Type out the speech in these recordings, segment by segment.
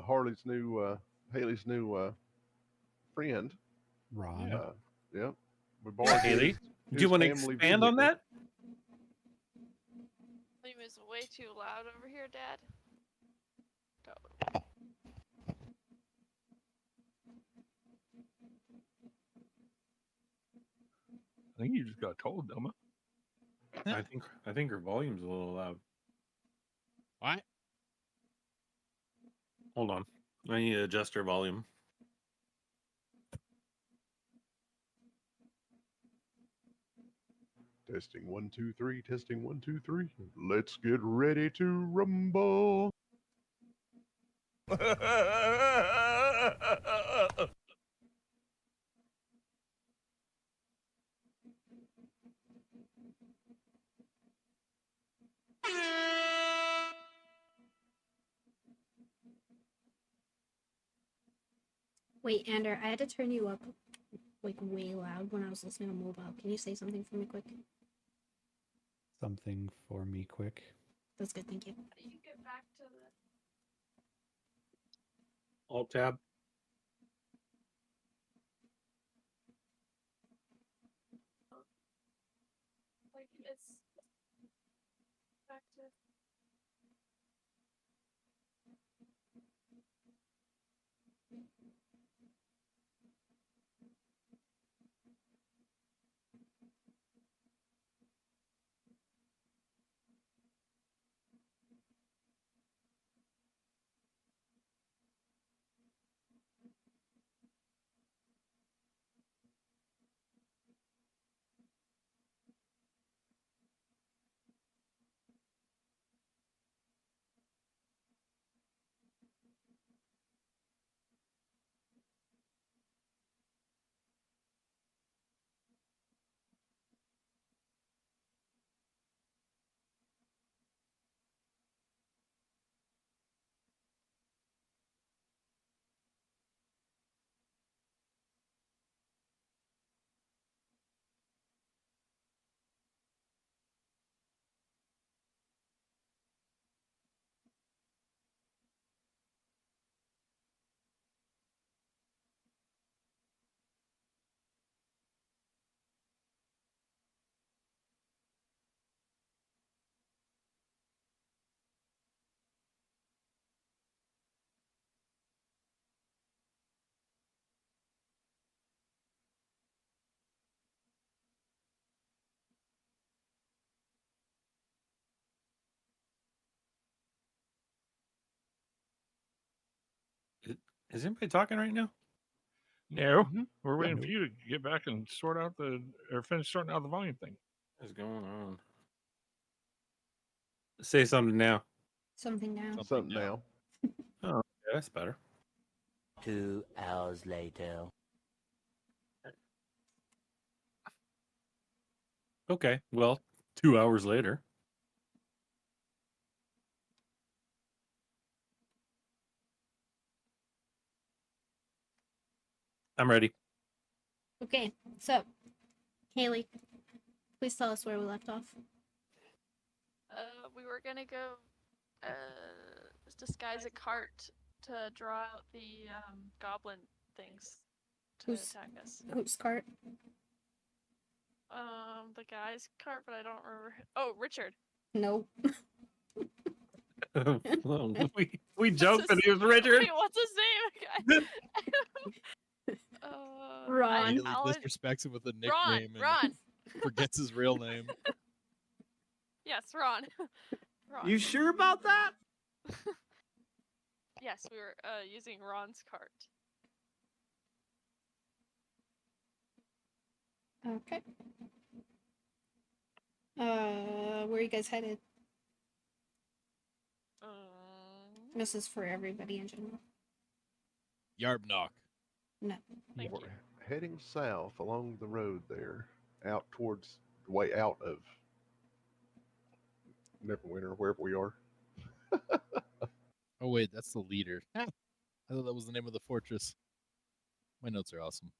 Harley's new, Haley's new friend. Ron. Uh, yep. We Yeah, borrowed Haley, do his you want to family expand on vehicle. that? Volume is way too loud over here, Dad. I think you just got told, Delma. I think her volume's a little loud. What? Hold on. I need to adjust her volume. Testing 1, 2, 3. Testing 1, 2, 3. Let's get ready to rumble. Wait, Ander, I had to turn you up like way loud when I was listening on mobile. Can you say something for me quick? Something for me quick. That's good, thank you. How do you get back to the... Alt tab. Like, it's... Back to... Is anybody talking right now? No, Mm-hmm. we're waiting Nope. for you to get back and sort out or finish sorting out the volume thing. What's going on? Say something now. Something now. Something now. Oh, okay, that's better. 2 hours later. Okay, well, 2 hours later. I'm ready. Okay, so, Haley, please tell us where we left off. we were gonna go, disguise a cart to draw out the, goblin things to attack us. Whose cart? The guy's cart, but I don't remember. Oh, Richard. Nope. we joked that he was Richard. Wait, what's his name? Ron. Haley Alan... disrespects him with a nickname Ron. and forgets his real name. Yes, Ron. Ron. You sure about that? Yes, we were using Ron's cart. Okay. Where are you guys headed? This is for everybody in general. Yarbnock. No. Thank you. Heading south along the road there, out towards the way out of Neverwinter, wherever we are. Oh wait, that's the leader. I thought that was the name of the fortress. My notes are awesome.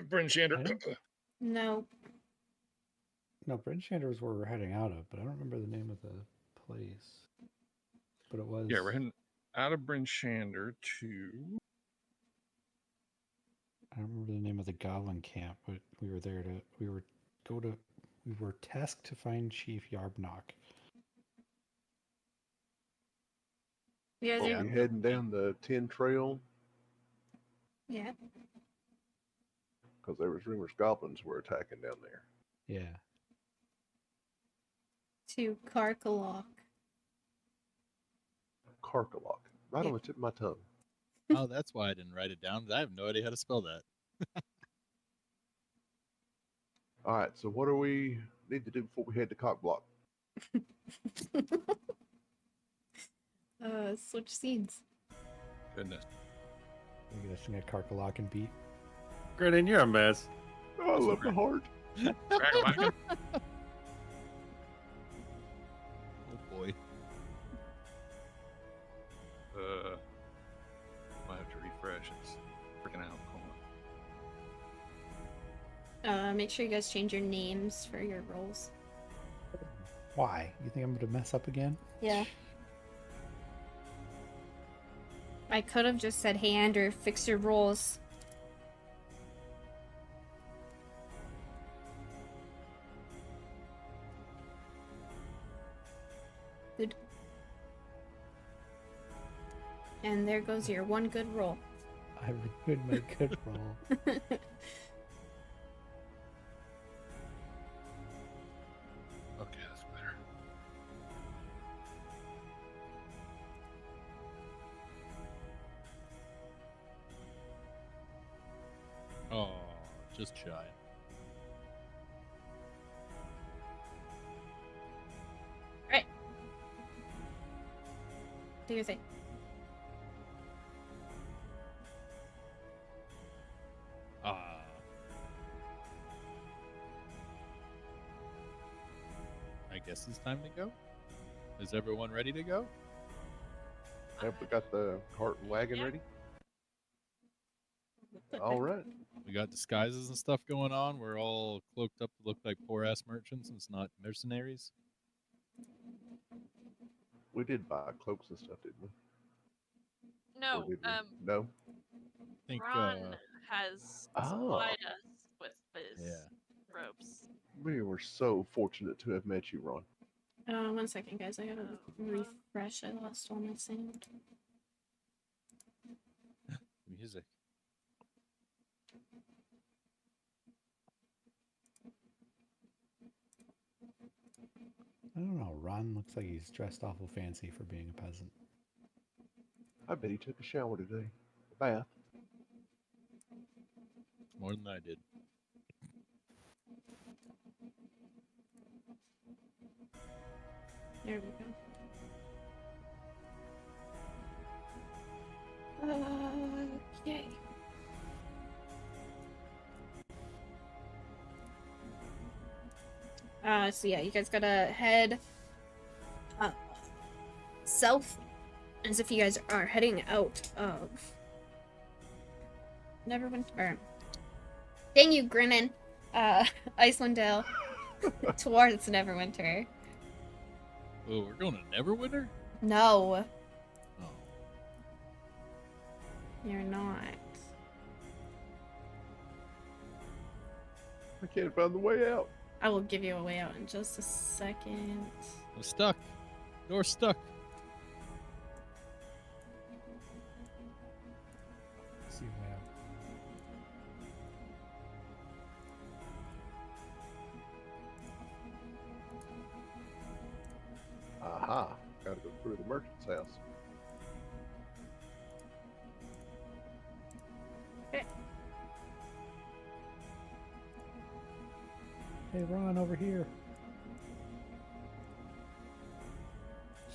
Bryn Shander. No. No, Bryn Shander is where we're heading out of, but I don't remember the name of the place. but it was. Yeah, we're heading out of Bryn Shander to. I don't remember the name of the goblin camp, but we were there to. We were tasked to find Chief Yarbnock. You guys Are are, we heading down the 10 trail? yeah. Because there was rumors goblins were attacking down there. Yeah. To Karkalok. Karkalok. Right Yeah. on the tip of my tongue. Oh, that's why I didn't write it down. I have no idea how to spell that. All right, so what do we need to do before we head to Cockblock? Switch scenes. Goodness. We get a thing at Karkalok and beat. Grennan, you're a mess. Oh, I love the heart. Ragamuffin? Oh boy. I'll have to refresh. It's freaking out. Hold on. Make sure you guys change your names for your roles. Why? You think I'm going to mess up again? Yeah. I could have just said, hey, Andrew, fix your roles. Good. And there goes your one good roll. I ruined my good roll. Okay, that's better. Oh, just shy. Right. Do your thing. I guess it's time to go. Is everyone ready to go? Have we got the cart and wagon Yeah. ready? All right. We got disguises and stuff going on. We're all cloaked up to look like poor ass merchants. And it's not mercenaries. We did buy cloaks and stuff, didn't we? No, Or did we? No. I think. Ron has supplied us with his Yeah. robes. We were so fortunate to have met you, Ron. 1 second, guys. I gotta refresh. I lost all my sound. Music. I don't know. Ron looks like he's dressed awful fancy for being a peasant. I bet he took a shower today. A bath. More than I did. There we go. Okay. So yeah, you guys gotta head south as if you guys are heading out of Neverwinter. Dang you, Grinnin. Icewind Dale towards Neverwinter. Oh, we're going to Neverwinter? No, Oh. you're not. I can't find the way out. I will give you a way out in just a second. I'm stuck. Door's stuck. See you out. Aha. Gotta go through the merchant's house. Hey, Ron, over here.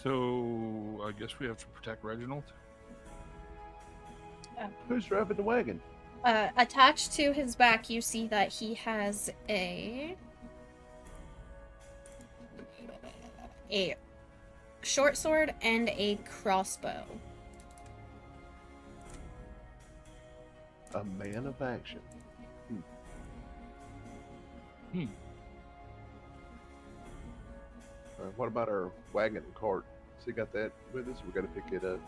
So, I guess we have to protect Reginald. Who's driving the wagon? Attached to his back, you see that he has a short sword and a crossbow. A man of action. What about our wagon and cart? So you got that with us? We got to pick it up.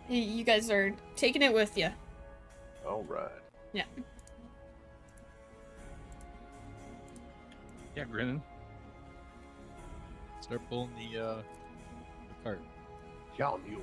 You guys are taking it with you. All right. Yeah. Yeah, grinning. Start pulling the cart. Y'all mules.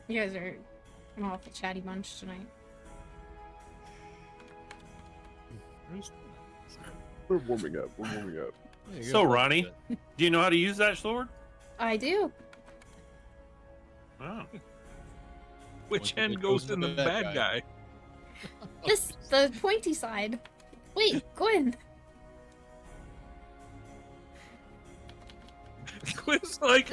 You guys are an awful chatty bunch tonight. We're warming up. We're warming up. Yeah, you So, guys like Ronnie, that. do you know how to use that sword? I do. Oh. Which One end that goes goes in the bad guy? This the pointy side. Wait, Gwen. Quinn's like,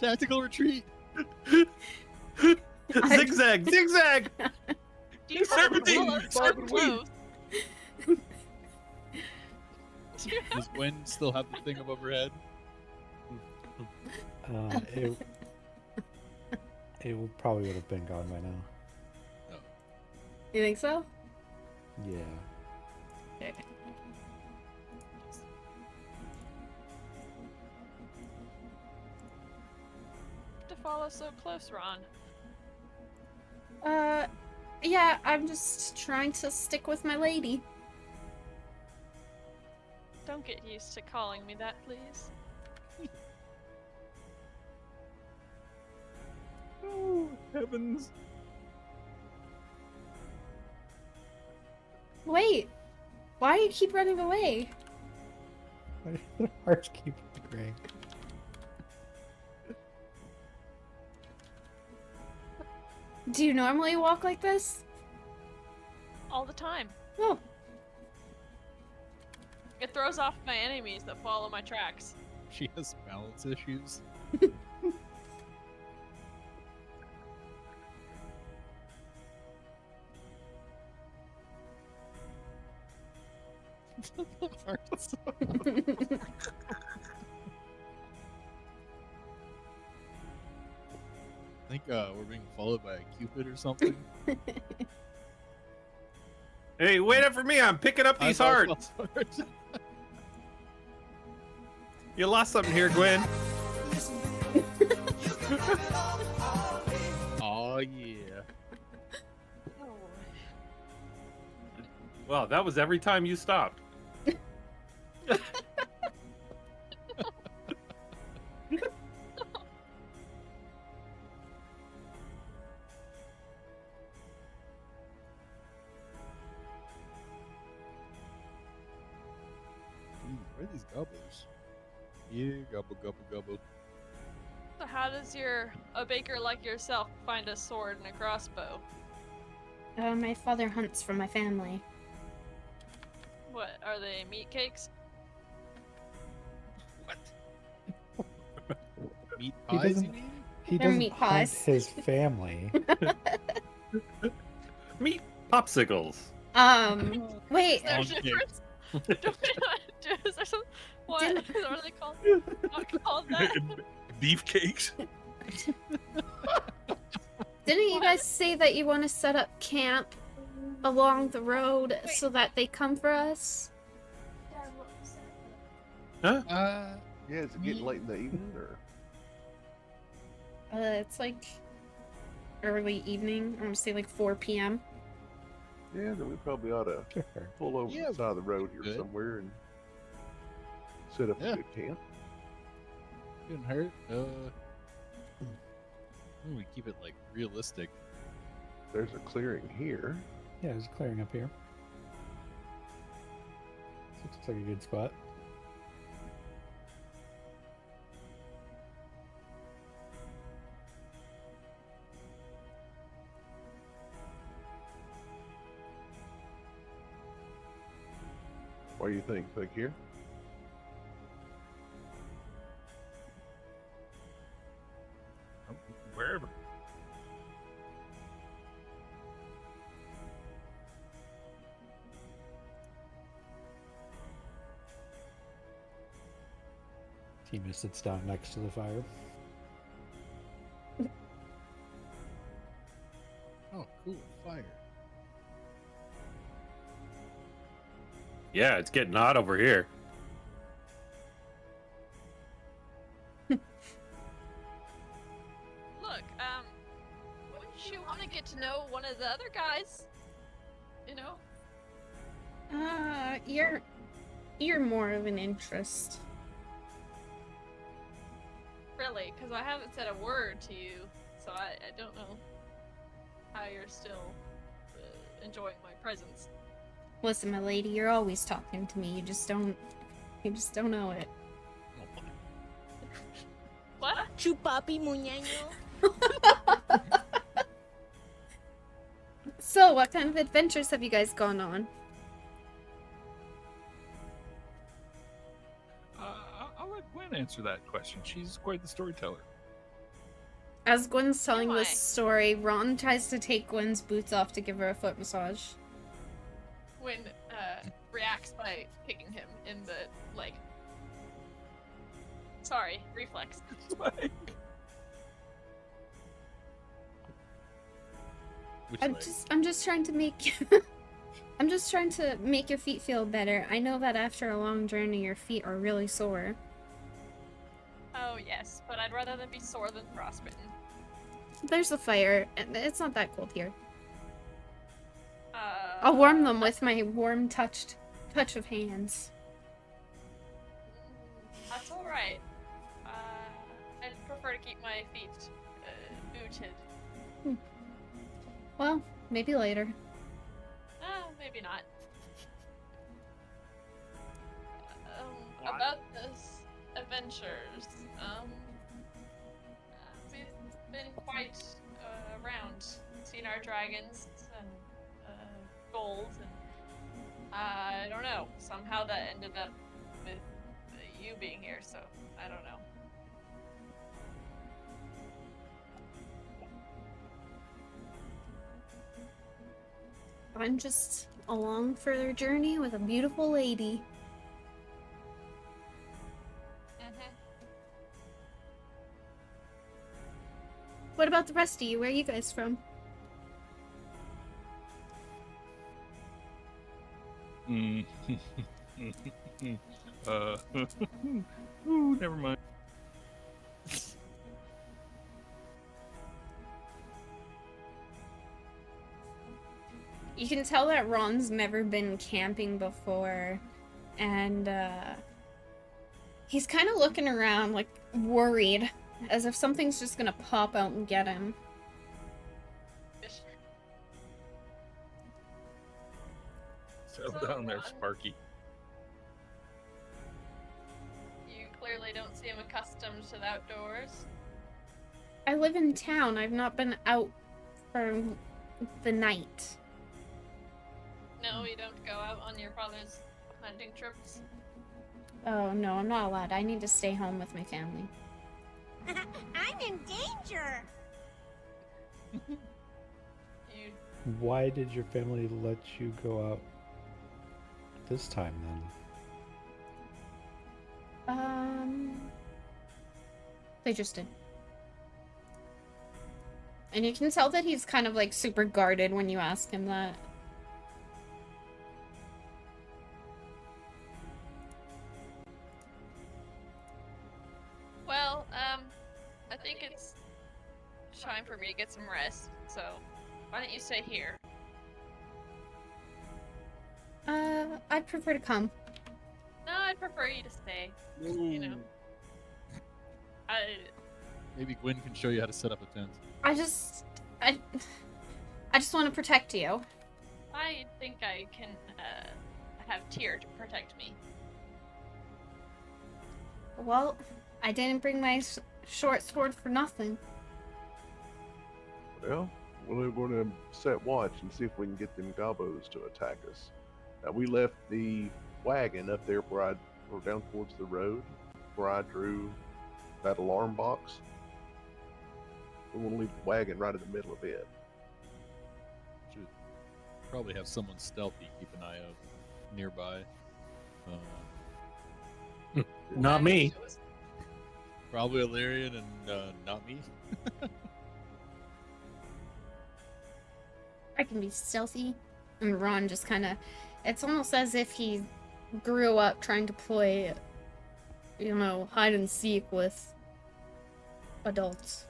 Tactical retreat. Zigzag, zigzag. Do you Sarah, have do- all Sarah, so wait. close? Does Gwen still have the thing above her head? It probably would have been gone by now. You think so? Yeah. Okay. To follow so close, Ron. Yeah, I'm just trying to stick with my lady. Don't get used to calling me that, please. oh, heavens. Wait, why do you keep running away? Why do the hearts keep graying? Do you normally walk like this? All the time. Oh, It throws off my enemies that follow my tracks. She has balance issues. The hearts. I think we're being followed by a cupid or something. Hey, wait up for me. I'm picking up these I thought hearts. it was- You lost something here, Gwen. Oh yeah. Wow, that was every time you stopped. Where are these gobbles? Yeah, gobble, gobble, gobble. So how does a baker like yourself find a sword and a crossbow? my father hunts for my family. What, are they meat cakes? Meat He pies, you doesn't- mean? He They're doesn't meat hunt pies. his family. Meat popsicles. Wait, Is there a Pound cake. difference? Is there some, what? Didn't- What are they called? Not called that? Beefcakes. didn't you guys say that you want to set up camp along the road so that they come for us? Huh? Yeah, is it getting late in the evening or? It's like early evening. I'm gonna say like 4 p.m. Yeah, then we probably ought to Sure. pull over Yeah, the side of the road here good. somewhere and set up Yeah. a good camp. Couldn't hurt. We keep it like realistic. There's a clearing here. Yeah, there's a clearing up here. Looks like a good spot. What do you think? Think here? Wherever. Tima sits down next to the fire. Oh, cool. Fire. Yeah, it's getting hot over here. Look, wouldn't you want to get to know one of the other guys? You know? You're more of an interest. Really, because I haven't said a word to you, so I don't know how you're still enjoying my presence. Listen, my lady, you're always talking to me. You just don't know it. Oh, my. What? Chupapi muñeño. So, what kind of adventures have you guys gone on? I'll let Gwen answer that question. She's quite the storyteller. As Gwen's telling Am I? this story, Ron tries to take Gwen's boots off to give her a foot massage. When reacts by kicking him in the leg. Sorry, reflex. Which I'm leg? just trying to make I'm just trying to make your feet feel better. I know that after a long journey your feet are really sore. Oh yes, but I'd rather them be sore than frostbitten. There's a fire, and it's not that cold here. I'll warm them with my warm touch of hands. That's alright. I'd prefer to keep my feet booted. Well, maybe later. Maybe not. What? About this adventures, we've been quite around, seen our dragons and gold, and I don't know. Somehow that ended up with you being here, so I don't know. I'm just along for their journey with a beautiful lady. What about the rest of you? Where are you guys from? Ooh, never mind. You can tell that Ron's never been camping before, and he's kind of looking around, like, worried, as if something's just gonna pop out and get him. Settle down there, Sparky. You clearly don't seem accustomed to the outdoors. I live in town. I've not been out for the night. No, you don't go out on your father's hunting trips. Oh, no, I'm not allowed. I need to stay home with my family. I'm in danger. You Why did your family let you go out this time then? They just did. And you can tell that he's kind of like super guarded when you ask him that. Well, I think it's time for me to get some rest, so why don't you stay here? I'd prefer to come. No, I'd prefer you to stay. You know. Maybe Gwen can show you how to set up a tent. I just want to protect you. I think I can, have Tyr to protect me. Well, I didn't bring my short sword for nothing. Well, we're going to set watch and see if we can get them gobos to attack us. Now, we left the wagon up there or down towards the road, where I drew that alarm box. We want to leave the wagon right in the middle of it. Should probably have someone stealthy keep an eye out nearby. Not me. Probably Illyrian and not me. I can be stealthy. And Ron just kind of... It's almost as if he grew up trying to play, you know, hide and seek with adults.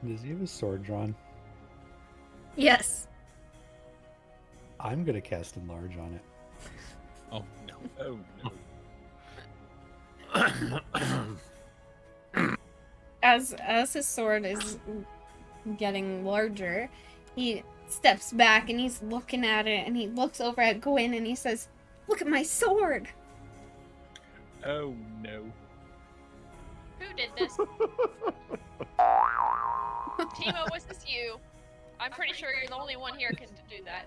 Does he have a sword drawn? Yes. I'm gonna cast Enlarge on it. Oh no. Oh no. As his sword is getting larger, he steps back and he's looking at it, and he looks over at Gwyn and he says, "Look at my sword!" Oh no. Who did this? Timo, was this you? I'm pretty sure you're the only one here can do that.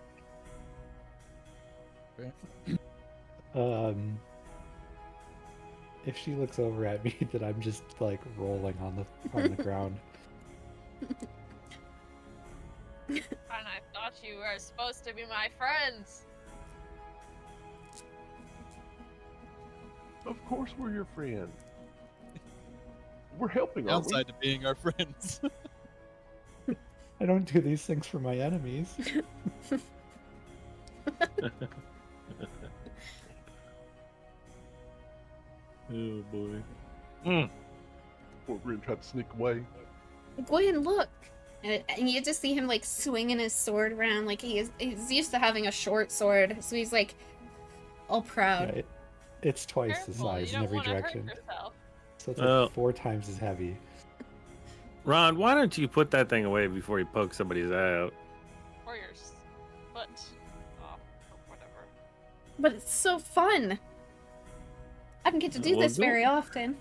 If she looks over at me, then I'm just like rolling on the ground. And I thought you were supposed to be my friends. Of course we're your friend. We're helping, aren't we? Downside to being our friends. I don't do these things for my enemies. Oh boy. We're gonna try to sneak away. Gwyn, look! And you just see him like swinging his sword around, like he's used to having a short sword, so he's like all proud. Yeah, it's twice the Careful, size you in don't every want to hurt direction. yourself. So it's Well- like 4 times as heavy. Ron, why don't you put that thing away before you poke somebody's eye out? Or your foot off, or whatever. But it's so fun! I don't get to do Well, this go- very often.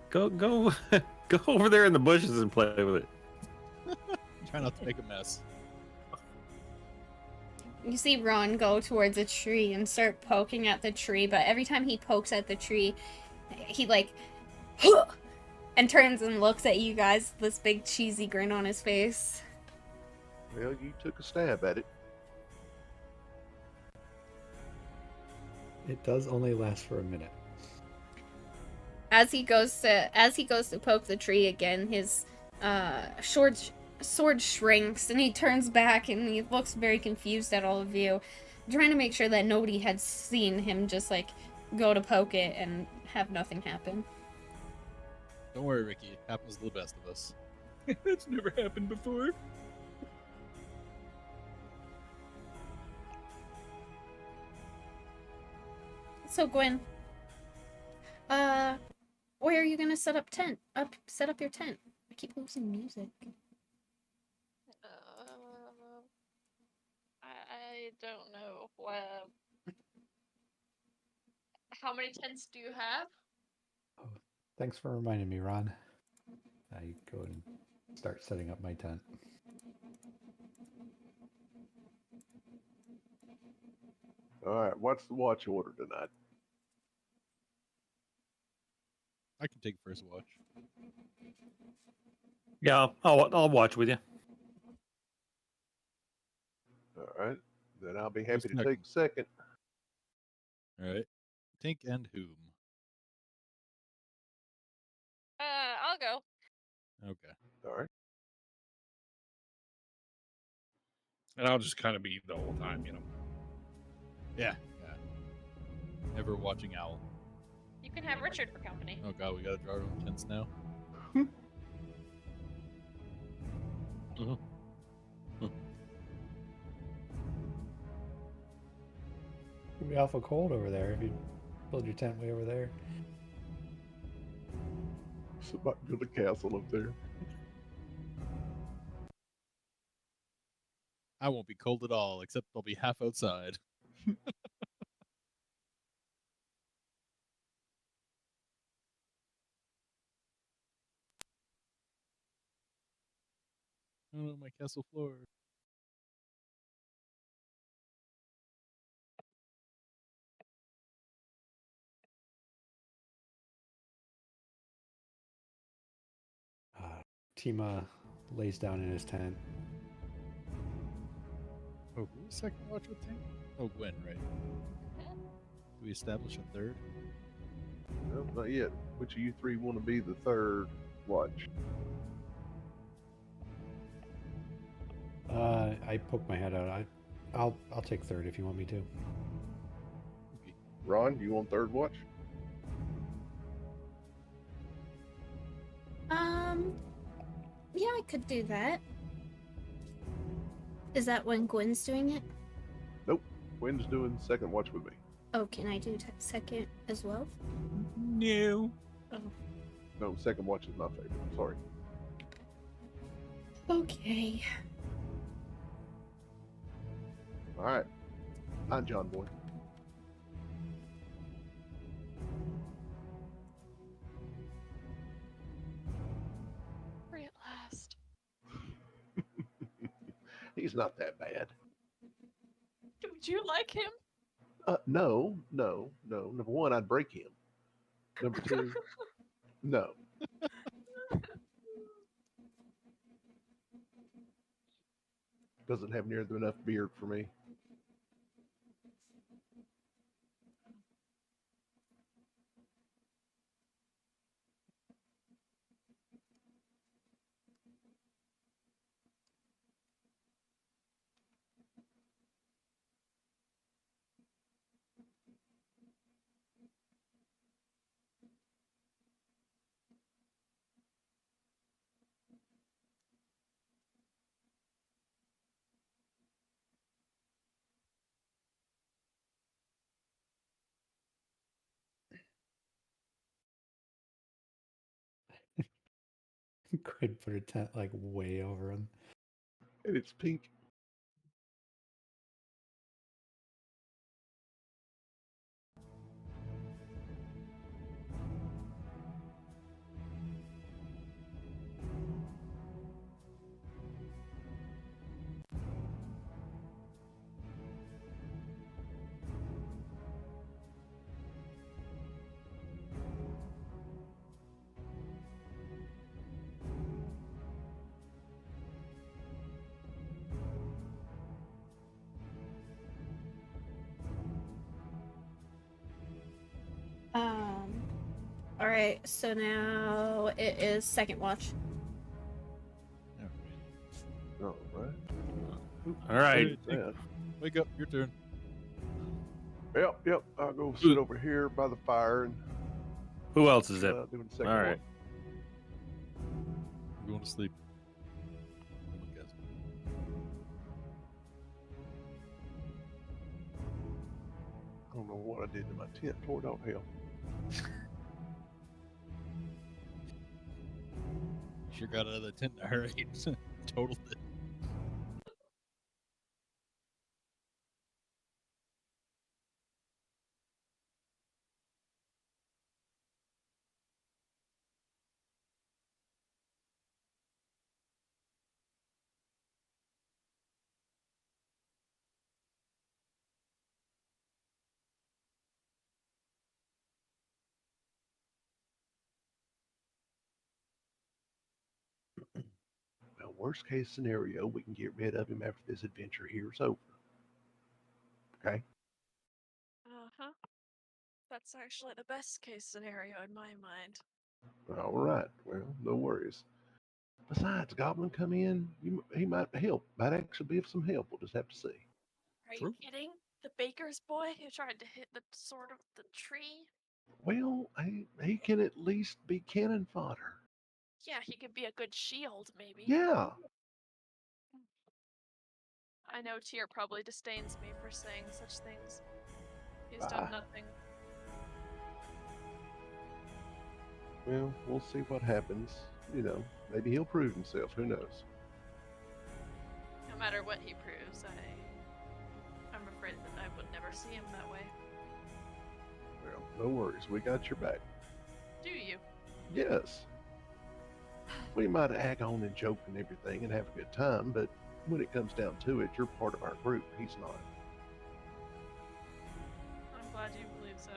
Go go over there in the bushes and play with it. Try not to make a mess. You see Ron go towards a tree and start poking at the tree, but every time he pokes at the tree, he like and turns and looks at you guys, this big cheesy grin on his face. Well, you took a stab at it. It does only last for a minute. As he goes to poke the tree again, his sword shrinks and he turns back and he looks very confused at all of you, trying to make sure that nobody had seen him just like go to poke it and have nothing happen. Don't worry, Ricky. It happens to the best of us. That's never happened before. So Gwyn, where are you gonna set up your tent? I keep losing music. I don't know. How many tents do you have? Thanks for reminding me, Ron. I go and start setting up my tent. Alright, what's the watch order tonight? I can take first watch. Yeah, I'll watch with you. Alright, then I'll be happy to next? take second. All right. Tink and whom? I'll go. Okay. Alright. And I'll just kind of be the whole time, you know. Yeah. Ever watching owl. You can have Richard for company. Oh god, we gotta draw our own tents now. It'd be awful cold over there if you build your tent way over there. Somebody build a castle up there. I won't be cold at all, except I'll be half outside. Oh, my castle floor. Tima lays down in his tent. Oh, who was second watch with Tink? Oh, Gwen, right. Do we establish a third? No, not yet. Which of you three want to be the third watch? I poke my head out. I'll take third if you want me to. Ron, you want third watch? Yeah, I could do that. Is that when Gwen's doing it? Nope. Gwen's doing second watch with me. Oh, can I do second as well? No. Oh. No, second watch is my favorite. Sorry. Okay. All right. I'm John Boy. Free at last. He's not that bad. Would you like him? No. Number one, I'd break him. Number two, no. Doesn't have near enough beard for me. Could put a tent like way over him. And it's pink. All right. So now it is second watch. Oh, right. All right. Yeah. Wake up, your turn. Yep. I'll go sit over here by the fire and Who else is it? doing the second All right. watch. I'm going to sleep. I guess. I don't know what I did to my tent. Tore it all hell. Sure got out of the tent in a hurry. Totaled it. Well, worst case scenario, we can get rid of him after this adventure here is over. Okay? Uh-huh. That's actually the best case scenario in my mind. All right. Well, no worries. Besides, Goblin come in, he might help. Might actually be of some help. We'll just have to see. Are True. you kidding? The baker's boy who tried to hit the sword of the tree? Well, he can at least be cannon fodder. Yeah, he could be a good shield, maybe. Yeah. I know Tyr probably disdains me for saying such things. He's done nothing. Well, we'll see what happens. You know, maybe he'll prove himself. Who knows? No matter what he proves, I'm afraid that I would never see him that way. Well, no worries. We got your back. Do you? Yes. We might ag on and joke and everything and have a good time, but when it comes down to it, you're part of our group. He's not. I'm glad you believe so.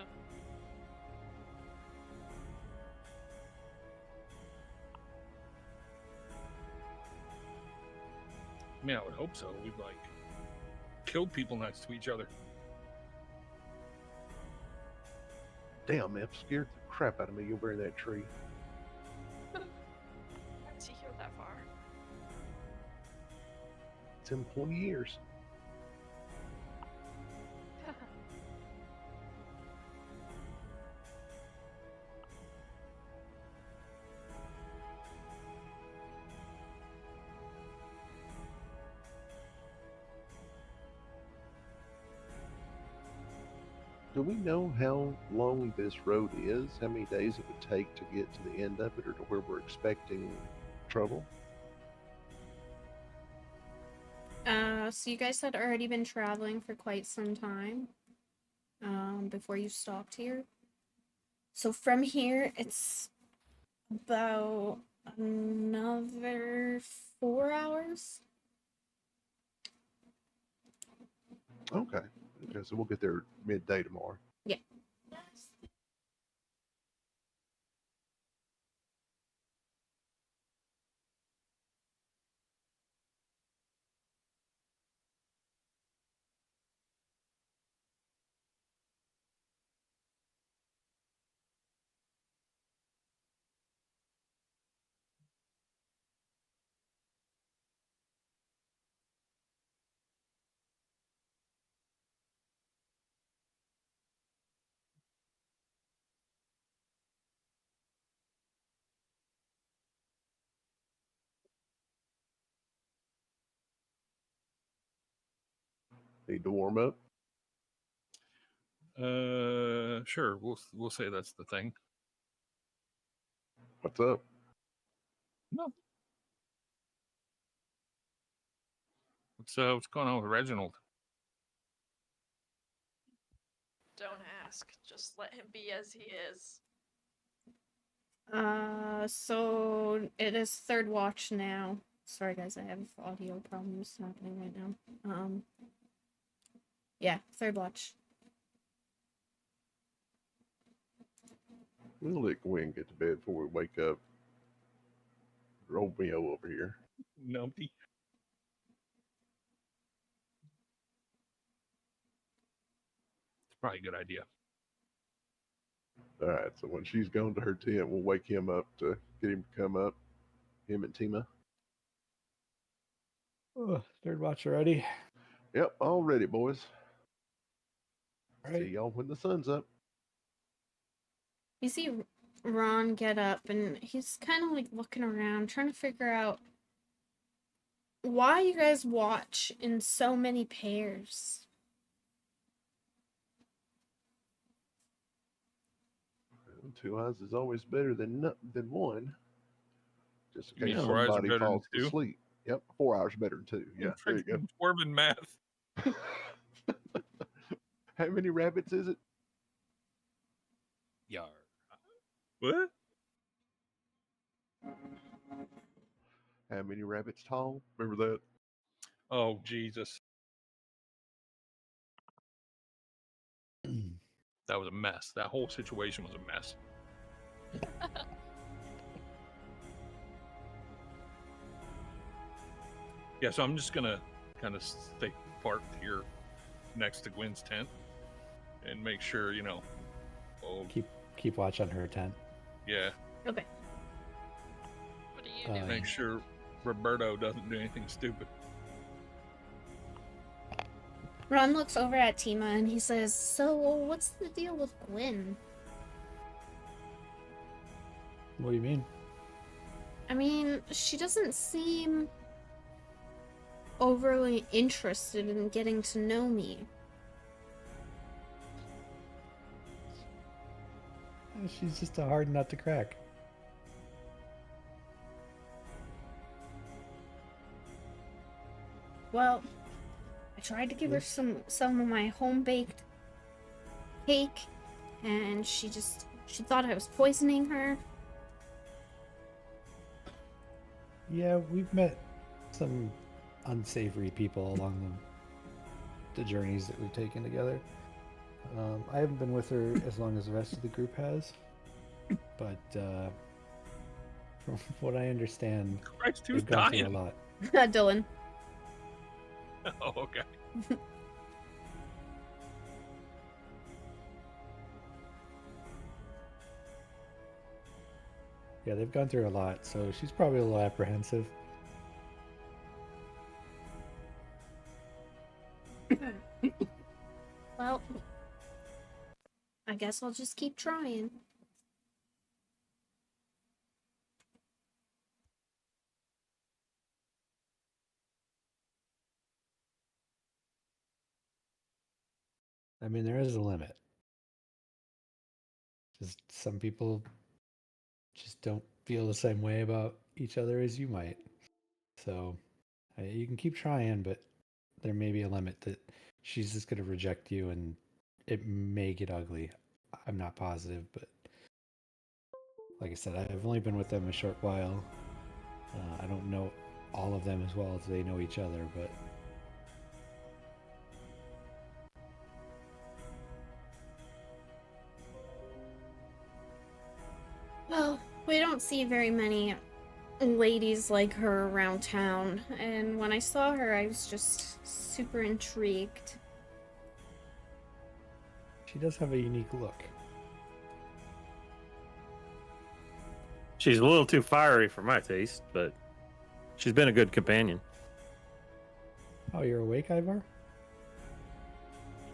I mean, I would hope so. We've killed people next to each other. Damn, man, scared the crap out of me over in that tree. How does he heal that far? It's in 20 years. Do we know how long this road is? How many days it would take to get to the end of it, or to where we're expecting trouble? So you guys had already been traveling for quite some time, before you stopped here. So from here, it's about another 4 hours. Okay. Okay, so we'll get there midday tomorrow. Yeah. Need to warm up. Sure. We'll say that's the thing. What's up? No. What's going on with Reginald? Don't ask. Just let him be as he is. So it is third watch now. Sorry guys, I have audio problems happening right now. Yeah, third watch. We'll let Gwen get to bed before we wake up Romeo over here. Numpty. It's probably a good idea. All right, so when she's gone to her tent, we'll wake him up to get him to come up. Him and Tima. Oh, third watch already. Yep, all ready, boys. All right. See y'all when the sun's up. You see Ron get up and he's kind of like looking around, trying to figure out why you guys watch in so many pairs. Two eyes is always better than one. Just in You mean case 4 hours are somebody better than falls 2? asleep. Yep, 4 hours better than 2. Yeah, there you go. Freaking Dwarven math. How many rabbits is it? Yar. What? How many rabbits tall? Remember that? Oh, Jesus. That was a mess. That whole situation was a mess. Yeah, so I'm just going to kind of stay parked here next to Gwen's tent and make sure, Keep watch on her tent. yeah, Okay. What are you doing? make sure Roberto doesn't do anything stupid. Ron looks over at Tima and he says, "So, what's the deal with Gwen?" What do you mean? I mean, she doesn't seem overly interested in getting to know me. She's just a hard nut to crack. Well, I tried to give her some of my home-baked cake, and she thought I was poisoning her. Yeah, we've met some unsavory people along the journeys that we've taken together. I haven't been with her as long as the rest of the group has, but from what I understand, Christ, who's they've gone through a dying? lot. Dylan. Oh, okay. Yeah, they've gone through a lot, so she's probably a little apprehensive. Well, I guess I'll just keep trying. I mean, there is a limit. Just some people just don't feel the same way about each other as you might. So you can keep trying, but there may be a limit that she's just going to reject you and it may get ugly. I'm not positive, but like I said, I've only been with them a short while. I don't know all of them as well as they know each other, but Well, we don't see very many ladies like her around town, and when I saw her, I was just super intrigued. she does have a unique look. She's a little too fiery for my taste, but she's been a good companion. Oh, you're awake, Ivar?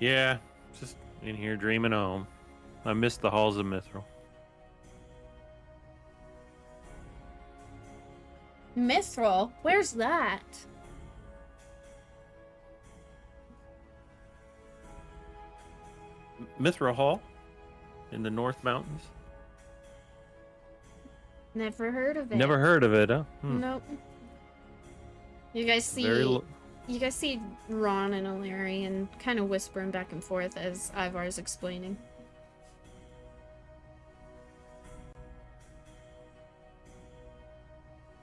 Yeah, just in here dreaming of home. I missed the halls of Mithril. Mithril? Where's that? Mithril Hall in the North Mountains. Never heard of it. Never heard of it, huh? Nope. You guys see you guys see Ron and Illyrian kind of whispering back and forth as Ivar's explaining.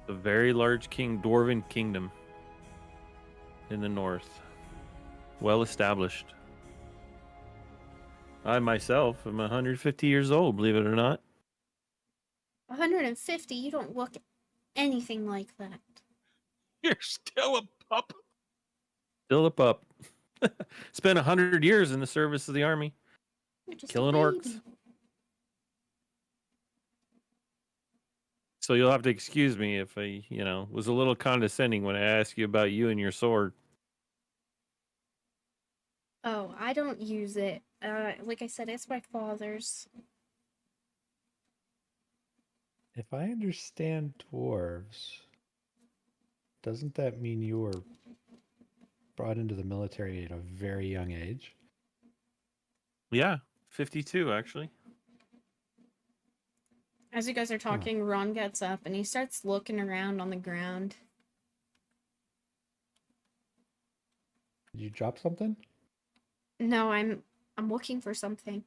A very large dwarven kingdom in the north. Well established. I myself am 150 years old, believe it or not. 150? You don't look anything like that. You're still a pup. Still a pup. Spent 100 years in the service of the army. You're just a Killing orcs. baby. So you'll have to excuse me if I, was a little condescending when I asked you about you and your sword. Oh, I don't use it. Like I said, it's my father's. If I understand dwarves, doesn't that mean you were brought into the military at a very young age? Yeah, 52 actually. As you guys are talking, Ron gets up and he starts looking around on the ground. Did you drop something? No, I'm looking for something.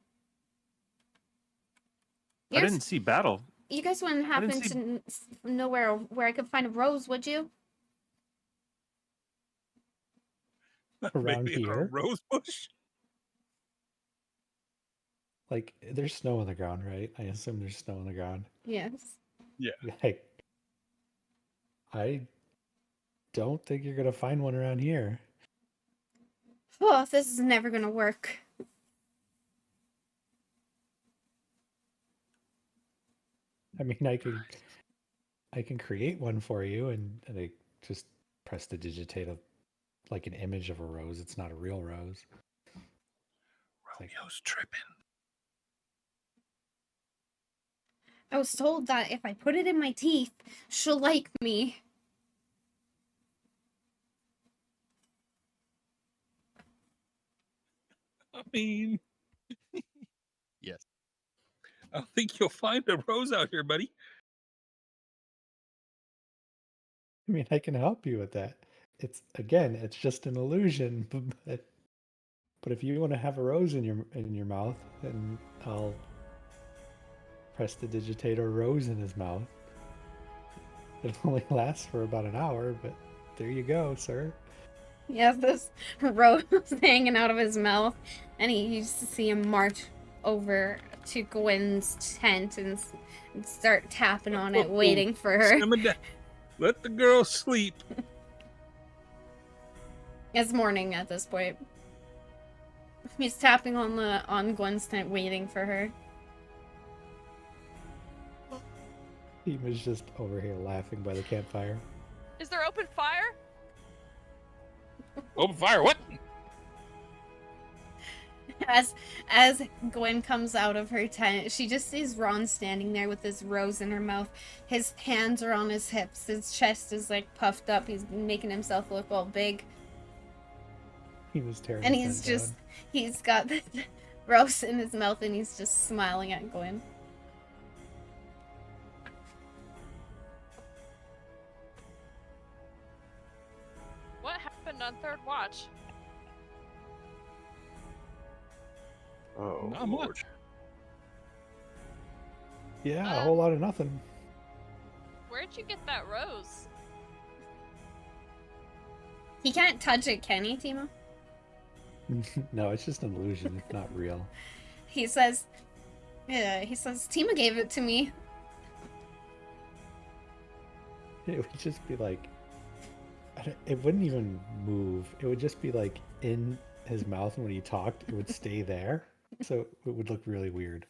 I didn't see battle. You guys wouldn't happen to know where I could find a rose, would you? Around Maybe here? a rose bush? Like, there's snow on the ground, right? I assume there's snow on the ground. Yes. Yeah. Like, I don't think you're gonna find one around here. Oh, this is never gonna work. I mean, I can create one for you, and I just prestidigitate like an image of a rose. It's not a real rose. Romeo's tripping. I was told that if I put it in my teeth, she'll like me. I mean, Yes. I don't think you'll find a rose out here, buddy. I mean, I can help you with that. It's just an illusion. But if you want to have a rose in your mouth, then I'll prestidigitate a rose in his mouth. It only lasts for about an hour, but there you go, sir. He has this rose hanging out of his mouth, and he used to see him march over to Gwen's tent and start tapping on it, waiting for her. Simmer down. Let the girl sleep. It's morning at this point. He's tapping on Gwen's tent, waiting for her. Tima's just over here laughing by the campfire. Is there open fire? Open fire, what? As Gwen comes out of her tent, she just sees Ron standing there with his rose in her mouth. His hands are on his hips. His chest is like puffed up. He's making himself look all big. He was tearing And his head down. he's got the rose in his mouth and he's just smiling at Gwen. What happened on third watch? Oh, Not Lord. much. Yeah, a whole lot of nothing. Where'd you get that rose? He can't touch it, can he, Timo? No, it's just an illusion. It's not real. He says, Tima gave it to me. It would just be like, it wouldn't even move. It would just be like in his mouth, and when he talked, it would stay there. So it would look really weird.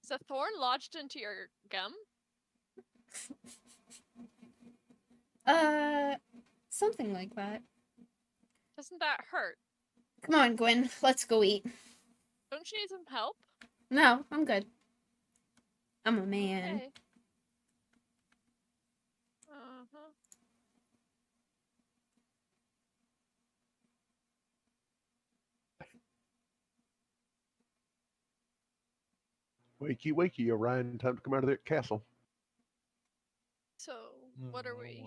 Is a thorn lodged into your gum? Something like that. Doesn't that hurt? Come on, Gwen, let's go eat. Don't you need some help? No, I'm good. I'm a man. Okay. Uh-huh. Wakey, wakey, Orion. Time to come out of that castle. So, what are we?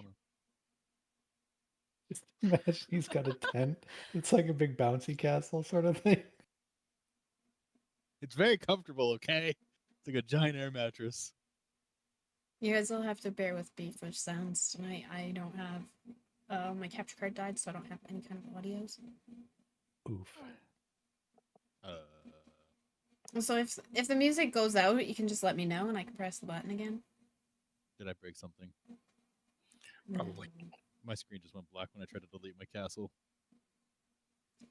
Just imagine he's got a tent. It's like a big bouncy castle sort of thing. It's very comfortable, okay? It's like a giant air mattress. You guys will have to bear with me for sounds tonight. I don't have... my capture card died, so I don't have any kind of audios. Oof. So if the music goes out, you can just let me know and I can press the button again. Did I break something? Probably. My screen just went black when I tried to delete my castle.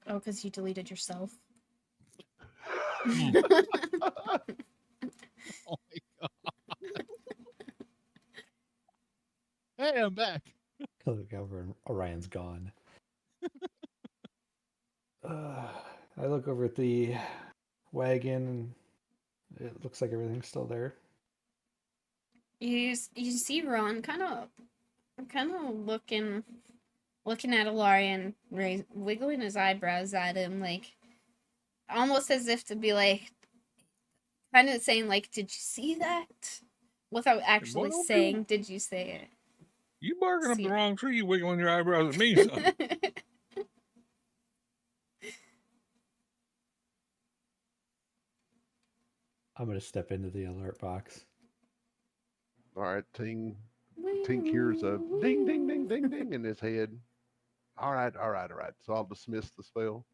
Oh, because you deleted yourself. Oh my god. Hey, I'm back. Look over and Orion's gone. I look over at the wagon and it looks like everything's still there. You see Ron kind of looking at Alarian, wiggling his eyebrows at him, like almost as if to be like, kind of saying like, "Did you see that?" Without actually Well, saying, "Did you say it?" You barking up See the it. wrong tree, you wiggling your eyebrows at me, son. I'm gonna step into the alert box. All right, Tink hears a ding, ding, ding, ding, ding in his head. All right. So I'll dismiss the spell.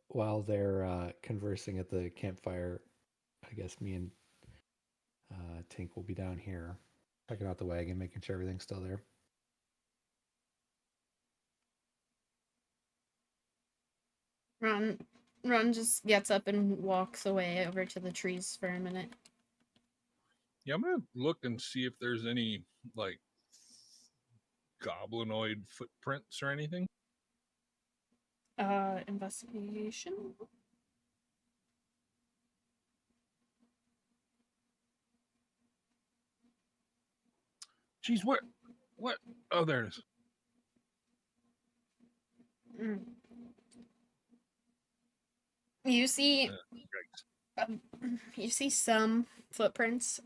While they're conversing at the campfire, I guess me and Tink will be down here checking out the wagon, making sure everything's still there. Ron just gets up and walks away over to the trees for a minute. Yeah, I'm gonna look and see if there's any like goblinoid footprints or anything. Investigation. Geez, what? Oh, there it is. You see, Yikes. you see some footprints.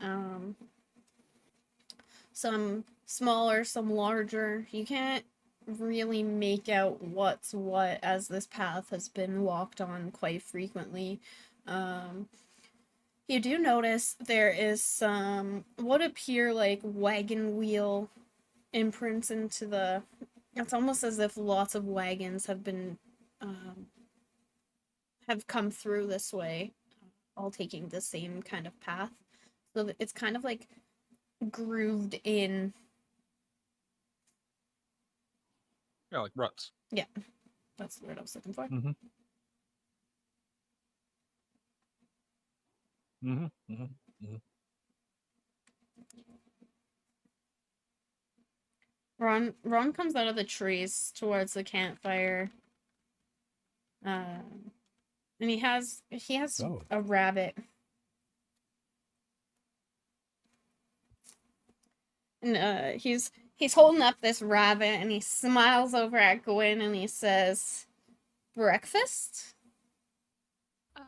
Some smaller, some larger. You can't really make out what's what, as this path has been walked on quite frequently. You do notice there is some what appear like wagon wheel imprints into the... It's almost as if lots of wagons have been have come through this way, all taking the same kind of path. So it's kind of like grooved in. Yeah, like ruts. Yeah. That's the word I was looking for. Mm-hmm. Mm-hmm. Mm-hmm. Mm-hmm. Ron comes out of the trees towards the campfire. And he has Oh. a rabbit. And he's holding up this rabbit and he smiles over at Gwen and he says, "Breakfast?" No.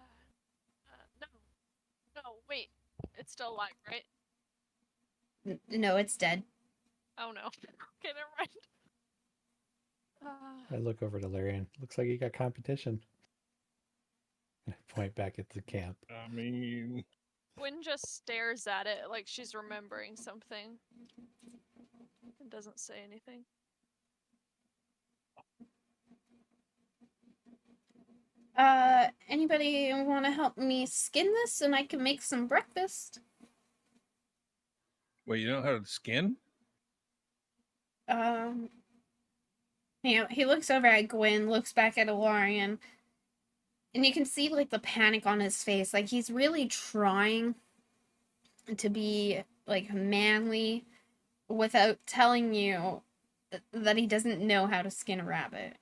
No, wait. It's still alive, right? No, it's dead. Oh no. Okay, never mind. I look over to Larian. Looks like you got competition. And I point back at the camp. I mean, Gwen just stares at it like she's remembering something. And doesn't say anything. Anybody want to help me skin this and I can make some breakfast? wait, you know how to skin? He looks over at Gwen, looks back at Alarian, and you can see like the panic on his face. Like he's really trying to be like manly without telling you that he doesn't know how to skin a rabbit.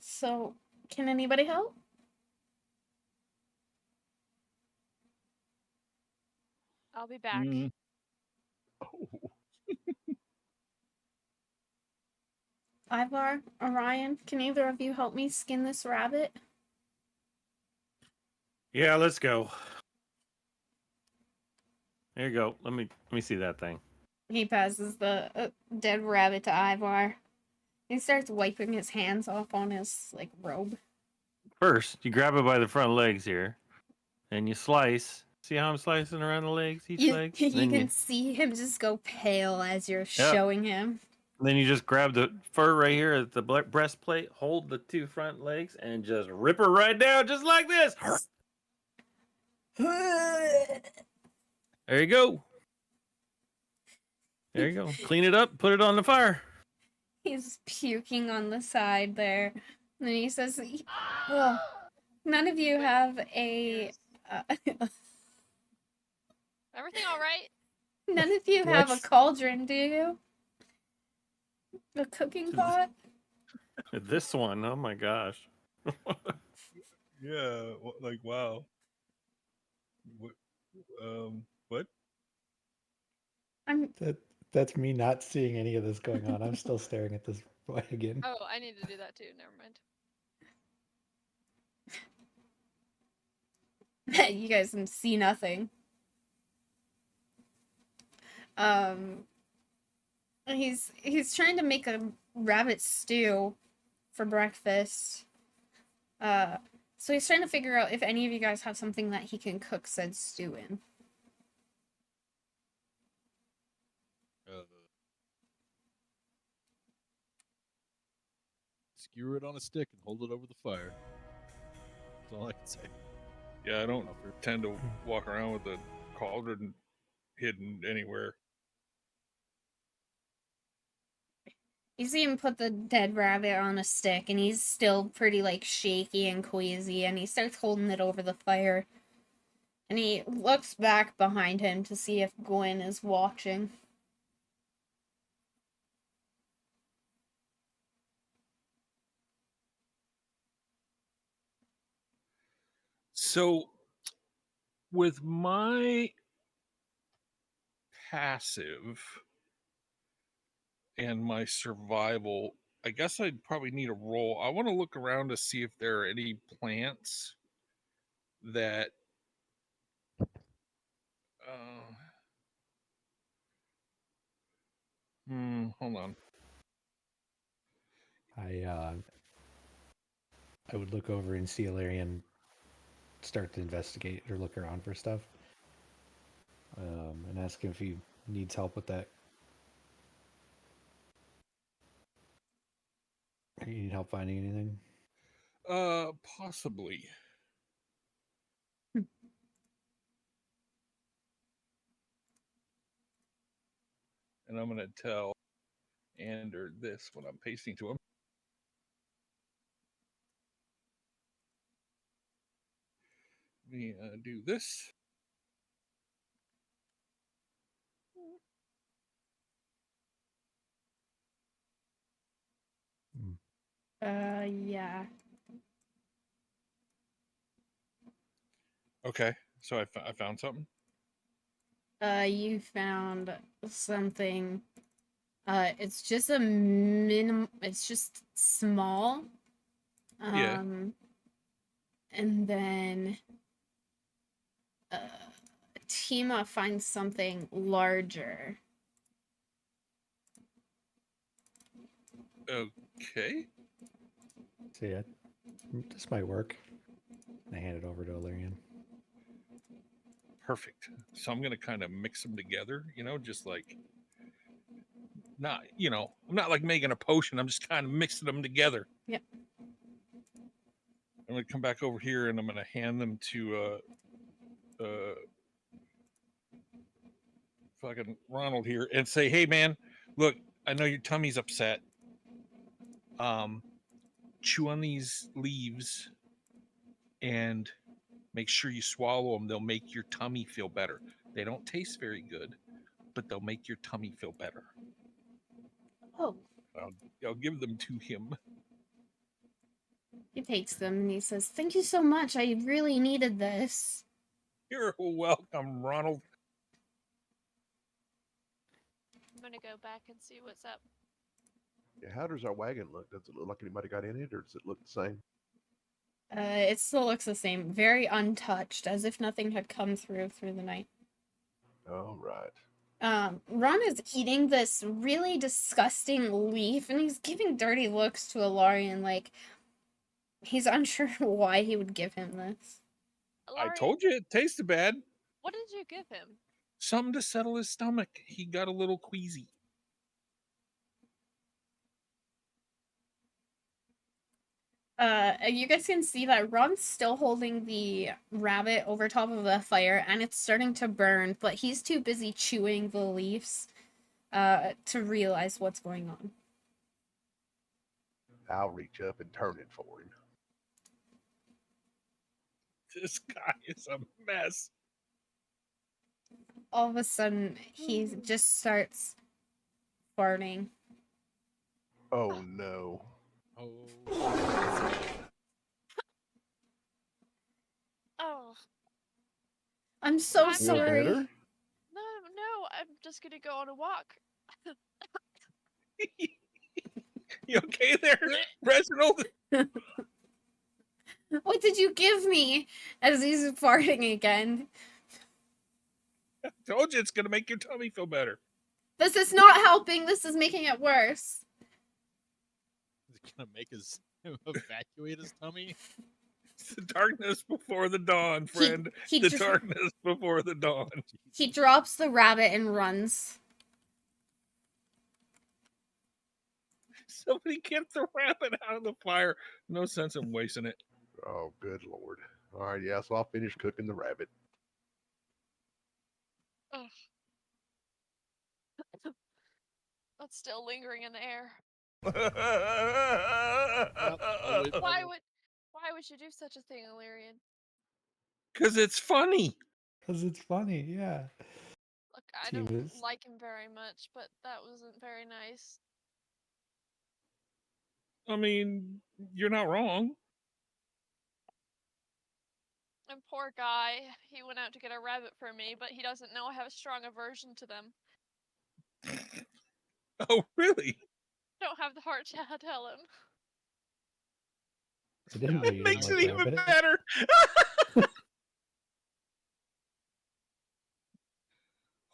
So can anybody help? I'll be back. Mm. Ivar, Orion, can either of you help me skin this rabbit? Yeah, let's go. There you go. Let me see that thing. He passes the dead rabbit to Ivar. He starts wiping his hands off on his like robe. First, you grab it by the front legs here, and you slice. See how I'm slicing around the legs, each leg? You Then can see him just go pale as you're showing him. Then you just grab the fur right here at the breastplate, hold the two front legs, and just rip her right down, just like this. There you go. There you go. Clean it up, put it on the fire. He's puking on the side there. And then he says, "Well, none of you have a... Everything alright? none of you have a cauldron, do you? A cooking pot?" This one, oh my gosh. Yeah, like wow. What? That's me not seeing any of this going on. I'm still staring at this wagon. Oh, I need to do that too. Never mind. You guys can see nothing. He's trying to make a rabbit stew for breakfast. So he's trying to figure out if any of you guys have something that he can cook said stew in. Skewer it on a stick and hold it over the fire. That's all I can say. Yeah, I don't tend to walk around with a cauldron hidden anywhere. You see him put the dead rabbit on a stick, and he's still pretty, like, shaky and queasy, and he starts holding it over the fire. And he looks back behind him to see if Gwen is watching. So, with my passive and my survival, I guess I'd probably need a roll. I want to look around to see if there are any plants that hold on. I would look over and see Ilarian start to investigate or look around for stuff. And ask him if he needs help with that. You need help finding anything? Possibly. and I'm gonna tell Ander this when I'm pasting to him. We do this. Yeah. Okay, so I found something. You found something. It's just it's just small. Yeah. And then Tima finds something larger. Okay. See it. This might work. I hand it over to Illyrian. Perfect. So I'm gonna kind of mix them together, just like I'm not like making a potion. I'm just kind of mixing them together. Yep. I'm gonna come back over here and I'm gonna hand them to fucking Ronald here and say, "Hey man, look, I know your tummy's upset. Chew on these leaves and make sure you swallow them. They'll make your tummy feel better. They don't taste very good, but they'll make your tummy feel better." Oh. I'll give them to him. He takes them and he says, "Thank you so much. I really needed this." You're welcome, Ronald. I'm gonna go back and see what's up. Yeah, how does our wagon look? Does it look like anybody got in it, or does it look the same? It still looks the same, very untouched, as if nothing had come through the night. All right. Ron is eating this really disgusting leaf, and he's giving dirty looks to Ilarian, like he's unsure why he would give him this. I Alarian, told you it tasted bad. what did you give him? Something to settle his stomach. He got a little queasy. You guys can see that Ron's still holding the rabbit over top of the fire, and it's starting to burn, but he's too busy chewing the leaves, to realize what's going on. I'll reach up and turn it for him. This guy is a mess. All of a sudden, he just starts farting. Oh no. Oh. Oh, I'm so Feel sorry. better? no, I'm just gonna go on a walk. You okay there, Reginald? What did you give me? As he's farting again. I told you it's gonna make your tummy feel better. This is not helping. This is making it worse. Is it gonna make his evacuate his tummy? It's the darkness before the dawn, friend. The darkness before the dawn. He drops the rabbit and runs. Somebody get the rabbit out of the fire. No sense in wasting it. Oh, good lord. All right, yeah, so I'll finish cooking the rabbit. Ugh. That's still lingering in the air. Why would you do such a thing, Illyrian? Because it's funny. Because it's funny, yeah. Look, I don't like him very much, but that wasn't very nice. I mean, you're not wrong. And poor guy, he went out to get a rabbit for me, but he doesn't know I have a strong aversion to them. Oh, really? Don't have the heart to tell him. I didn't know you Makes didn't it like even rabbit. better.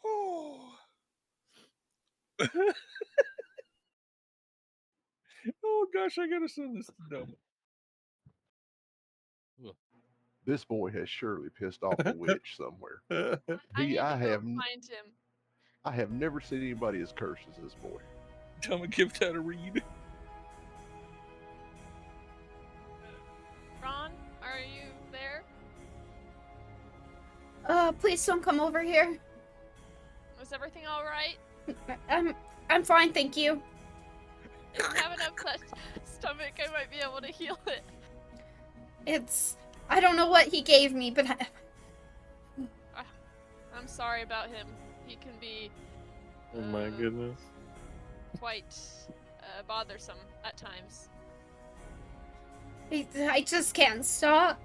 Oh. Oh gosh, I gotta send this to Dumb. This boy has surely pissed off a witch somewhere. I need to I go have find him. I have never seen anybody as cursed as this boy. Tell me, give that a read. Ron, are you there? Please don't come over here. Was everything alright? I'm fine, thank you. If you have an upset stomach, I might be able to heal it. I don't know what he gave me, but I'm sorry about him. He can be Oh my goodness. quite bothersome at times. I just can't stop.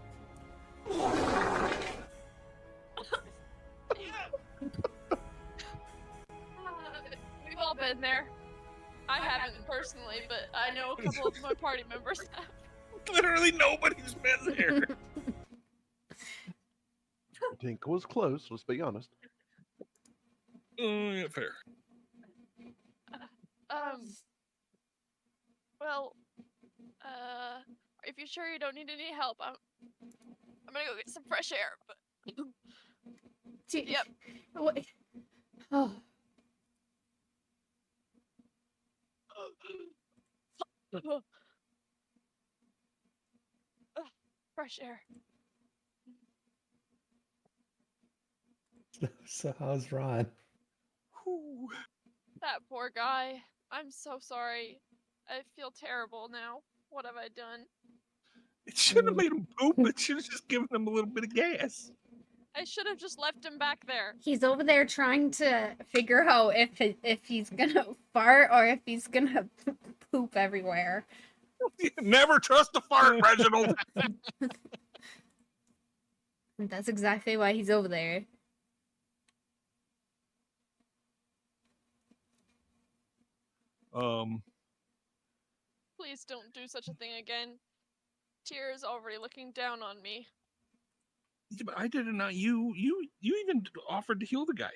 We've all been there. I haven't personally, but I know a couple of my party members have. Literally nobody's been there. Tinka was close, let's be honest. Yeah, fair. Well, if you're sure you don't need any help, I'm gonna go get some fresh air, but... Yep. What? Oh. Fresh air. So how's Ron? Whew. That poor guy. I'm so sorry. I feel terrible now. What have I done? It shouldn't have made him poop. It should have just given him a little bit of gas. I should have just left him back there. He's over there trying to figure out if he's gonna fart or if he's gonna poop everywhere. Never trust a fart, Reginald. And that's exactly why he's over there. Please don't do such a thing again. Tyr is already looking down on me. Yeah, but I did it, not you. You even offered to heal the guy.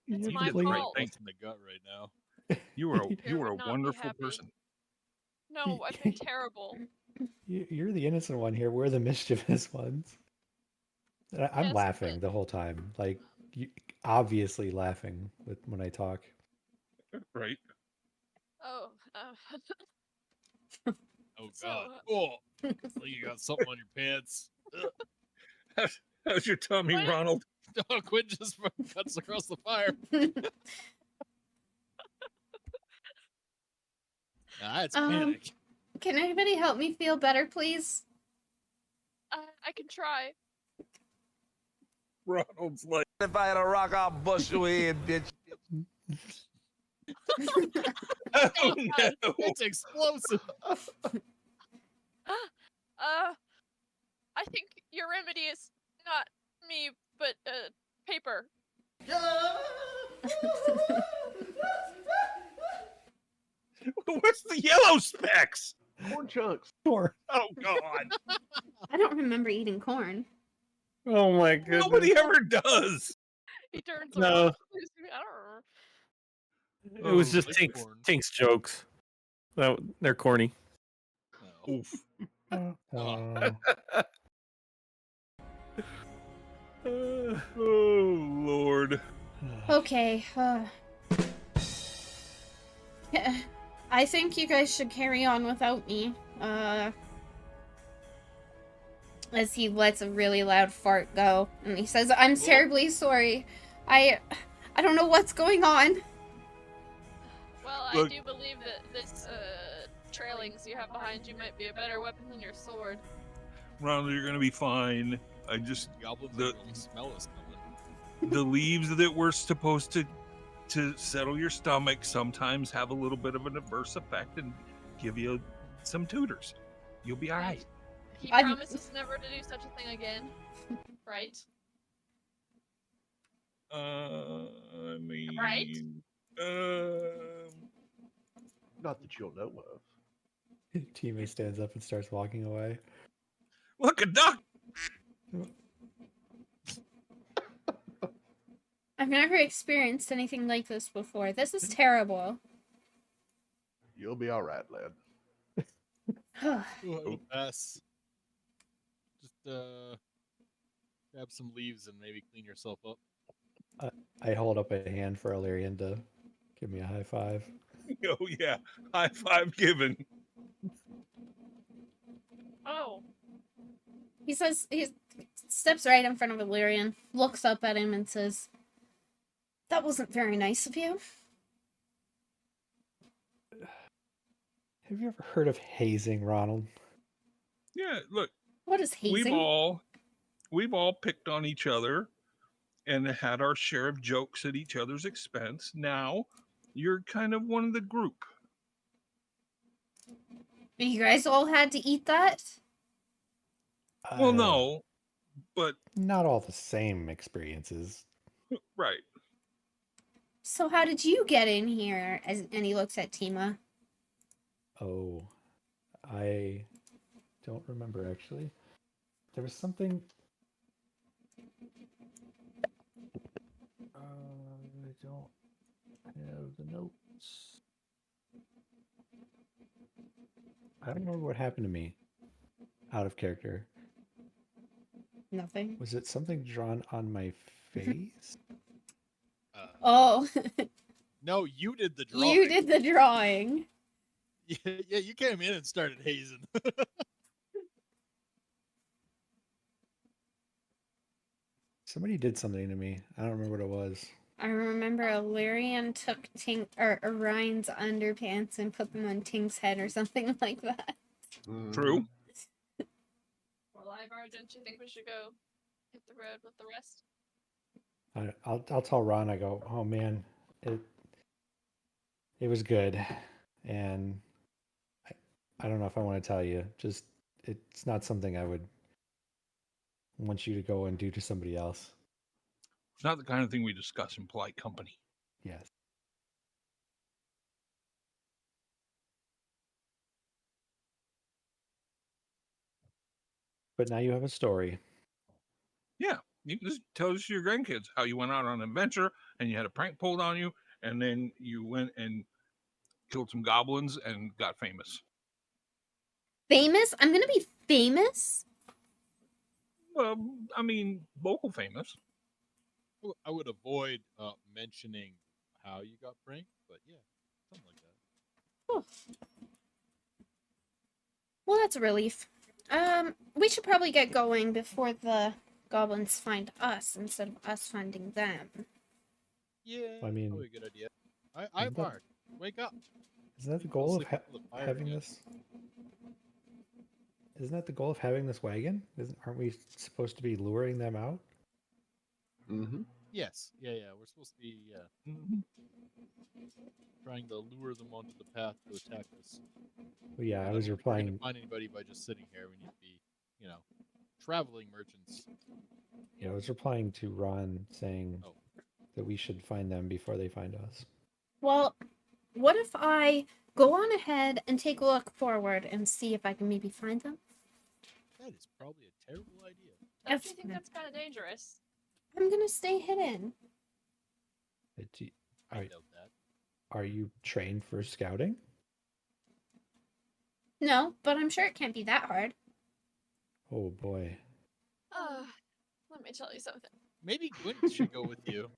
It's You my did the right fault. thing. In the gut right now. You were Tyr would a not be wonderful happy. person. No, I've been terrible. You're the innocent one here. We're the mischievous ones. I'm Yes, laughing but- the whole time. Like, obviously laughing when I talk. Right? Oh, Oh So, god. Oh, it's like you got something on your pants. How's your tummy, What? Ronald? Oh, Quinn just fucking cuts across the fire. It's panic. Can anybody help me feel better, please? I can try. Ronald's like, If I had a rock, I'll bust your head, bitch. oh no. It's explosive. I think your remedy is not me, but paper. What's the yellow specks? Corn chunks. Sure. Oh God. I don't remember eating corn. Oh my goodness. Nobody ever does. He turns No. around. I don't remember. It was Oh, just like Tink's, corn. Tink's jokes. They're corny. Oh. Oof. Oh Lord. Okay, I think you guys should carry on without me. As he lets a really loud fart go, and he says, "I'm terribly sorry. I don't know what's going on." Well, Look. I do believe that this trailings you have behind you might be a better weapon than your sword. Ronald, you're gonna be fine. I just Goblins The- don't smell us coming. the leaves that were supposed to settle your stomach sometimes have a little bit of an adverse effect and give you some tutors. You'll be all right. He I'm- promises never to do such a thing again. Right? I mean, Right? Not that you'll know of. Teammate stands up and starts walking away. Look, a duck. I've never experienced anything like this before. This is terrible. You'll be all right, lad. It'll pass. Just grab some leaves and maybe clean yourself up. I hold up a hand for Illyrian to give me a high five. Oh yeah, high five given. Oh. He says, he steps right in front of Illyrian, looks up at him and says, "That wasn't very nice of you." Have you ever heard of hazing, Ronald? Yeah, look, What is we've hazing? all picked on each other and had our share of jokes at each other's expense. Now you're kind of one of the group. You guys all had to eat that? Well, no, but Not all the same experiences. right. So how did you get in here? And he looks at Tima. Oh, I don't remember actually. There was something. I don't have the notes. I don't remember what happened to me. Out of character. Nothing. Was it something drawn on my face? Oh, No, you did the drawing. you did the drawing. Yeah, you came in and started hazing. Somebody did something to me. I don't remember what it was. I remember Illyrian took Orion's underpants and put them on Tink's head or something like that. True. Well, Ivar, don't you think we should go hit the road with the rest? I'll tell Ron. I go, oh man, it was good, and I don't know if I want to tell you. Just it's not something I would want you to go and do to somebody else. It's not the kind of thing we discuss in polite company. Yes. But now you have a story. Yeah, you can just tell this to your grandkids how you went out on an adventure and you had a prank pulled on you, and then you went and killed some goblins and got famous. Famous? I'm gonna be famous? Well, I mean, local famous. I would avoid mentioning how you got pranked, but yeah, something like that. Oh. Well, that's a relief. We should probably get going before the goblins find us instead of us finding them. Yeah, I mean, probably a good idea. Ivar, wake up. Isn't that the Go goal of sleep under the fire having again. this? Isn't that the goal of having this wagon? Aren't we supposed to be luring them out? Mm-hmm. Yes, yeah. We're supposed to be trying to lure them onto the path to attack us. Well, yeah, I And was don't think we're replying. going to find anybody by just sitting here. We need to be, traveling merchants. Yeah, I was replying to Ron saying that we should find them before they find us. Well, what if I go on ahead and take a look forward and see if I can maybe find them? That is probably a terrible idea. Don't you think that's kind of dangerous? I'm gonna stay hidden. I doubt that. Are you trained for scouting? No, but I'm sure it can't be that hard. Oh boy. Let me tell you something. Maybe Gwent should go with you.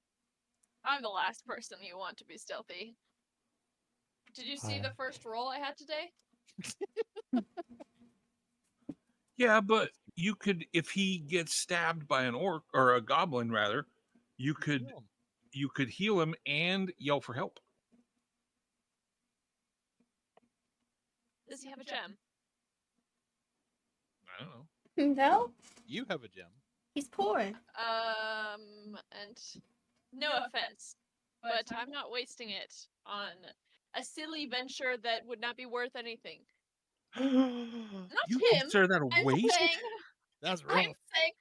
I'm the last person you want to be stealthy. Did you see the first roll I had today? Yeah, but you could, if he gets stabbed by an orc or a goblin, rather, you could heal him and yell for help. Does he have a gem? I don't know. No? You have a gem. He's poor. And no offense, but I'm not wasting it on a silly venture that would not be worth anything. Not You him. consider that a I'm waste? saying, That's rough. I'm saying,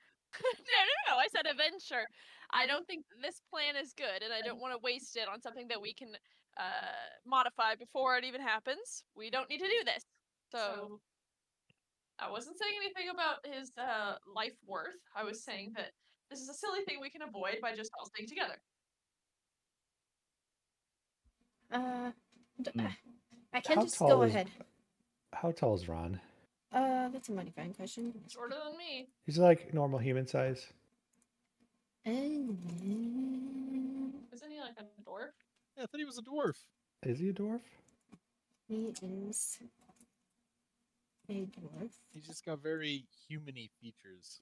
no. I said a venture. I don't think this plan is good, and I don't want to waste it on something that we can modify before it even happens. We don't need to do this. So, I wasn't saying anything about his life worth. I was saying that this is a silly thing we can avoid by just all staying together. I can just go ahead. How tall is Ron? That's a mighty fine question. Shorter than me. He's like normal human size. Isn't he like a dwarf? Yeah, I thought he was a dwarf. Is he a dwarf? He is a dwarf. He's just got very human-y features.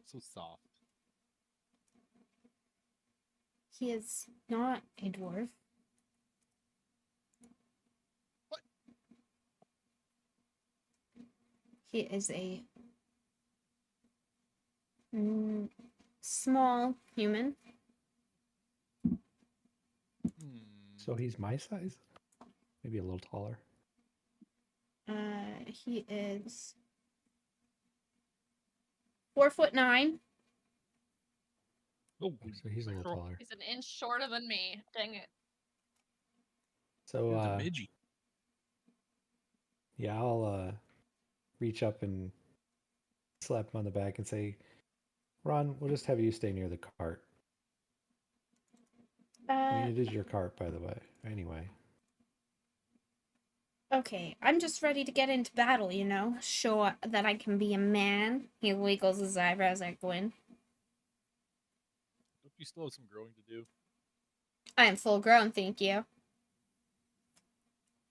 So soft. He is not a dwarf. He is a small human. So he's my size? Maybe a little taller. He is 4'9". Oh, So he's a little taller. He's an inch shorter than me. Dang it. So he's a midgie. yeah, I'll reach up and slap him on the back and say, Ron, we'll just have you stay near the cart. I mean, it is your cart, by the way. Anyway. Okay, I'm just ready to get into battle, you know? Show that I can be a man. He wiggles his eyebrows at Gwyn. Don't you still have some growing to do? I am full grown, thank you.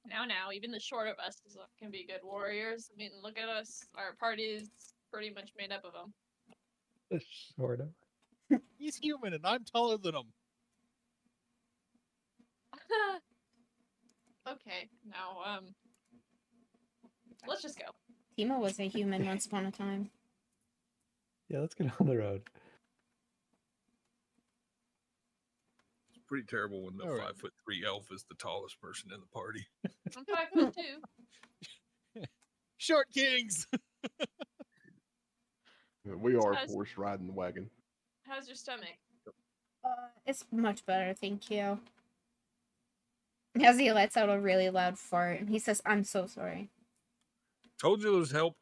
Now, even the short of us can be good warriors. I mean, look at us. Our party is pretty much made up of them. Sort of. He's human, and I'm taller than him. Okay, now, let's just go. Timo was a human once upon a time. Yeah, let's get on the road. It's pretty terrible when the All right. 5'3" elf is the tallest person in the party. I'm 5'2". Short kings! We are, of How's- course, riding the wagon. How's your stomach? It's much better, thank you. As he lets out a really loud fart, and he says, I'm so sorry. Told you there's help.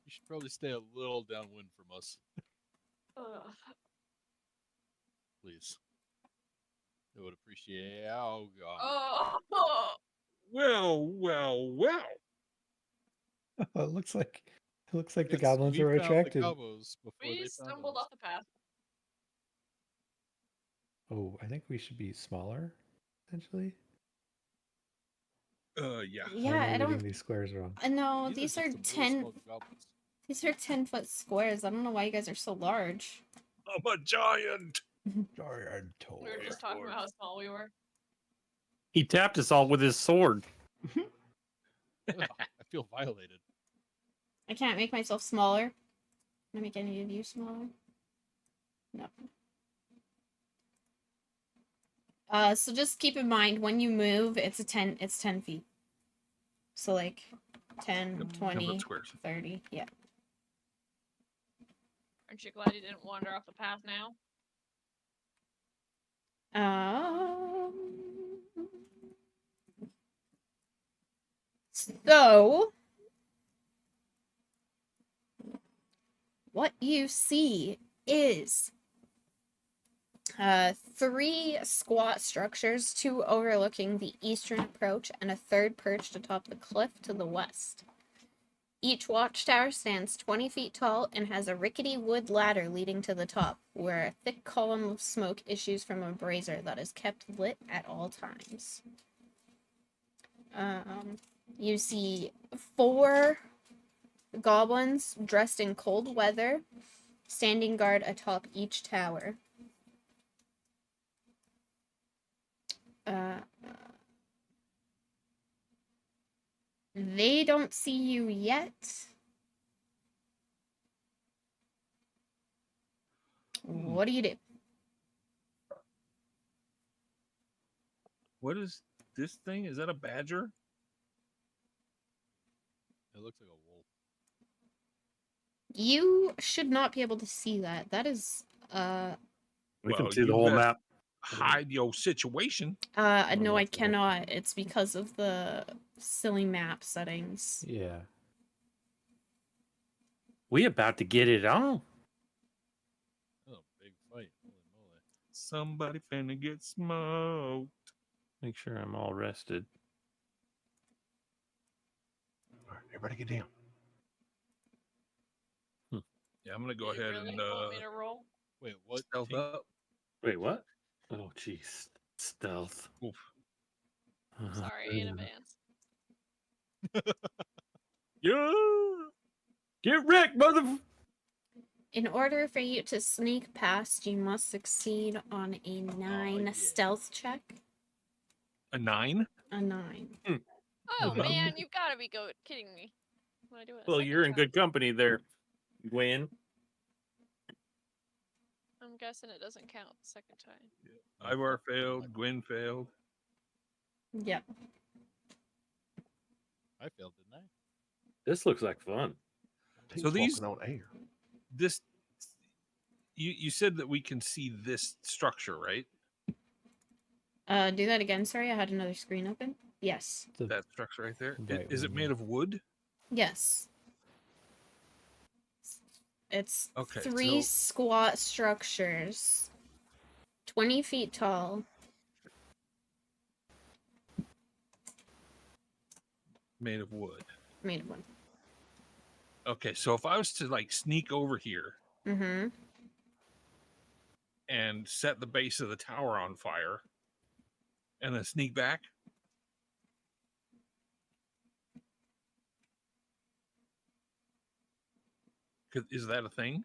You should probably stay a little downwind from us, Ugh. please. I would appreciate. Oh god. Oh, Well. It looks like the Yes, goblins we are found attracted. The gobos before we they found stumbled us. off the path. Oh, I think we should be smaller, potentially. Yeah. Yeah, Or am I reading don't. these squares wrong. No, These these are just some really 10. small goblins. These are 10-foot squares. I don't know why you guys are so large. I'm a giant. Giant We were just talking about how small we were. He tapped us all with his sword. Ugh, I feel violated. I can't make myself smaller. Can I make any of you smaller? No. So just keep in mind when you move, it's 10 feet. So like 10, 10 20, foot squares. 30, yeah. Aren't you glad you didn't wander off the path now? So what you see is 3 squat structures, 2 overlooking the eastern approach and a third perched atop the cliff to the west. Each watchtower stands 20 feet tall and has a rickety wood ladder leading to the top, where a thick column of smoke issues from a brazier that is kept lit at all times. You see 4 goblins dressed in cold weather, standing guard atop each tower. They don't see you yet. What do you do? What is this thing? Is that a badger? It looks like a wolf. You should not be able to see that. That is, We can Well, see the you whole best map. Hide your situation. no, I cannot. It's because of the silly map settings. Yeah. We about to get it on. Oh, big fight. Holy moly. Somebody finna get smoked. Make sure I'm all rested. All right, everybody get down. Yeah, I'm gonna go You ahead really and want me to roll? Wait, what? stealth up. Wait, what? Oh, jeez. Stealth. Oof. Sorry in advance. Yeah. Get wrecked, mother. In order for you to sneak past, you must succeed on a 9 yeah. stealth check. A 9? A 9. Oh Mhm. man, you gotta be kidding me. When I do it a Well, second you're in time, good company there, Gwen. I'm guessing it doesn't count the second time. Ivar failed. Gwen failed. Yep. I failed, didn't I? This looks like fun. Team's So these- walking on air. This, you said that we can see this structure, right? Do that again. Sorry, I had another screen open. Yes. That structure right there. Right Is it one, made yeah. of wood? Yes. It's Okay, 3 so- squat structures, 20 feet tall. Made of wood. Made of one. Okay, so if I was to like sneak over here Mm-hmm. and set the base of the tower on fire and then sneak back, is that a thing?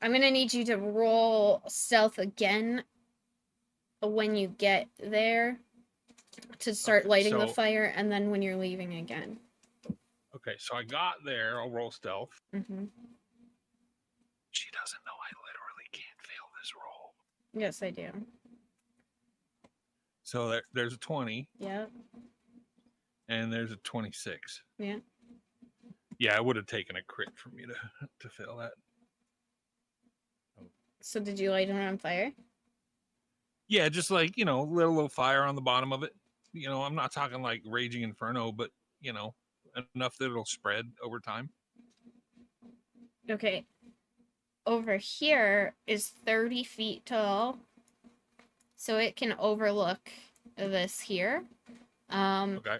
I'm gonna need you to roll stealth again when you get there to start Okay, lighting the so- fire, and then when you're leaving again. Okay, so I got there. I'll roll stealth. Mm-hmm. She doesn't know I literally can't fail this roll. Yes, I do. So there's a 20 Yep. and there's a 26. Yeah. Yeah, it would have taken a crit for me to fail that. So did you light it on fire? Yeah, just like, little fire on the bottom of it. I'm not talking like raging inferno, but enough that it'll spread over time. Okay. Over here is 30 feet tall, so it can overlook this here. Okay.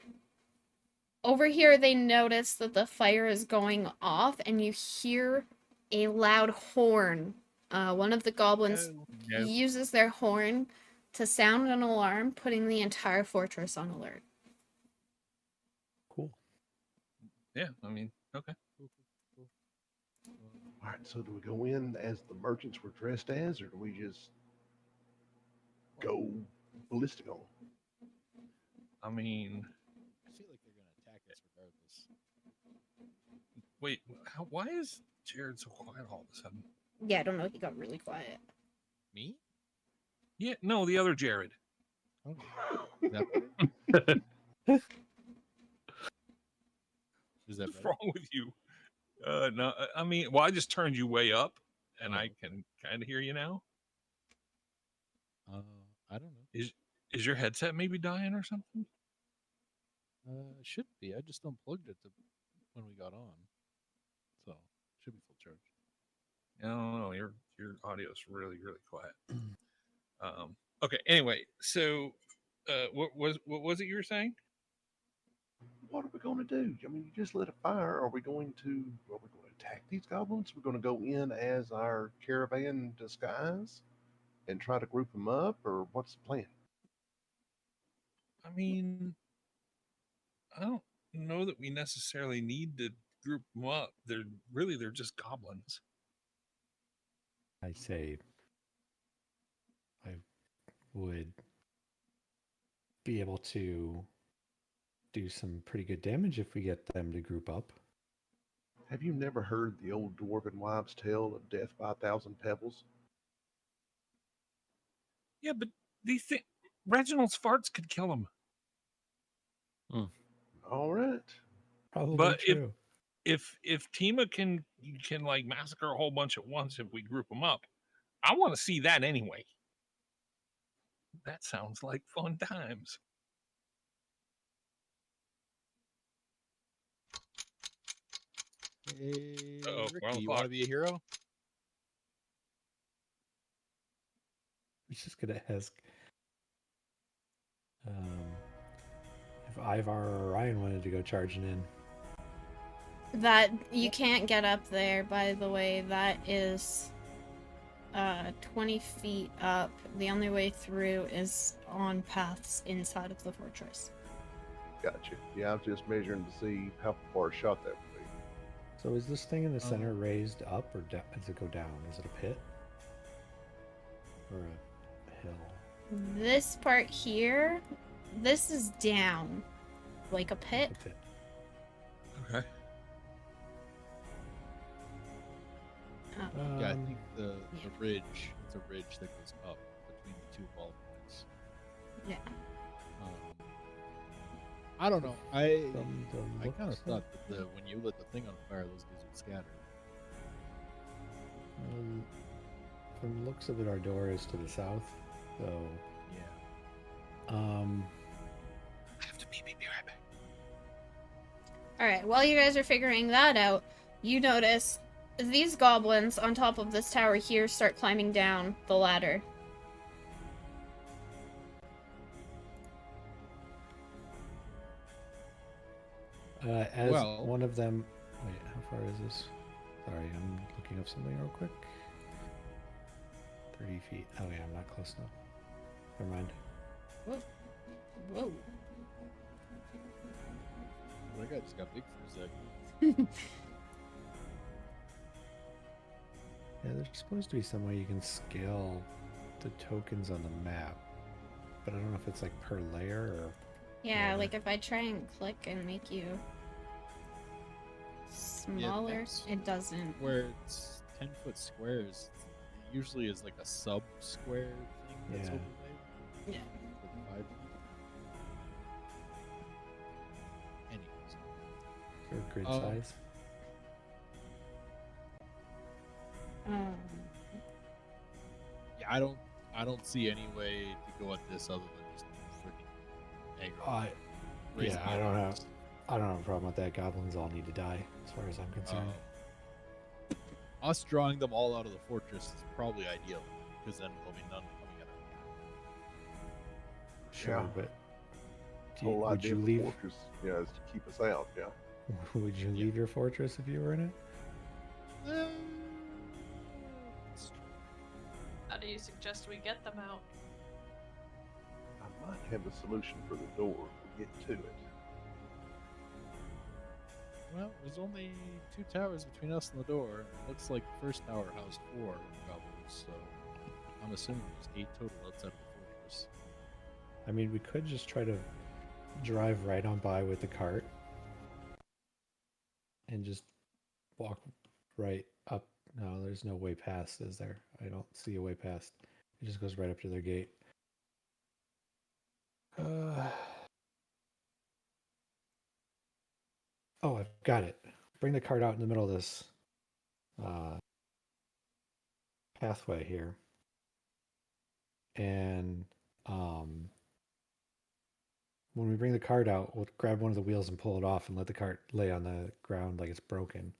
Over here, they notice that the fire is going off, and you hear a loud horn. One of the goblins Yeah. uses their horn to sound an alarm, putting the entire fortress on alert. Cool. Yeah, I mean, okay. All right, so do we go in as the merchants were dressed as, or do we just go ballistic on them? I mean, I feel like they're gonna attack us regardless. wait, why is Jared so quiet all of a sudden? Yeah, I don't know. He got really quiet. Me? Yeah, no, the other Jared. Oh, is that better? Is that What's better? wrong with you? No, I mean, well, I just turned you way up, and I can kind of hear you now. I don't know. Is your headset maybe dying or something? It should be. I just unplugged it when we got on, so it should be full charge. I don't know. Your audio is really quiet. Okay. Anyway, so what was it you were saying? What are we going to do? I mean, you just lit a fire. Are we going to attack these goblins? We're going to go in as our caravan disguise and try to group them up, or what's the plan? I mean, I don't know that we necessarily need to group them up. They're just goblins. I say I would be able to do some pretty good damage if we get them to group up. Have you never heard the old dwarven wives' tale of death by 1,000 pebbles? Yeah, but these things, Reginald's farts could kill him. All right. Probably But true. If Tima can like massacre a whole bunch at once if we group them up, I want to see that anyway. That sounds like fun times. Hey, Uh-oh, we're on Ricky, the you want to clock. be a hero? I was just gonna ask if Ivar or Ryan wanted to go charging in. That you can't get up there, by the way. That is 20 feet up. The only way through is on paths inside of the fortress. Gotcha. Yeah, I was just measuring to see how far a shot that would be. So is this thing in the center raised up or does it go down? Is it a pit? Or a hill? This part here, this is down. Like a pit. A pit. Okay. Yeah, I Um, think the ridge, it's a ridge that goes up between the two wall points. Yeah. I don't know. I from the kind of looks thought that when you lit the thing on fire, those guys would scatter. From the looks of it, our door is to the south. So, Yeah. I have to be right back. Alright, while you guys are figuring that out, you notice these goblins on top of this tower here start climbing down the ladder. as Well- one of them. Wait, how far is this? Sorry, I'm looking up something real quick. 30 feet. Oh yeah, I'm not close enough. Never mind. Whoa. That guy just got big for a second. Yeah, there's supposed to be some way you can scale the tokens on the map, but I don't know if it's like per layer or. Yeah, Yeah. like if I try and click and make you smaller, that's- it doesn't. Where it's 10-foot squares, it usually is like a sub-square thing that's Yeah. overlaid. Yeah. For the 5 feet. Anyways. Or grid Oh. size. Yeah, I don't see any way to go at this other than just freaking aggro. Raising I the don't have. arms. I don't have a problem with that. Goblins all need to die, as far as I'm concerned. Us drawing them all out of the fortress is probably ideal, because then there'll be none coming out of Sure, Yeah. but Whole would idea you of the leave? fortress, is to keep us out. Yeah. Would you leave your fortress if you were in it? the How do you suggest we get them out? I might have a solution for the door. We'll get to it. Well, there's only 2 towers between us and the door. It looks like the first tower housed 4 goblins, so I'm assuming there's 8 total outside of the fortress. I mean, we could just try to drive right on by with the cart and just walk right up. No, there's no way past, is there? I don't see a way past. It just goes right up to their gate. Oh, I've got it. Bring the cart out in the middle of this pathway here. And when we bring the cart out, we'll grab one of the wheels and pull it off and let the cart lay on the ground like it's broken.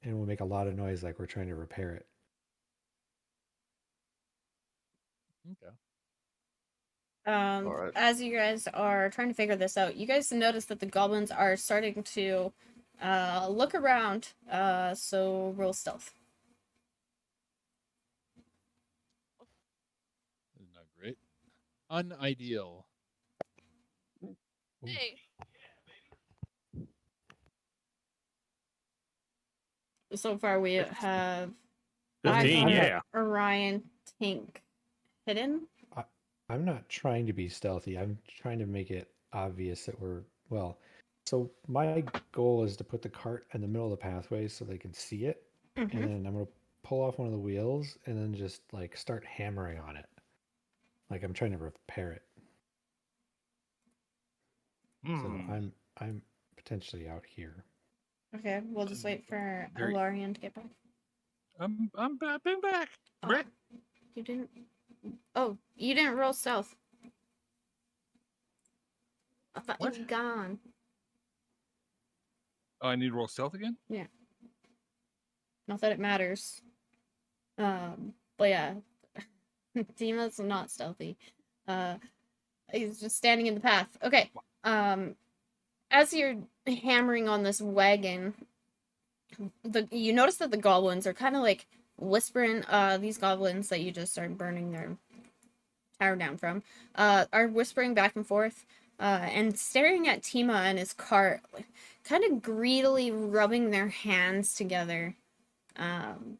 And we'll make a lot of noise like we're trying to repair it. Okay. Alright. As you guys are trying to figure this out, you guys notice that the goblins are starting to look around. So roll stealth. This is not great. Unideal. Hey, So far, we have 15, I've yeah. Orion, Tink, hidden. I'm not trying to be stealthy. I'm trying to make it obvious that we're, well, so my goal is to put the cart in the middle of the pathway so they can see it. Mhm. And then I'm going to pull off one of the wheels and then just like start hammering on it. Like I'm trying to repair it. So I'm potentially out here. Okay, we'll just wait for Very- Alarian to get back. I'm back. Oh, Brett, you didn't. Oh, you didn't roll stealth. I thought What? you were gone. oh, I need to roll stealth again. Not that it matters. But yeah, Tima's not stealthy. He's just standing in the path. Okay. As you're hammering on this wagon, you notice that the goblins are kind of like whispering. These goblins that you just started burning their tower down from, are whispering back and forth. and staring at Tima and his cart, kind of greedily rubbing their hands together. And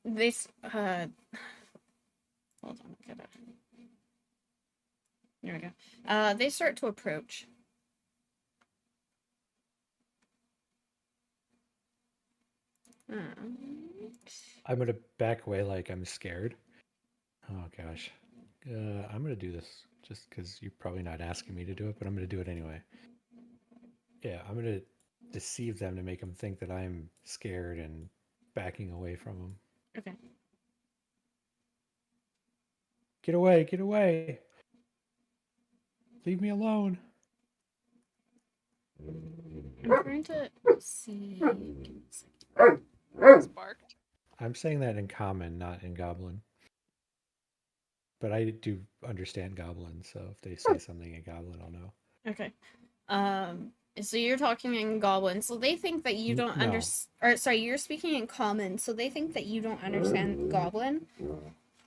they, hold on, there we go. They start to approach. I'm gonna back away like I'm scared. Oh gosh. I'm gonna do this just because you're probably not asking me to do it, but I'm gonna do it anyway. Yeah, I'm gonna deceive them to make them think that I'm scared and backing away from them. Okay. Get away! Get away! Leave me alone! I'm trying to see. Sparked. I'm saying that in common, not in goblin. But I do understand goblin, so if they say something in goblin, I'll know. Okay. So you're talking in goblin, so they think that you don't No. understand. Or sorry, you're speaking in common, so they think that you don't understand goblin,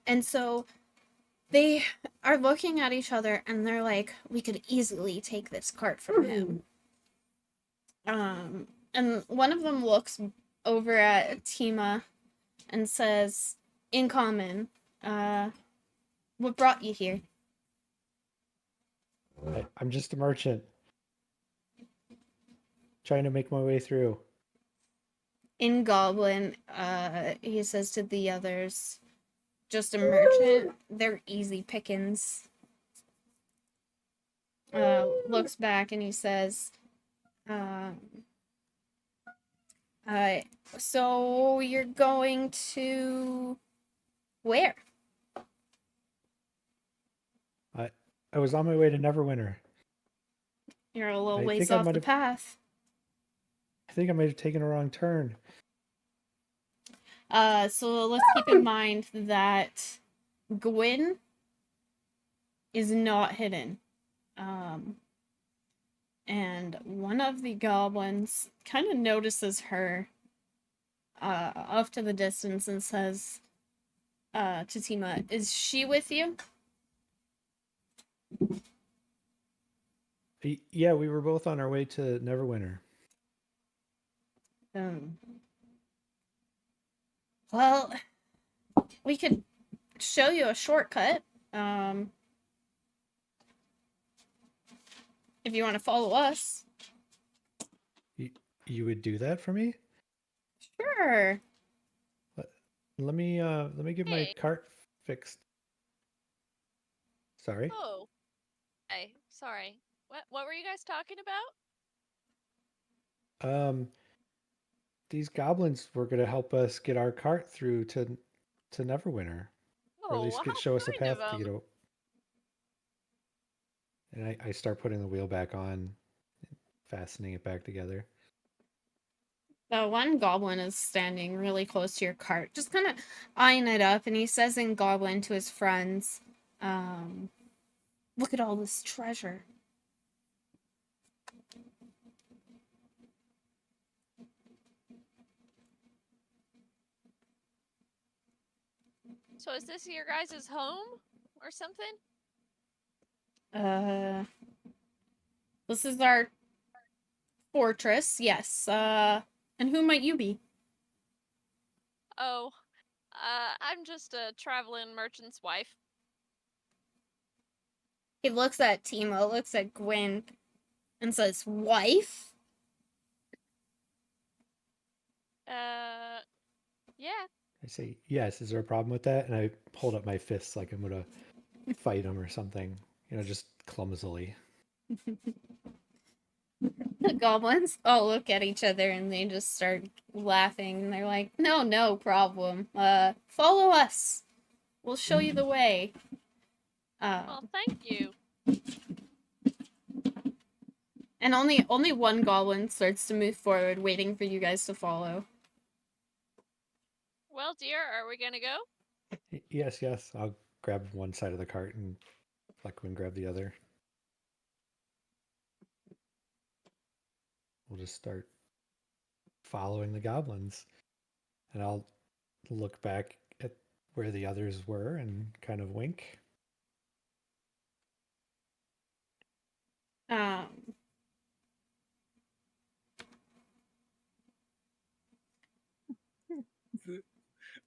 and so they are looking at each other and they're like, "We could easily take this cart from him." And one of them looks over at Tima and says, in common, "What brought you here?" I'm just a merchant. Trying to make my way through. In goblin, he says to the others, "Just a merchant. They're easy pickings." Looks back and he says, "So you're going to where?" I was on my way to Neverwinter. You're a little I ways think I off might the have- path. I think I might have taken a wrong turn. So let's keep in mind that Gwyn is not hidden. And one of the goblins kind of notices her off to the distance and says to Tima, "Is she with you?" Yeah, we were both on our way to Neverwinter. Well, we could show you a shortcut. If you want to follow us. You would do that for me? Sure. Let me get my Hey. cart fixed. Sorry. Oh. Hey, sorry. What were you guys talking about? These goblins were gonna help us get our cart through to Neverwinter, or at least how show us a kind of path to get. And I start putting the wheel back on, fastening it back together. The one goblin is standing really close to your cart, just kind of eyeing it up, and he says in goblin to his friends, "Look at all this treasure." So is this your guys' home or something? This is our fortress, yes. And who might you be? Oh, I'm just a traveling merchant's wife. He looks at Timo, looks at Gwyn, and says, "Wife?" Yeah. I say, yes, is there a problem with that? And I hold up my fists like I'm gonna fight him or something. Just clumsily. The goblins all look at each other and they just start laughing. And they're like, no problem. Follow us. We'll show you the way. Well, thank you. And only one goblin starts to move forward, waiting for you guys to follow. Well, dear, are we gonna go? Yes. I'll grab one side of the cart and Fleckwin grab the other. We'll just start following the goblins. And I'll look back at where the others were and kind of wink. Um,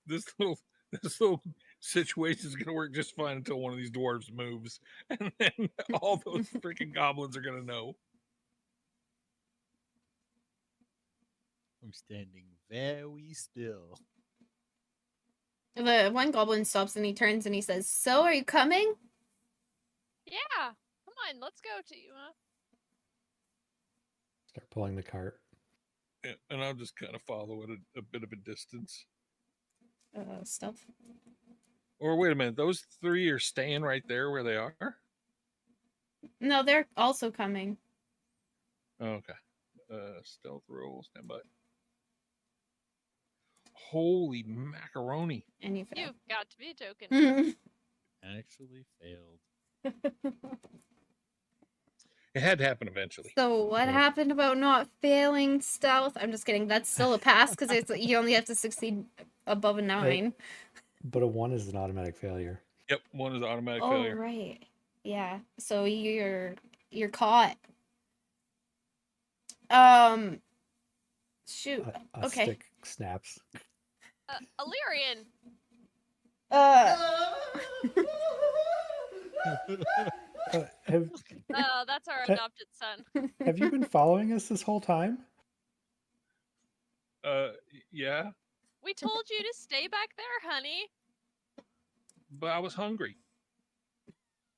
This little situation is gonna work just fine until one of these dwarves moves, and then all those freaking goblins are gonna know. I'm standing very still. the one goblin stops and he turns and he says, "So, are you coming?" Yeah. Come on, let's go to you, huh? Start pulling the cart. And I'll just kind of follow at a bit of a distance. Stealth. Or wait a minute, those three are staying right there where they are? No, they're also coming. Oh, okay. Stealth roll, stand by. Holy macaroni. And you fail. You've got to be joking. Actually failed. It had to happen eventually. So what Yeah. happened about not failing stealth? I'm just kidding. That's still a pass because it's you only have to succeed above a 9. But a 1 is an automatic failure. Yep, one is automatic Oh failure. right, yeah. So you're caught. Shoot. A Okay. stick snaps. Illyrian. That's our adopted son. Have you been following us this whole time? Yeah, We told you to stay back there, honey. but I was hungry.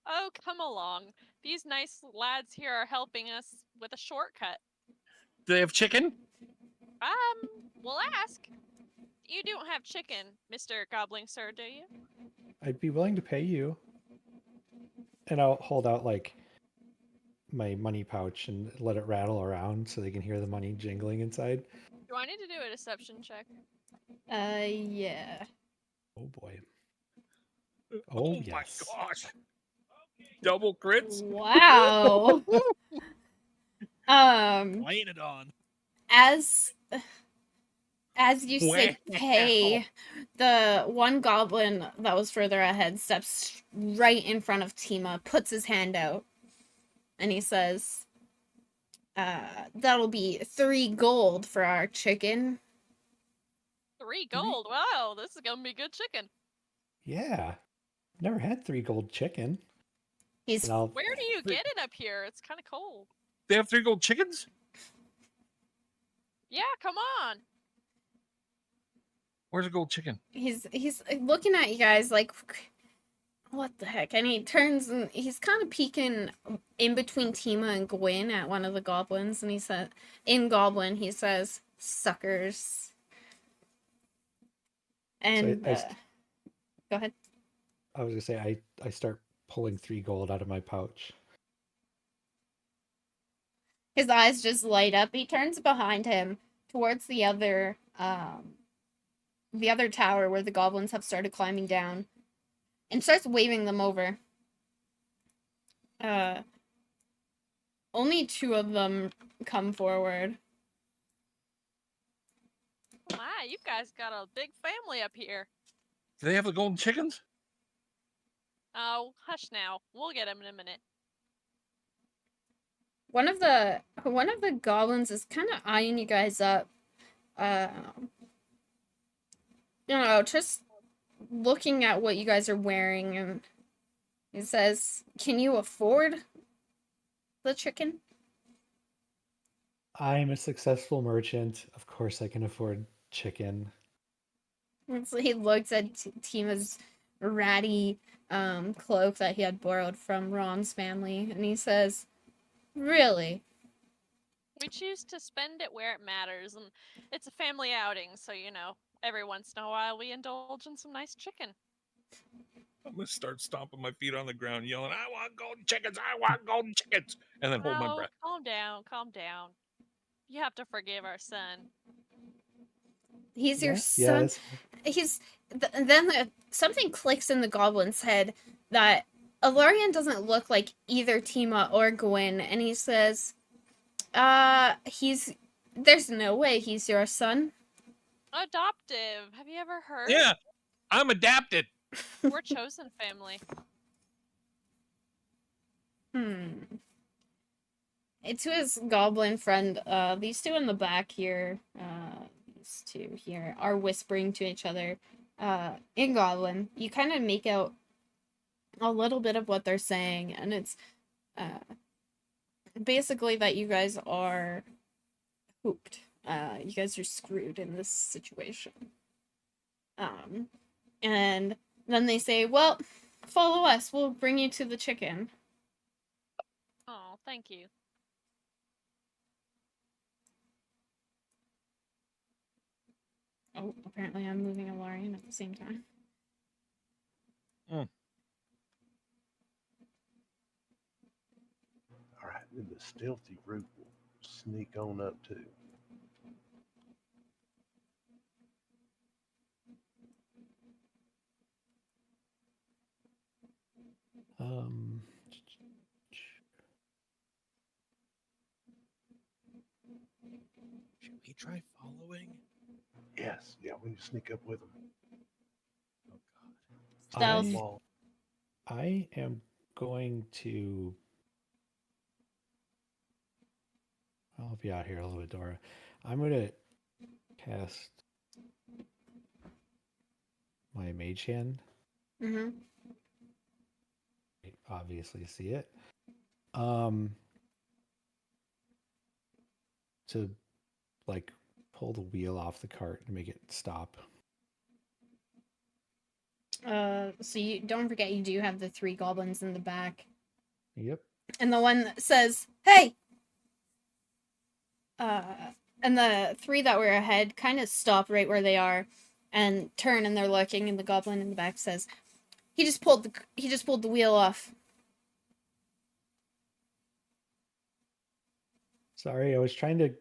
Oh, come along. These nice lads here are helping us with a shortcut. Do they have chicken? We'll ask. You don't have chicken, Mr. Gobbling Sir, do you? I'd be willing to pay you. And I'll hold out like my money pouch and let it rattle around so they can hear the money jingling inside. Do I need to do a deception check? Yeah. Oh boy. Oh, yes. My gosh. Double crits? Wow. Laying it on. As you say pay, the one goblin that was further ahead steps right in front of Tima, puts his hand out, and he says, that'll be 3 gold for our chicken. 3 gold. Wow, this is gonna be good chicken. Yeah. Never had 3 gold chicken. He's And I'll, Where do you get it up here? It's kind of cold. They have 3 gold chickens? Yeah, come on. Where's a gold chicken? he's looking at you guys like, what the heck? And he turns and he's kind of peeking in between Tima and Gwyn at one of the goblins, and he said, in Goblin, he says, "Suckers." And I go ahead. was gonna say I start pulling 3 gold out of my pouch. His eyes just light up. He turns behind him towards the other tower where the goblins have started climbing down, and starts waving them over. Only 2 of them come forward. My, you guys got a big family up here. Do they have the golden chickens? Oh, hush now. We'll get them in a minute. One of the goblins is kind of eyeing you guys up. Just looking at what you guys are wearing, and he says, "Can you afford the chicken?" I'm a successful merchant. Of course I can afford chicken. And so he looks at Tima's ratty cloak that he had borrowed from Ron's family, and he says, "Really?" We choose to spend it where it matters, and it's a family outing, so, you know, every once in a while we indulge in some nice chicken. I'm gonna start stomping my feet on the ground, yelling, "I want golden chickens! I want golden chickens!" And then hold my breath. Calm down, calm down. You have to forgive our son. He's your son. Yes. Something clicks in the goblin's head that Alarian doesn't look like either Tima or Gwyn, and he says, there's no way he's your son." Adoptive. Have you ever heard? Yeah, I'm adapted. We're chosen family. to his goblin friend, these two in the back here, these two here are whispering to each other, in goblin. You kind of make out a little bit of what they're saying, and it's, basically that you guys are hooped. You guys are screwed in this situation. And then they say, well, follow us, we'll bring you to the chicken. Oh, thank you. Oh, apparently I'm moving a Larian at the same time. All right, then the stealthy group will sneak on up too. Um, Should we try following? Yes, yeah, we can sneak up with them. Oh God. Stealth. Wall. I am going to. I'll help you out here a little bit, Dora. I'm going to cast my mage hand. Mm-hmm. You obviously see it. To like pull the wheel off the cart and make it stop. So you don't forget you do have the 3 goblins in the back. Yep. And the one that says, hey! And the 3 that were ahead kind of stop right where they are and turn, and they're looking, and the goblin in the back says, he just pulled the wheel off. Sorry, I was trying to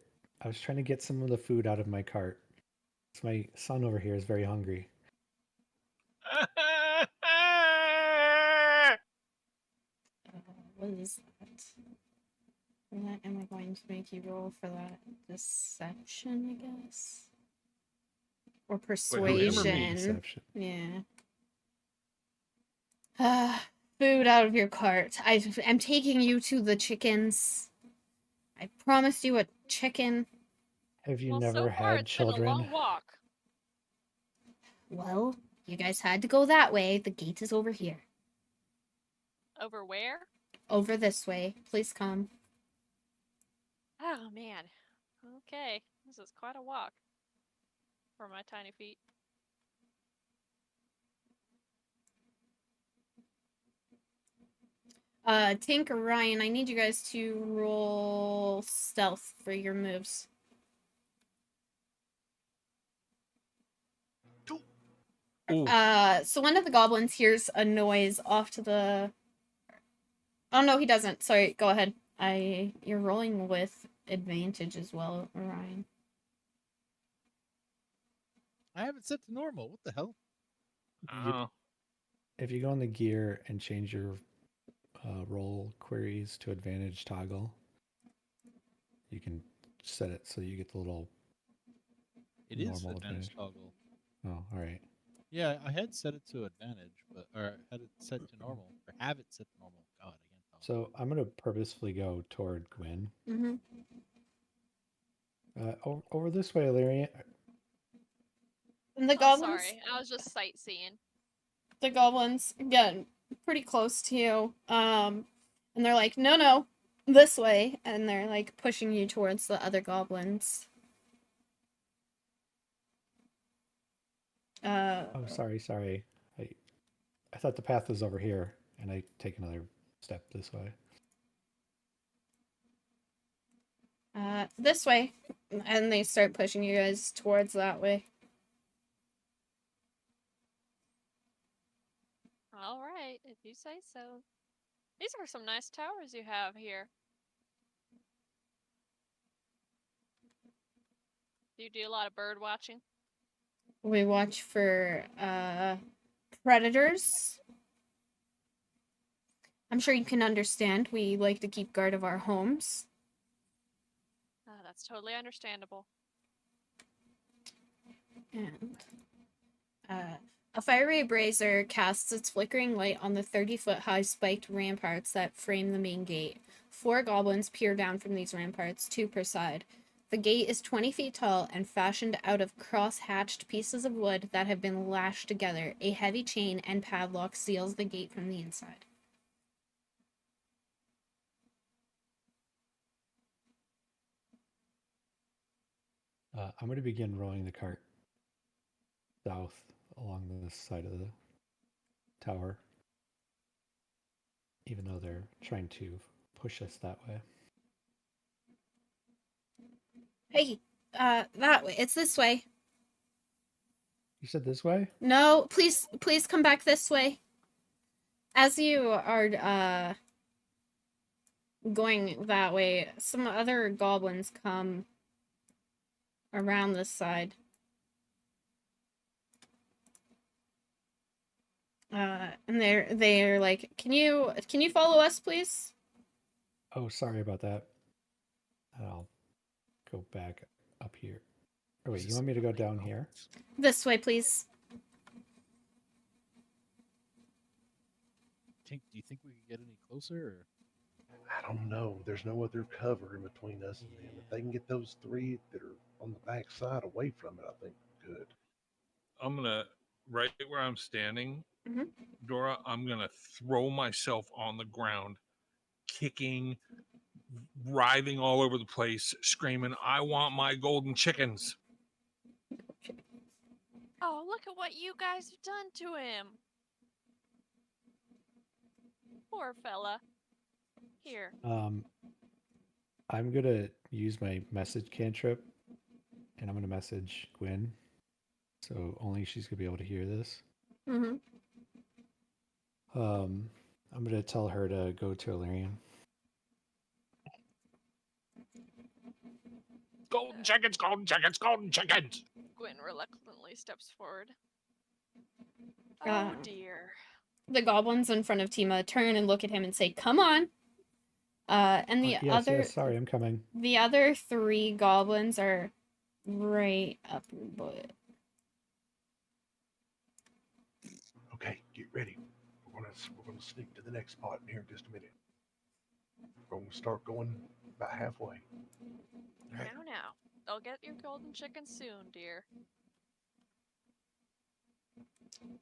get some of the food out of my cart. My son over here is very hungry. What is that? What am I going to make you roll for that? Deception, I guess? Or him or me? persuasion. Deception. Yeah. Food out of your cart. I'm taking you to the chickens. I promised you a chicken. Have you Well, never so far had it's been a children? long walk. Well, you guys had to go that way. The gate is over here. Over where? Over this way. Please come. Oh, man. Okay. This is quite a walk for my tiny feet. Tink or Ryan, I need you guys to roll stealth for your moves. Ooh. So one of the goblins hears a noise off to the... Oh, no, he doesn't. Sorry, go ahead. You're rolling with advantage as well, Ryan. I have it set to normal. What the hell? If you go in the gear and change your roll queries to advantage toggle, you can set it so you get the little It is normal advantage toggle. Oh, all right. Yeah, I had set it to advantage, or had it set to normal, or have it set to normal. God, I can't tell. So I'm going to purposefully go toward Gwyn. Mm-hmm. Over this way, Illyrian. And the Oh, goblins... sorry. I was just sightseeing. The goblins get pretty close to you. And they're like, no, this way. And they're like pushing you towards the other goblins. Oh, sorry. I thought the path was over here, and I take another step this way. This way. And they start pushing you guys towards that way. All right, if you say so. These are some nice towers you have here. Do you do a lot of bird watching? We watch for predators. I'm sure you can understand. We like to keep guard of our homes. That's totally understandable. And a fiery brazier casts its flickering light on the 30-foot high spiked ramparts that frame the main gate. 4 goblins peer down from these ramparts, 2 per side. The gate is 20 feet tall and fashioned out of cross-hatched pieces of wood that have been lashed together. A heavy chain and padlock seals the gate from the inside. I'm going to begin rowing the cart south along this side of the tower, even though they're trying to push us that way. Hey, that way. It's this way. You said this way? No, please come back this way. As you are, going that way, some other goblins come around this side. And they're like, can you follow us, please? Oh, sorry about that. I'll go back up here. Oh wait, you want me to go down here? This way, please. Do you think we could get any closer? Or? I don't know. There's no other cover in between us and them. If they can get those 3 that are on the back side away from it, I think good. I'm gonna right where I'm standing, Mhm. Dora. I'm gonna throw myself on the ground, kicking, writhing all over the place, screaming, "I want my golden chickens!" Oh, look at what you guys have done to him. Poor fella. Here. I'm gonna use my message cantrip, and I'm gonna message Gwen, so only she's gonna be able to hear this. Mm-hmm. I'm gonna tell her to go to Illyrian. Golden chickens, golden chickens, golden chickens! Gwyn reluctantly steps forward. Oh dear. The goblins in front of Tima turn and look at him and say, "Come on." And the Yes, sorry, I'm coming. The other 3 goblins are right up your butt. Okay, get ready. We're gonna sneak to the next spot in here in just a minute. We're gonna start going about halfway. Right. Now. They'll get your golden chicken soon, dear.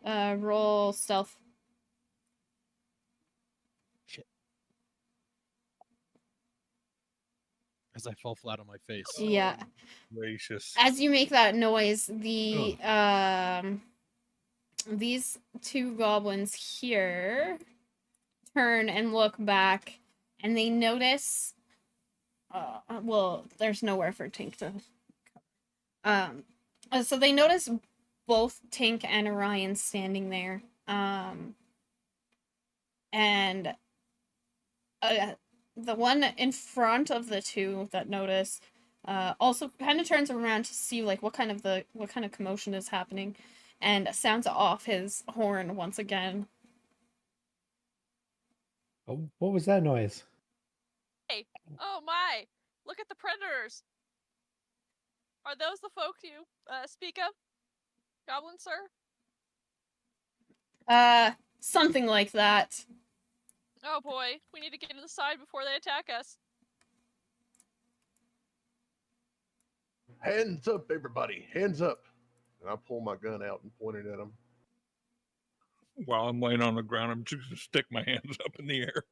Roll stealth. As I fall flat on my face. Yeah. Gracious. As you make that noise, these 2 goblins here turn and look back, and they notice. Well, there's nowhere for Tink to. So they notice both Tink and Orion standing there. And the one in front of the 2 that notice also kind of turns around to see like what kind of commotion is happening, and sounds off his horn once again. Oh, what was that noise? Hey, oh my! Look at the predators. Are those the folk you speak of, Goblin Sir? Something like that. Oh boy, we need to get to the side before they attack us. Hands up, everybody! Hands up! And I pull my gun out and point it at them. While I'm laying on the ground, I'm just gonna stick my hands up in the air.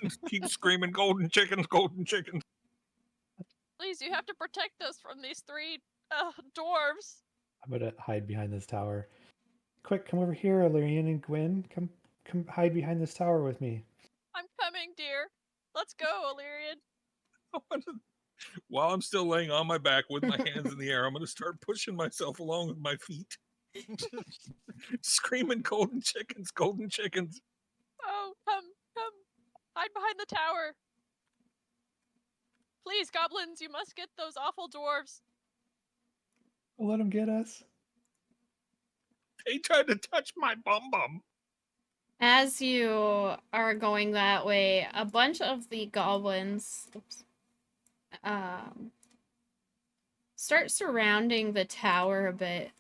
Just keep screaming, golden chickens, golden chickens. Please, you have to protect us from these 3 dwarves. I'm gonna hide behind this tower. Quick, come over here, Illyrian and Gwen. Come hide behind this tower with me. I'm coming, dear. Let's go, Illyrian. While I'm still laying on my back with my hands in the air, I'm gonna start pushing myself along with my feet. Screaming, golden chickens, golden chickens. Oh, come. Hide behind the tower. Please, goblins, you must get those awful dwarves. Don't let them get us. They tried to touch my bum. As you are going that way, a bunch of the goblins start surrounding the tower a bit,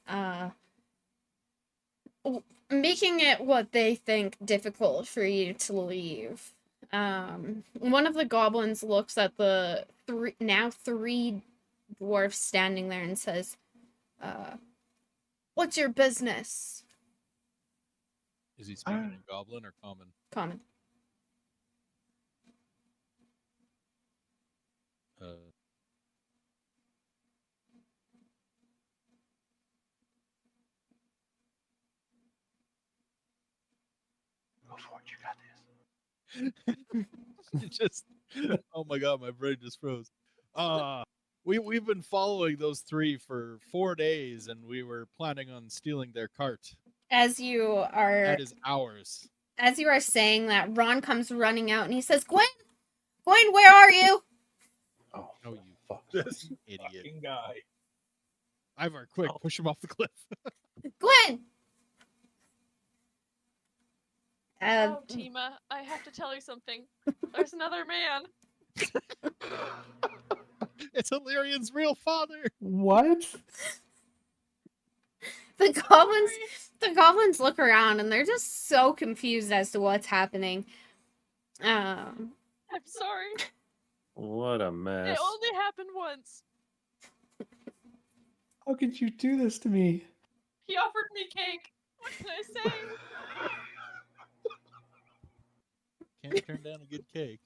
making it what they think difficult for you to leave. One of the goblins looks at the three dwarfs standing there and says, "What's your business?" Is he speaking in goblin or common? Common. Go for it, you got this. Just, oh my god, my brain just froze. We've been following those three for 4 days, and we were planning on stealing their cart. As you are That is ours. As you are saying that, Ron comes running out and he says, "Gwen, Gwen, where are you?" Oh, Oh, you fuck. This idiot. fucking guy. Ivar, quick, push him off the cliff. Gwen. Oh, Tima, I have to tell you something. There's another man. It's Illyrian's real father. What? The goblins look around and they're just so confused as to what's happening. I'm sorry. What a mess. It only happened once. How could you do this to me? He offered me cake. What can I say? Can't turn down a good cake.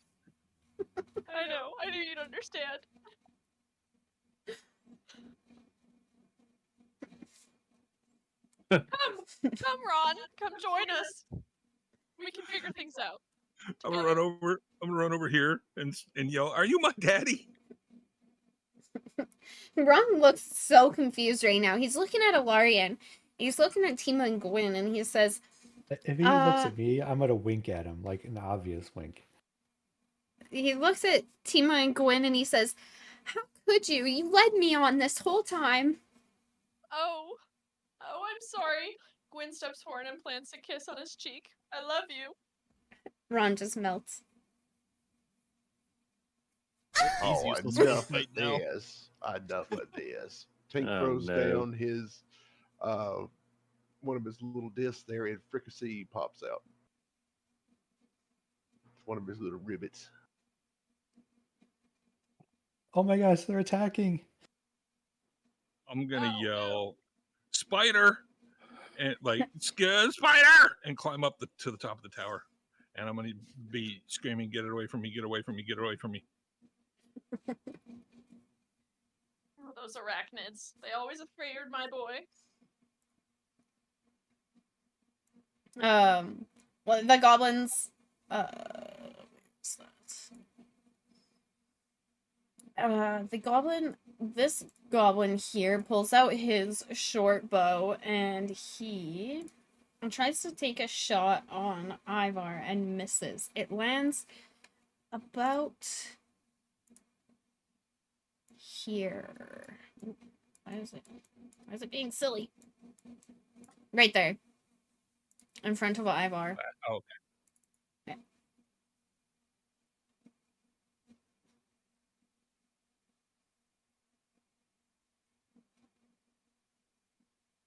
I know. I knew you'd understand. Come, Ron. Come join us. We can figure things out. I'm gonna run over here and yell, "Are you my daddy?" Ron looks so confused right now. He's looking at Ilarian. He's looking at Tima and Gwen, and he says, If he looks at me, I'm gonna wink at him, like an obvious wink. He looks at Tima and Gwen, and he says, "How could you? You led me on this whole time." Oh, I'm sorry. Gwen steps forward and plants a kiss on his cheek. I love you. Ron just melts. Oh, useless enough fight of now. this. Enough of this. Tink Oh, throws no. down his, one of his little discs there, and fricassee pops out. It's one of his little ribbits. Oh my gosh, they're attacking. I'm gonna Oh, yell, "Spider!" and like spider, and climb up to the top of the tower. And I'm gonna be screaming, "Get it away from me! Get away from me! Get away from me!" Oh, those arachnids. They always afraid my boy. Well, the goblins, this goblin here pulls out his short bow and he tries to take a shot on Ivar and misses. It lands about here. Why is it being silly? Right there. In front of Ivar. Oh, okay. Okay.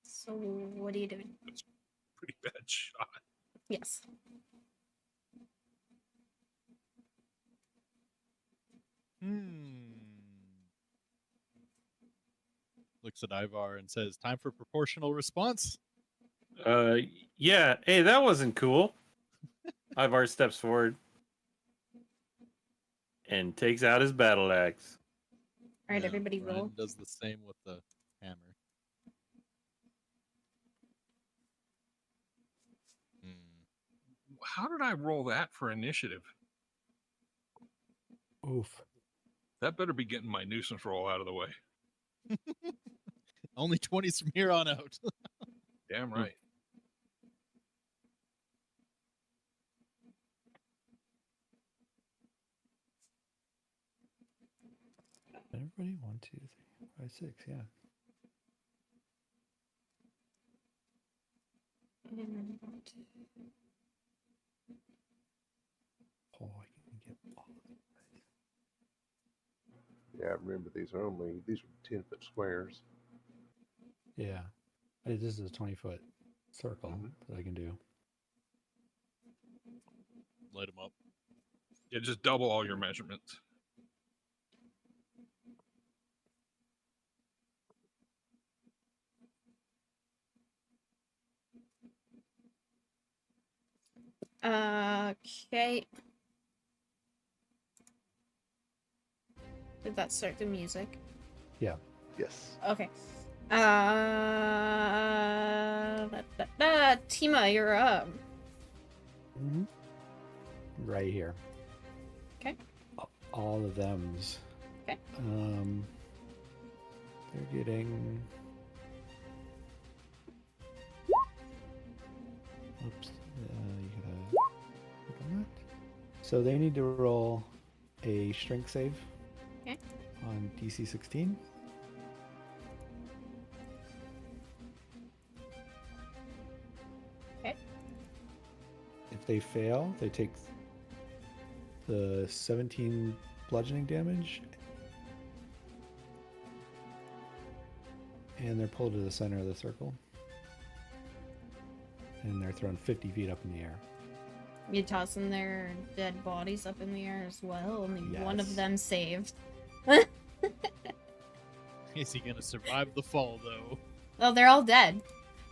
So what are you doing? Pretty bad shot. Yes. Looks at Ivar and says, "Time for proportional response." Yeah. Hey, that wasn't cool. Ivar steps forward and takes out his battle axe. All right, And everybody Ryan roll. does the same with the hammer. How did I roll that for initiative? Oof. That better be getting my nuisance roll out of the way. Only 20s from here on out. Damn right. Everybody, 1, 2, 3, 4, 5, 6, yeah. Oh, I can get all of it. Yeah, remember these are 10-foot squares. Yeah. Hey, this is a 20-foot circle that I can do. Light him up. Yeah, just double all your measurements. Okay. Did that start the music? Yeah. Yes. Okay. Tima, you're up. Mm-hmm. Right here. Okay. All of them's. Okay. They're getting. Oops. You gotta click on that. So they need to roll a strength save. Okay. On DC 16. Okay. If they fail, they take the 17 bludgeoning damage, and they're pulled to the center of the circle, and they're thrown 50 feet up in the air. You tossing their dead bodies up in the air as well. Only one of Yes. them saved. Is he gonna survive the fall though? Oh, they're all dead.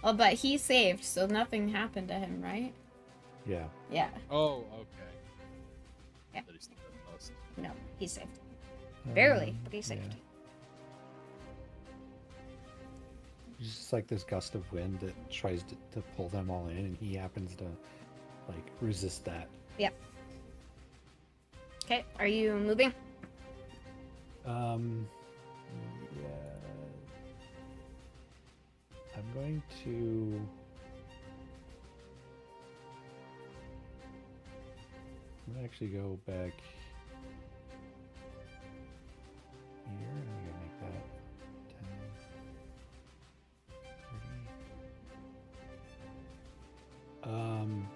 Oh, but he saved, so nothing happened to him, right? Yeah. Yeah. Oh, okay. Yeah. That is the dust. No, he saved. Barely, Um, but he saved. yeah. It's just like this gust of wind that tries to pull them all in, and he happens to like resist that. Yep. Okay, are you moving? Yeah. I'm going to. I'm gonna actually go back here. I'm gonna make that 10, 30.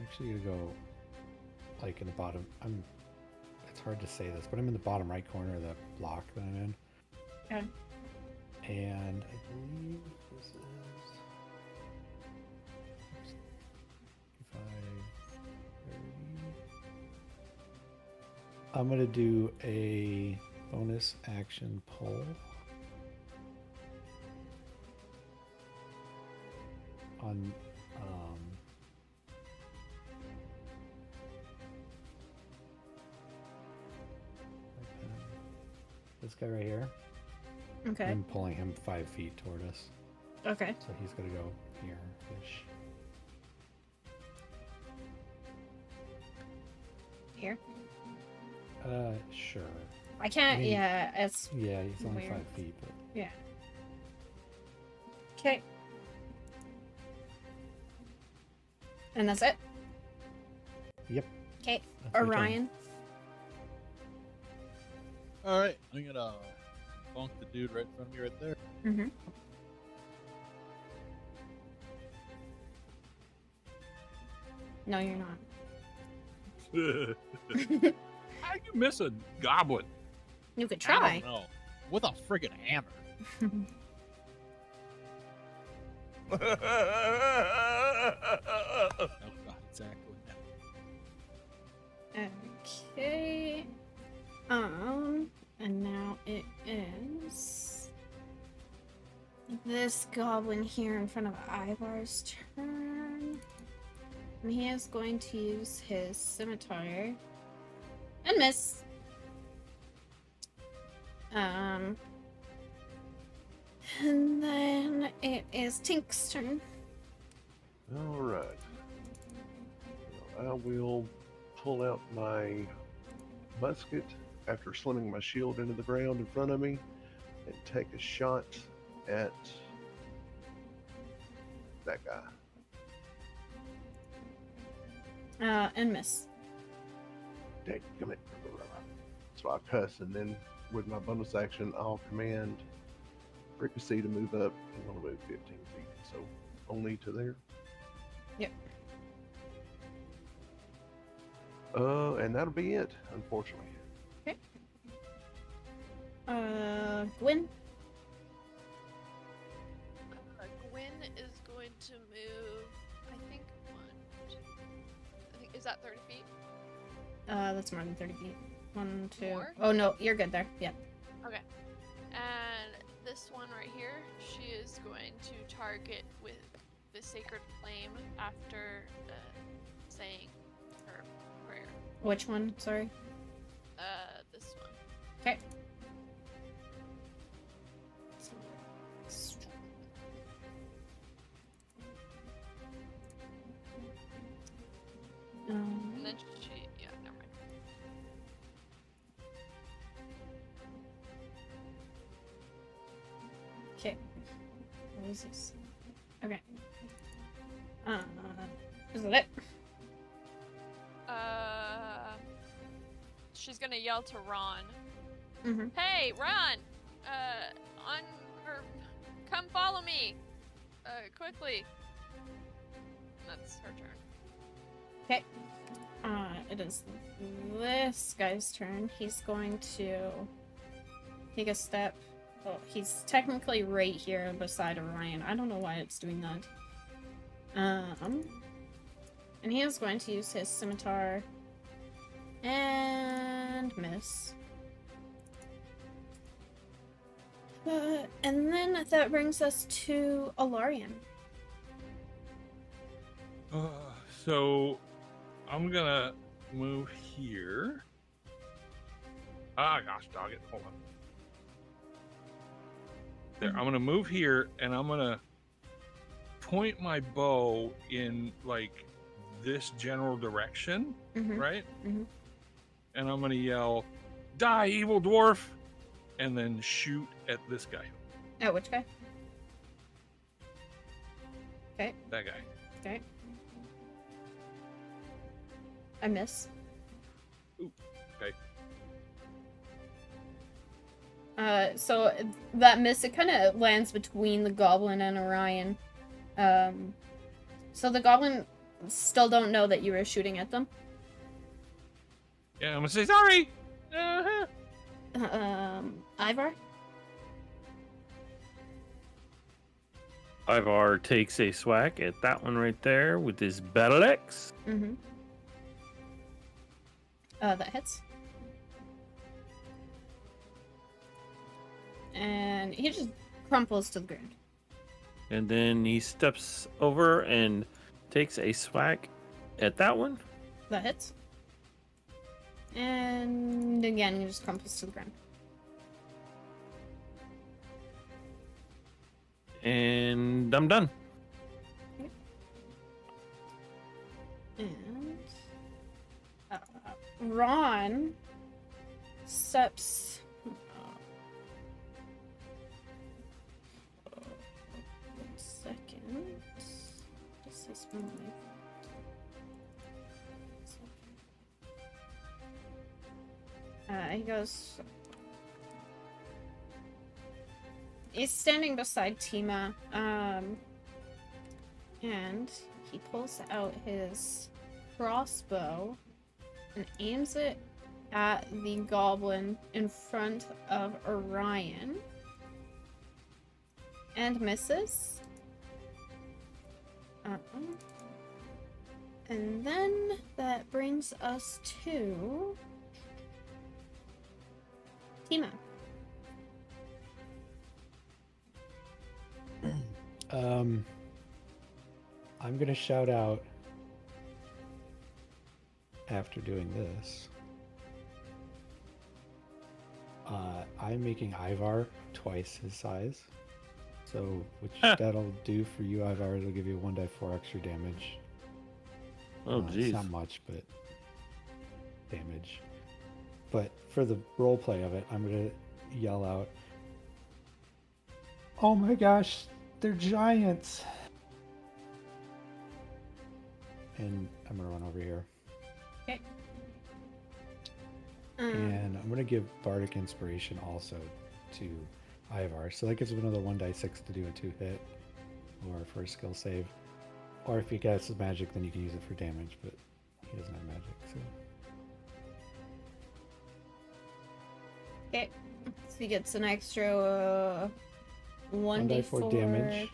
Actually gonna go like in the bottom. It's hard to say this, but I'm in the bottom right corner of the block that I'm in. Okay. And I believe this is 55, 30. I'm gonna do a bonus action pull on this guy right here. Okay. I'm pulling him 5 feet toward us. Okay. So he's gonna go here-ish. Here. Sure. I can't. I mean, yeah, it's Yeah, he's only weird. 5 feet, but Yeah. Okay. And that's it? Yep. Okay. That's my turn. Orion. Alright, I'm gonna bonk the dude right in front of me right there. Mm-hmm. No, you're not. How you miss a goblin? You could I try. don't know. With a friggin' hammer. Oh god, exactly. Okay. And now it is this goblin here in front of Ivar's turn. And he is going to use his scimitar and miss. And then it is Tink's turn. All right. I will pull out my musket after slamming my shield into the ground in front of me and take a shot at that guy. And miss. Dang, come here. So I cuss, and then with my bonus action, I'll command Ricochet to move up. I'm going to move 15 feet, so only to there. Yep. And that'll be it, unfortunately. Gwen. Gwen is going to move, I think, 1, 2, Is that 30 feet? That's more than 30 feet. 1, 2. More? Oh no, you're good there. Yep. Okay. And this one right here, she is going to target with the sacred flame after saying her prayer. Which one? Sorry. This one. Okay. And then she, yeah, never mind. Okay. What is this? Okay. Is that it? She's gonna yell to Ron. Mm-hmm. Hey, Ron! Come follow me! Quickly. That's her turn. Okay. It is this guy's turn. He's going to take a step. Oh, he's technically right here beside Orion. I don't know why it's doing that. And he is going to use his scimitar and miss. And then that brings us to Alarian. So I'm gonna move here. Ah, gosh, dog it. Hold on. There, I'm gonna move here, and I'm gonna point my bow in like this general direction, right? Mhm. And I'm gonna yell, "Die, evil dwarf!" and then shoot at this guy. Oh, which guy? Okay. That guy. Okay. I miss. Ooh, okay. So that miss, it kind of lands between the goblin and Orion. So the goblin still don't know that you were shooting at them. Yeah, I'm gonna say sorry. Ivar? Ivar takes a swag at that one right there with his battle axe. Mm-hmm. That hits. And he just crumples to the ground. And then he steps over and takes a swag at that one. That hits. And again, he just crumples to the ground. And I'm done. Okay. And Ron steps. One second. This is my. He goes. He's standing beside Tima, and he pulls out his crossbow and aims it at the goblin in front of Orion, and misses. And then that brings us to Tima. I'm gonna shout out after doing this. I'm making Ivar twice his size. So, which that'll do for you, Ivar. It'll give you 1d4 extra damage. Oh, It's geez. not much, but damage. But for the role play of it, I'm gonna yell out, "Oh my gosh, they're giants!" And I'm gonna run over here. Okay. And I'm gonna give Bardic Inspiration also to Ivar. So that gives him another 1d6 to do a 2-hit or for a skill save. Or if he gets the magic, then you can use it for damage, but he doesn't have magic, so. Okay. So he gets an extra 1d4 damage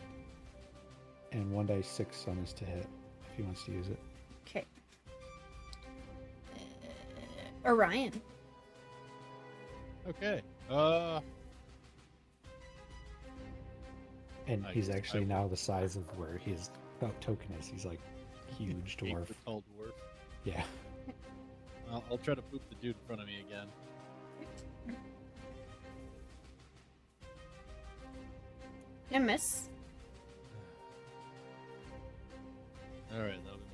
and 1d6 on his to hit if he wants to use it. Okay. Orion. Okay. And I he's guess I actually will- now the size of where his token is. He's like huge dwarf. 8-foot tall dwarf. Yeah. I'll try to poop the dude in front of me again. I miss. All right, that'll be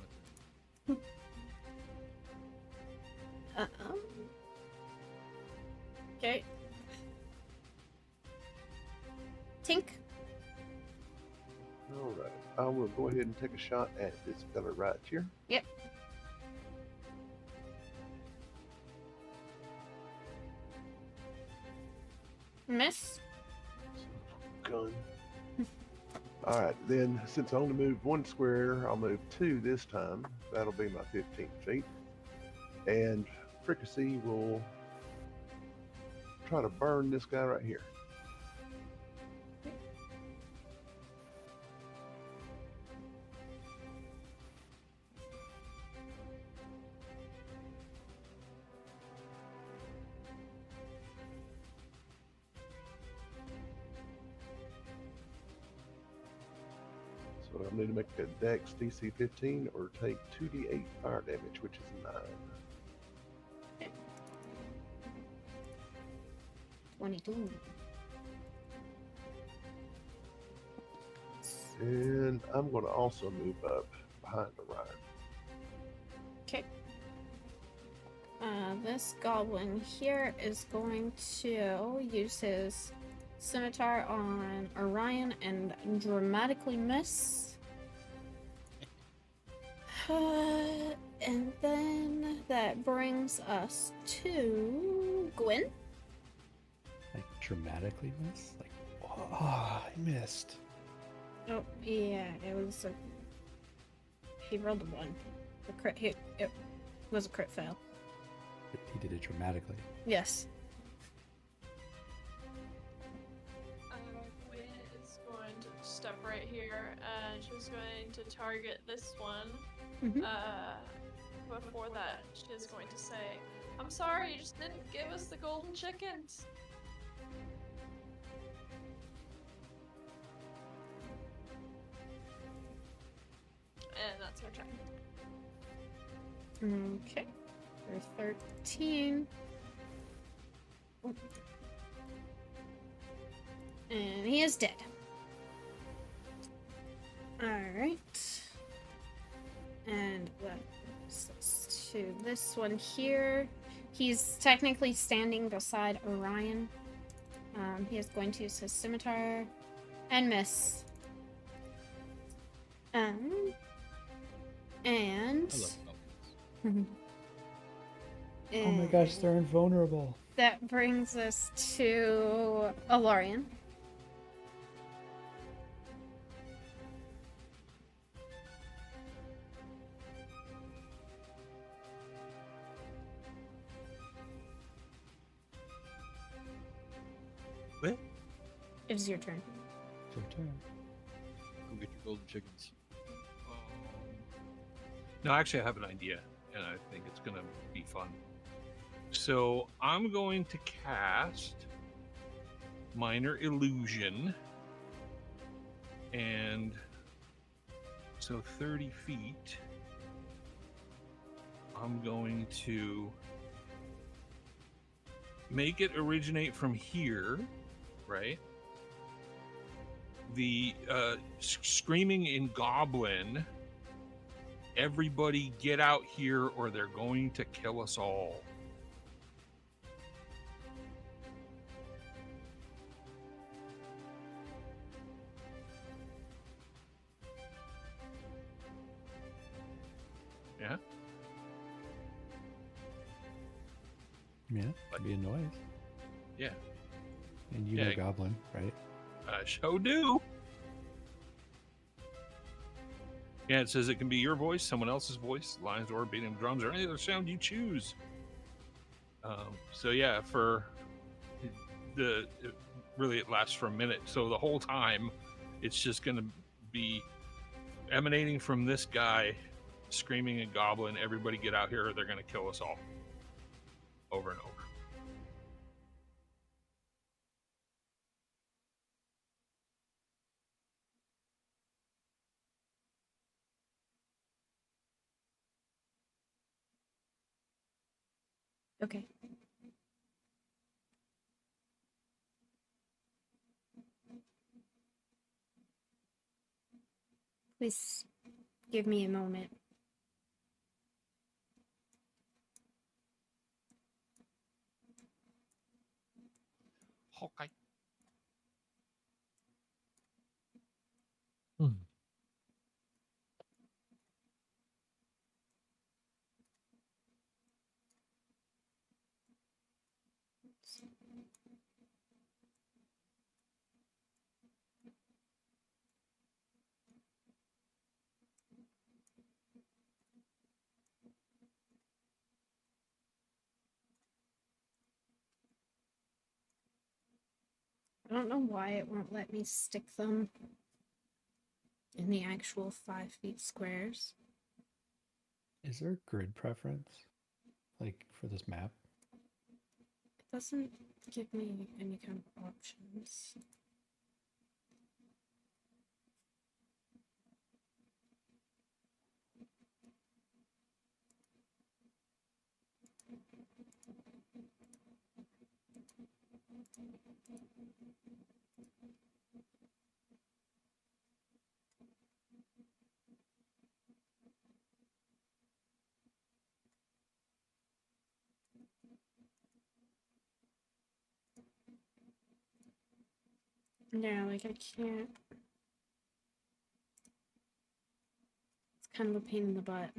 my turn. Okay. Tink. All right. I will go ahead and take a shot at this fella right here. Yep. Miss. Gun. All right, then since I only moved 1 square, I'll move 2 this time. That'll be my 15 feet. And Fricassee will try to burn this guy right here. So I need to make a Dex DC 15 or take 2d8 fire damage, which is 9. 22. And I'm going to also move up behind Orion. Okay. This goblin here is going to use his scimitar on Orion and dramatically miss. And then that brings us to Gwyn. Like dramatically miss? Like, oh, I missed. Oh, yeah, it was a... He rolled a 1. The crit hit, it was a crit fail. He did it dramatically. Yes. Gwyn is going to step right here, and she's going to target this one. Mhm. Before that, she's going to say, "I'm sorry, you just didn't give us the golden chickens." And that's her turn. Okay. For 13. And he is dead. Alright. And that brings us to this one here. He's technically standing beside Orion. He is going to use his scimitar and miss. And I love goblins. Oh my gosh, they're invulnerable. That brings us to Alarian. What? It is your turn. It's your turn. Go get your golden chickens. No, actually, I have an idea, and I think it's going to be fun. So I'm going to cast Minor Illusion, and so 30 feet. I'm going to make it originate from here, right? The screaming in Goblin. Everybody get out here or they're going to kill us all. Yeah? Yeah, it'd be a noise. Yeah. And you Yeah. know Goblin, right? I sure do. Yeah, it says it can be your voice, someone else's voice, lions or beating drums, or any other sound you choose. So yeah, for really it lasts for a minute. So the whole time, it's just going to be emanating from this guy, screaming at Goblin. Everybody get out here, or they're going to kill us all. over and over. Okay. Please give me a moment. Okay. I don't know why it won't let me stick them in the actual 5 feet squares. Is there a grid preference, like for this map? It doesn't give me any kind of options. Yeah, like I can't. It's kind of a pain in the butt.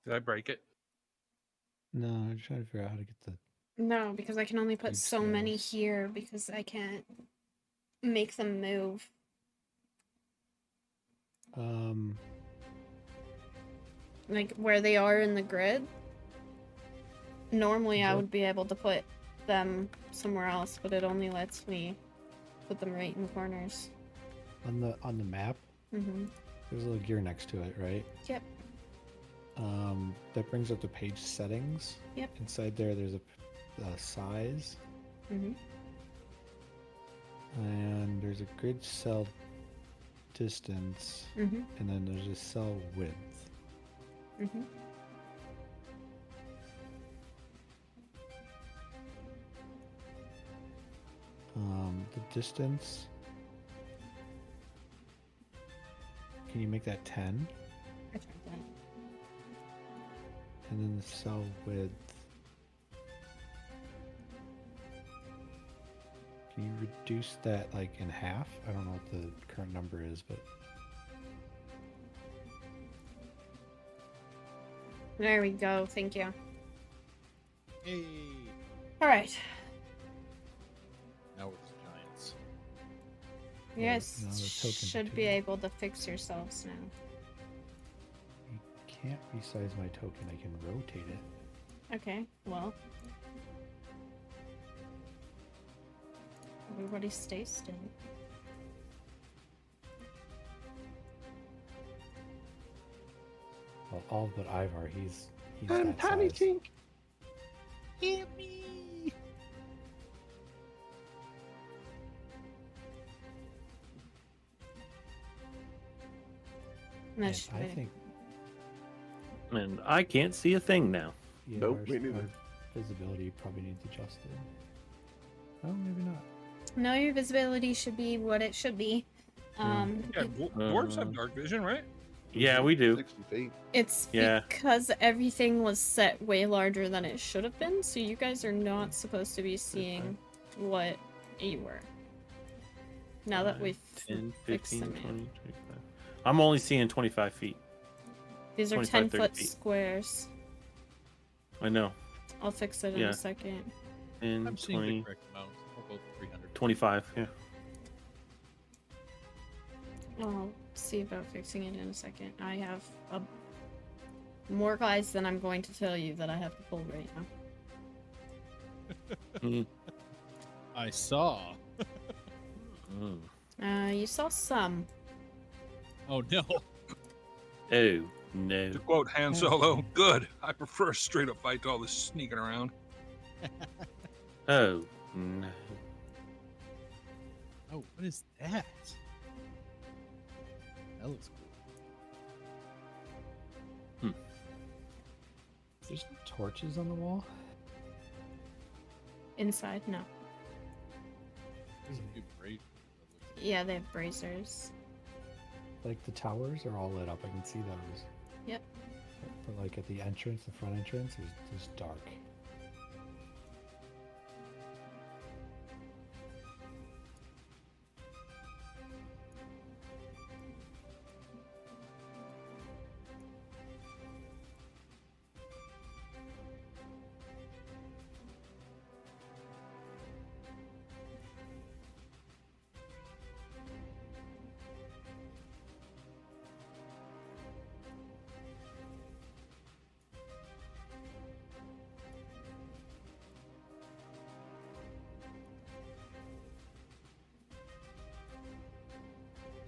Did I break it? No, I'm trying to figure out how to get the. No, because I can only put Grid so many scales. here because I can't make them move. Like where they are in the grid. Normally I Yep. would be able to put them somewhere else, but it only lets me put them right in the corners. on the map. Mm-hmm. There's a little gear next to it, right? Yep. That brings up the page settings. Yep. Inside there, there's a size, Mm-hmm. and there's a grid cell distance, Mm-hmm. and then there's a cell width. Mm-hmm. The distance. Can you make that 10? I tried that. And then the cell width. Can you reduce that like in half? I don't know what the current number is, but There we go. Thank you. Hey, All right. now we're just giants. You Yeah, guys now the tokens are should too be big. able to fix yourselves now. you can't resize my token. I can rotate it. Okay, well. Everybody stay still. Well, all but Ivar. He's I'm that Tiny size. Tink. Hear me! And that And should I be- think And I can't see a thing now. yeah, Nope, our, me neither. our visibility probably needs adjusted. Oh, maybe not. No, your visibility should be what it should be. Yeah, dwarves have dark vision, right? Yeah, we do. 60 feet. It's Yeah. because everything was set way larger than it should have been, so you guys are not supposed to be seeing what you were. Now that we've 10, fixed 15, the 20, map. 25. I'm only seeing 25 feet. These are 25, 30 10-foot feet. squares. I know. I'll fix it in Yeah. a second. 10, I'm seeing 20, the correct amount. I'll go 300. 25. Yeah. I'll see about fixing it in a second. I have more guys than I'm going to tell you that I have to pull right now. Mm. I saw. You saw some. Oh no. Oh, no. To quote Han Solo, good. I prefer a straight up fight to all this sneaking around. Oh, no. Oh, what is that? That looks cool. There's torches on the wall. Inside, no. There's a new braid. Yeah, they have bracers. Like the towers are all lit up. I can see those. Yep. But like at the entrance, the front entrance, is dark.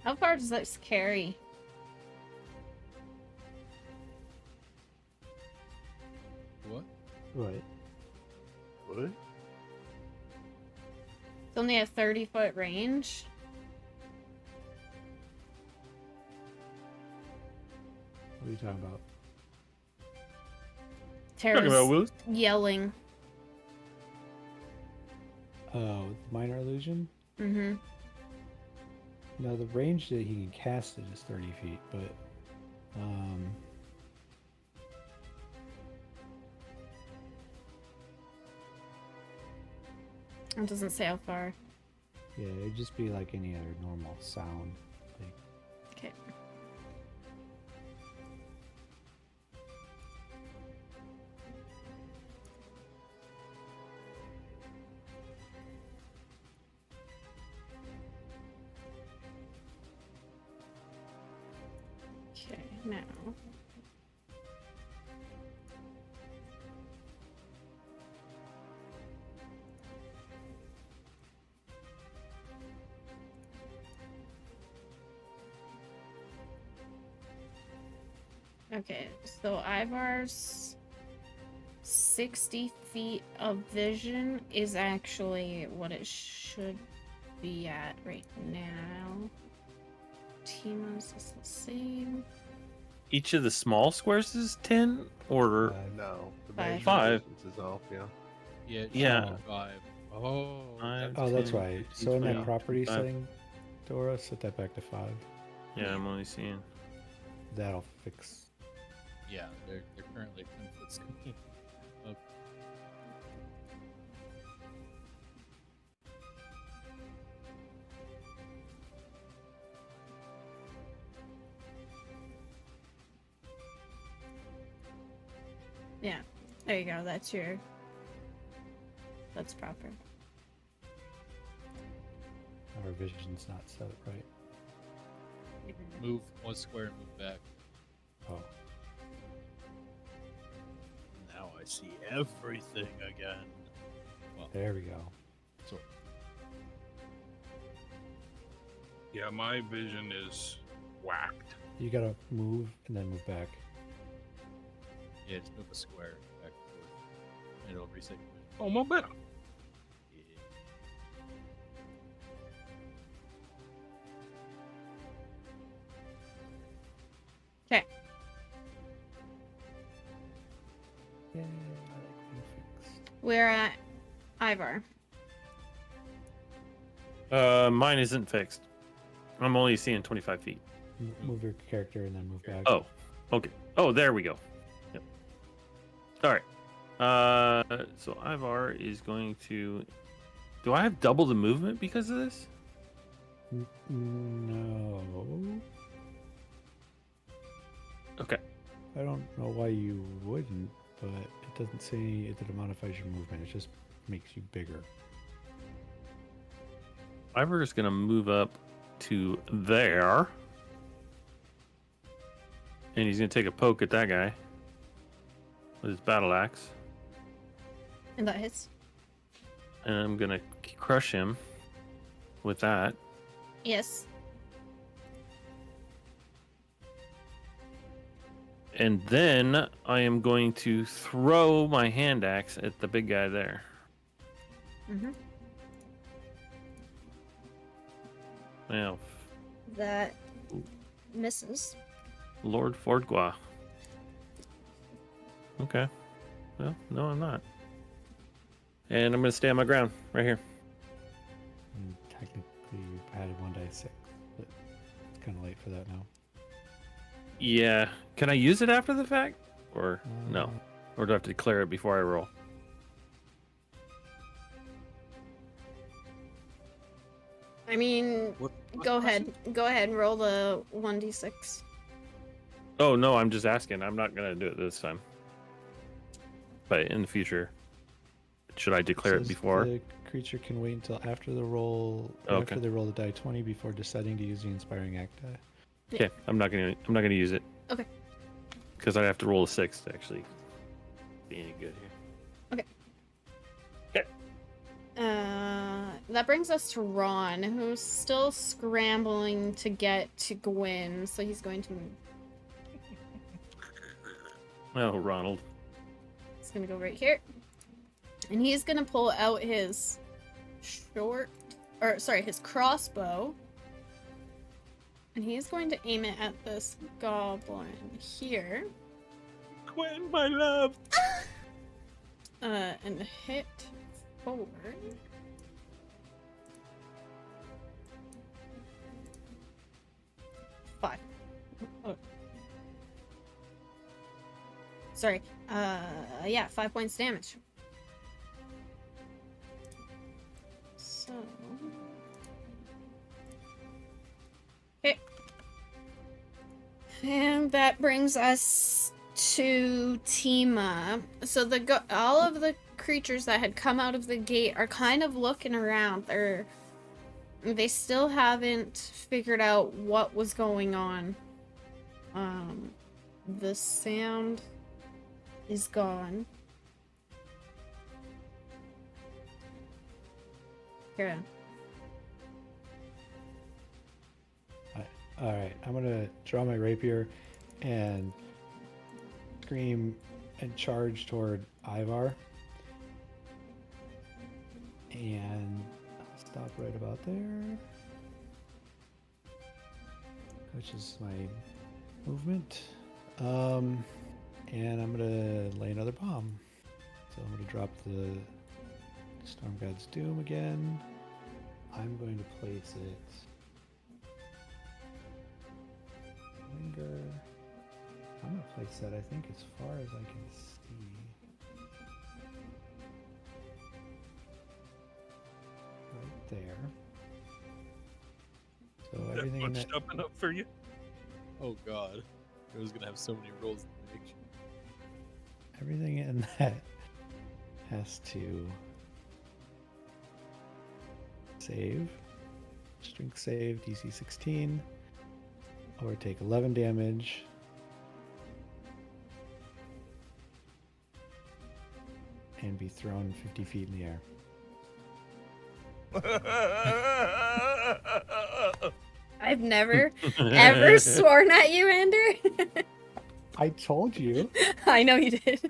How far does this carry? What? Right. What? It's only a 30-foot range. What are you talking about? Talking about Tara's Willis? yelling. Oh, minor illusion? Mm-hmm. No, the range that he can cast it is 30 feet, but It doesn't say how far. yeah, it'd just be like any other normal sound. Like, Okay. Okay, now. Okay, so Ivar's 60 feet of vision is actually what it should be at right now. Tima's is the same. Each of the small squares is 10, or No. The Five. measuring Five. distance is off, yeah. Yeah. it's Yeah. 5. Oh. Five. oh, that's 10, right. 15, So in that 20, property 25. setting, Dora, set that back to 5. yeah, I'm only seeing. That'll fix. Yeah, they're currently 10 foot screen. Okay. Yeah, there you go. That's your. That's proper. Our vision's not set right. Move 1 square and move back. Oh, Now I see everything again. Well, there we go. so Yeah, my vision is whacked. You gotta move and then move back. yeah, just move a square back and forth, and it'll reset. Oh, my better. Yeah. Okay. Yay, I like being fixed. We're at Ivar. Mine isn't fixed. I'm only seeing 25 feet. Move your character and then move back. Oh, okay. Oh, there we go. Yep. All right. So Ivar is going to. Do I have double the movement because of this? No. Okay. I don't know why you wouldn't, but it doesn't say that it modifies your movement. It just makes you bigger. Ivar is going to move up to there. And he's going to take a poke at that guy with his battle axe. And that hits. And I'm going to crush him with that. Yes. And then I am going to throw my hand axe at the big guy there. Mm-hmm. Now, That misses. Lord Fordgua. Okay. Well, no, I'm not. And I'm going to stay on my ground right here. And technically, you added 1d6, but it's kind of late for that now. Yeah. Can I use it after the fact? Or no? Uh, Or do I have to declare it before I roll? I mean, go ahead. Go ahead and roll the 1d6. Oh, no, I'm just asking. I'm not going to do it this time. But in the future, should I declare it says before? The creature can wait until after the roll, Okay. after they roll the die 20 before deciding to use the inspiring act die. Okay, I'm not gonna use it. Okay. Because I have to roll a 6 to actually be any good here. That brings us to Ron, who's still scrambling to get to Gwyn, so he's going to Oh, Ronald. he's gonna go right here. And he's gonna pull out his his crossbow. And he's going to aim it at this goblin here. Gwen, my love. And hit forward. Five. Oh. Sorry. Yeah, 5 points damage. So. Okay. And that brings us to Tima. So all of the creatures that had come out of the gate are kind of looking around. They still haven't figured out what was going on. The sound is gone. Here. Alright, I'm gonna draw my rapier and scream and charge toward Ivar. And I'll stop right about there. Which is my movement. And I'm gonna lay another bomb. So I'm gonna drop the Storm God's Doom again. I'm going to place it. Linger. I'm gonna place that, I think, as far as I can see. Right there. So everything in that, Jumping up for you. Oh god. I was gonna have so many rolls to make. everything in that has to save. Strength save, DC 16. Or take 11 damage. And be thrown 50 feet in the air. I've never, ever sworn at you, Ender. I told you. I know you did.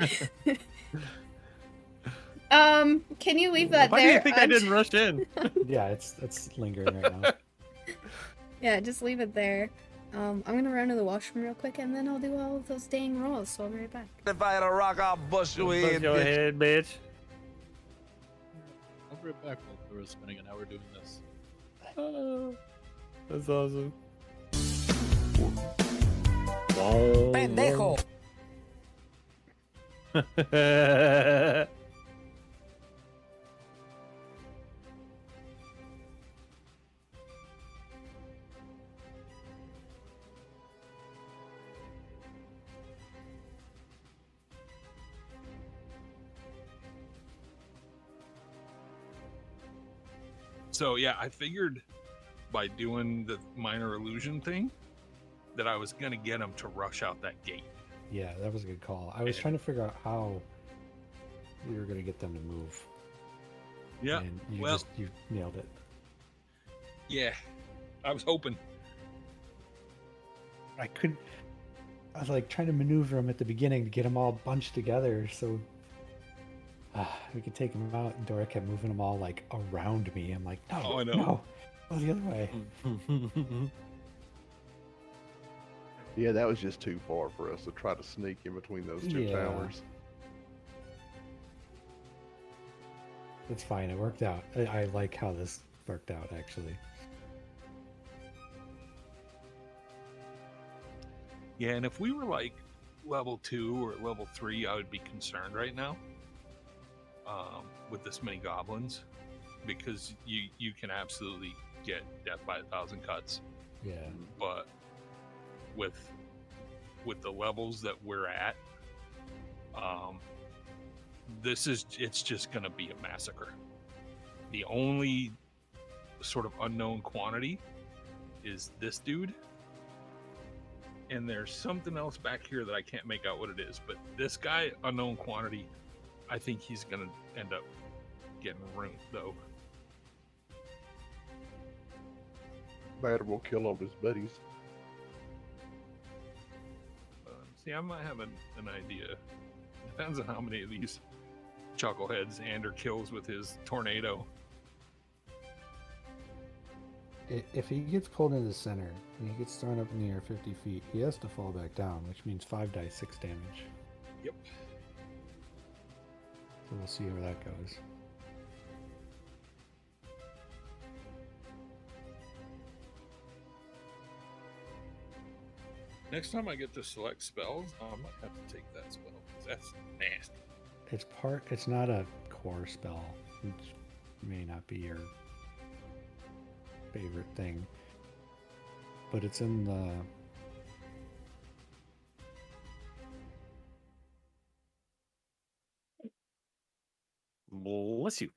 Can you leave that Why there? do you think I didn't rush in? Yeah, it's lingering right now. Yeah, just leave it there. I'm gonna run to the washroom real quick, and then I'll do all of those dang rolls, so I'll be right back. If I had a rock, I'll bust your Bust head, your bitch. head, bitch. I'll be right back while Dora's spending an hour doing this. That's awesome. Pendejo. So yeah, I figured by doing the minor illusion thing that I was gonna get him to rush out that gate. Yeah, that was a good call. I was And- trying to figure out how we were going to get them to move. Yeah, And you well, you nailed it. yeah, I was hoping. I was like trying to maneuver them at the beginning to get them all bunched together so we could take them out. And Dora kept moving them all like around me. I'm like, no, Oh, I know. no, go the other way. Yeah, that was just too far for us to try to sneak in between those two Yeah. towers. It's fine. It worked out. I like how this worked out, actually. Yeah, and if we were like level 2 or level 3, I would be concerned right now with this many goblins, because you can absolutely get death by 1,000 cuts. Yeah. But with the levels that we're at, it's just gonna be a massacre. The only sort of unknown quantity is this dude, and there's something else back here that I can't make out what it is, but this guy, unknown quantity, I think he's gonna end up getting ruined though. Batter will kill all his buddies. See, I might have an idea. Depends on how many of these chuckleheads Ander kills with his tornado. If he gets pulled into the center and he gets thrown up in the air 50 feet, he has to fall back down, which means 5 dice, 6 damage. Yep. So we'll see where that goes. Next time I get to select spells, I might have to take that spell, because that's nasty. It's not a core spell, which may not be your favorite thing, but it's in the Bless you.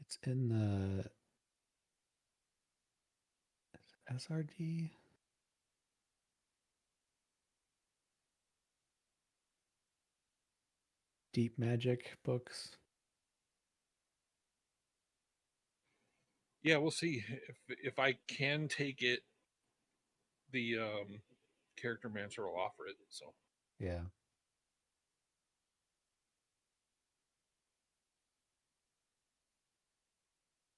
it's in the SRD. Deep Magic books. Yeah, we'll see if I can take it. The character mancer will offer it. So Yeah.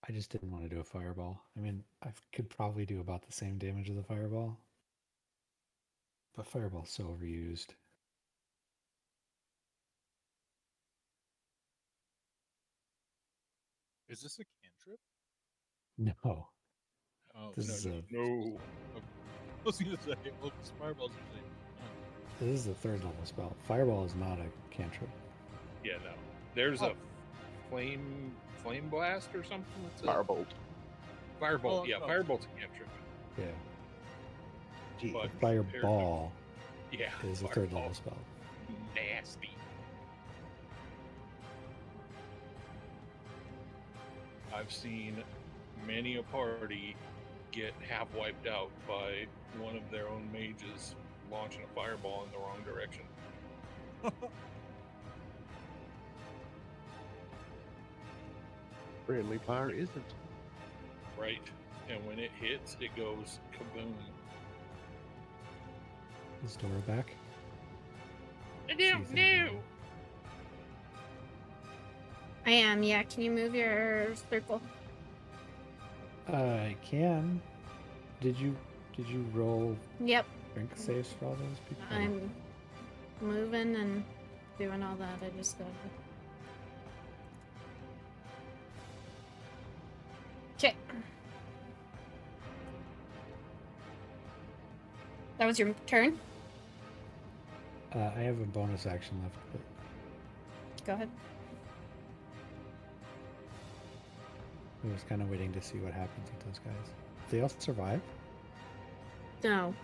I just didn't want to do a fireball. I mean, I could probably do about the same damage as a fireball, but fireball's so overused. Is this a cantrip? No, Oh, this no, is no, a no. I was gonna say, well, fireballs usually. this is a 3rd level spell. Fireball is not a cantrip. Yeah, no. There's a flame blast or something. That's a Firebolt. firebolt. Oh, Yeah, no. firebolt's a cantrip. Yeah, Gee, But fireball yeah, is a 3rd fireball. level spell. Nasty. I've seen many a party get half wiped out by one of their own mages launching a fireball in the wrong direction. friendly fire isn't. Right. And when it hits, it goes kaboom. Is Dora back? I don't know. I am, yeah. Can you move your circle? I can. Did you roll Yep. drink saves for all those people? I'm moving and doing all that. I just got Okay. That was your turn? I have a bonus action left, but Go ahead. I was kind of waiting to see what happens with those guys. They all survive? No.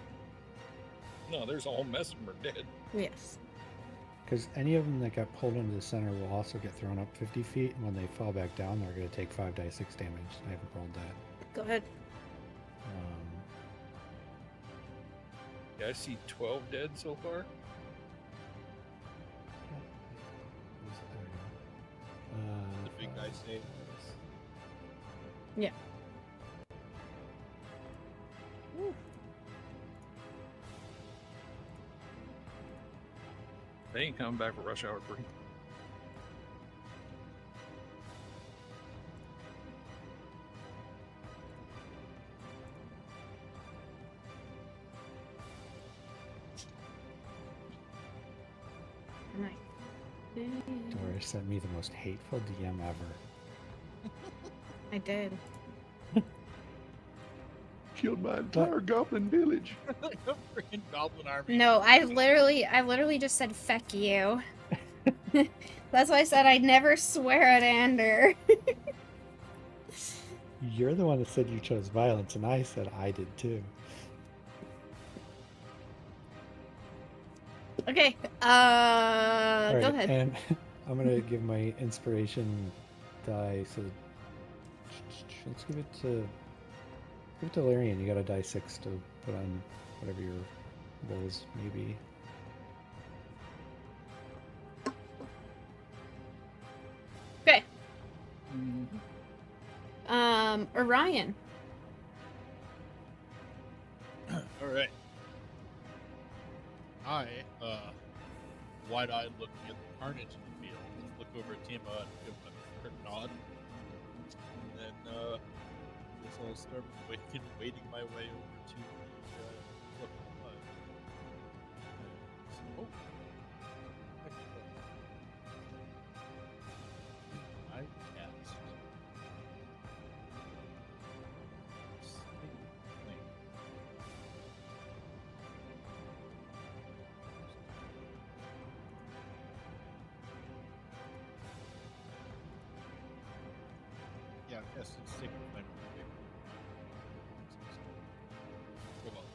No, there's a whole mess of them are dead. Yes. Because any of them that got pulled into the center will also get thrown up 50 feet, and when they fall back down, they're going to take 5d6 damage. I haven't rolled that. Go ahead. Yeah, I see 12 dead so far. The big guy saved. Yeah. They ain't coming back for rush hour 3. Nice. Doris sent me the most hateful DM ever. I did. Killed my entire goblin village. Freaking goblin army. No, I literally just said feck you. That's why I said I'd never swear at Ander. You're the one that said you chose violence, and I said I did too. Okay, All go right, ahead. And I'm going to give my inspiration die. So let's give it to Larian. You got a die 6 to put on whatever your rolls may be. Okay. Orion. All right. I, wide-eyed looking at the carnage in the field, look over at Tima and give him a quick nod. And then, guess I'll start wading my way over to the, look, oh. I cast. Yeah, yes, it's sacred flame. Go well.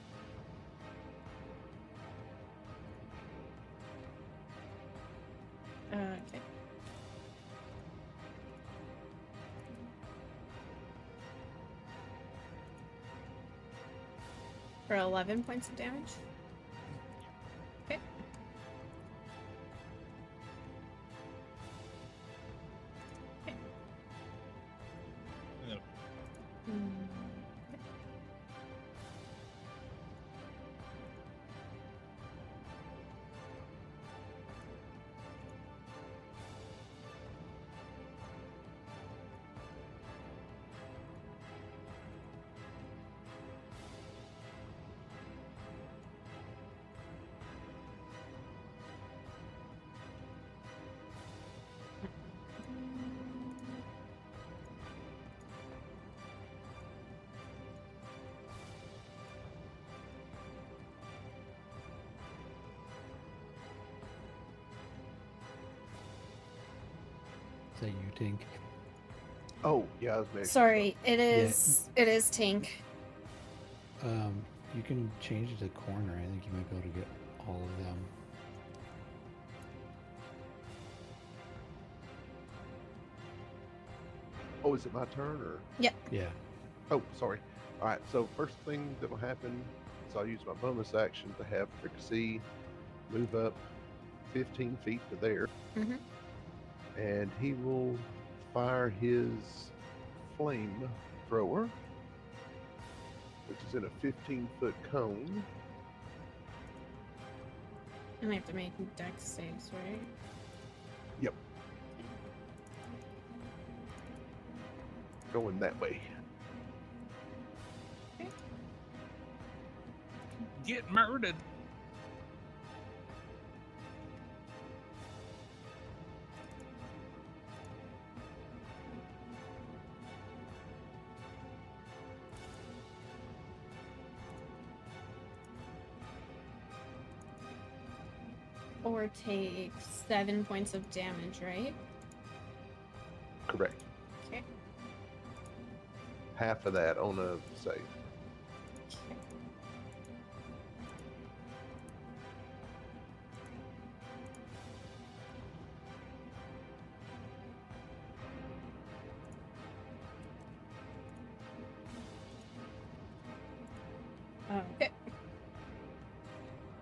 Okay. For 11 points of damage. Okay. Okay. And then Is that you, Tink? Oh, yeah, I was next. Sorry, it is Tink. You can change it to corner. I think you might be able to get all of them. Oh, is it my turn or? Yep. Yeah. Oh, sorry. All right. So first thing that will happen is I'll use my bonus action to have Fricassee move up 15 feet to there, Mhm. and he will fire his flame thrower, which is in a 15-foot cone. And I have to make dex saves, right? Yep. Going that way. Get murdered. or take 7 points of damage, right? Correct. Okay. Half of that on a save. Okay. Okay.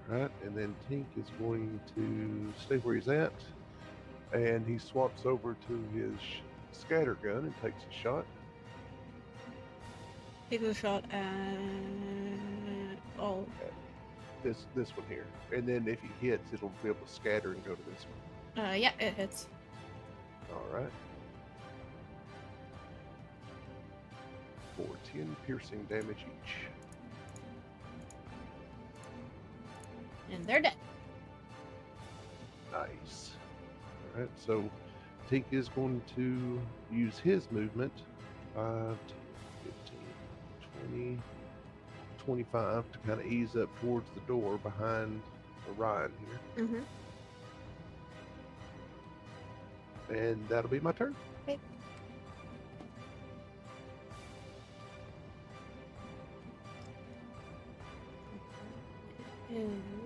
Right, and then Tink is going to stay where he's at, and he swaps over to his scatter gun and takes a shot. Take a shot at all. This one here, and then if he hits, it'll be able to scatter and go to this one. Yeah, it hits. All right. For 10 piercing damage each. And they're dead. Nice. All right, so Tink is going to use his movement 5, 10, 15, 20, 25 to kind of ease up towards the door behind Ryan here. Mm-hmm. And that'll be my turn. Okay.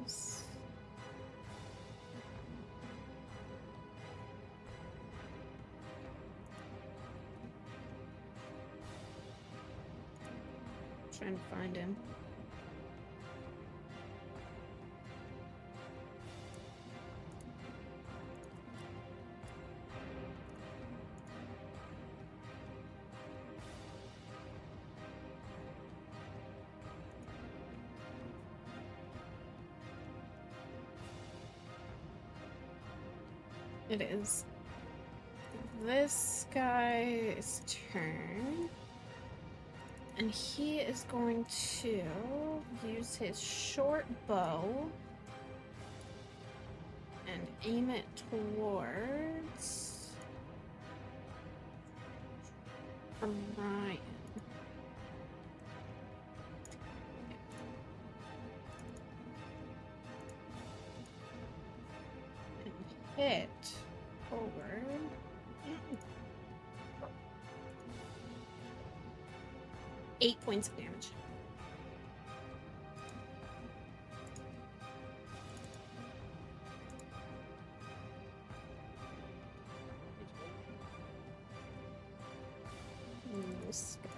Is trying to find him. It is this guy's turn. And he is going to use his short bow and aim it towards Ryan. And hit forward. 8 points of damage. This guy.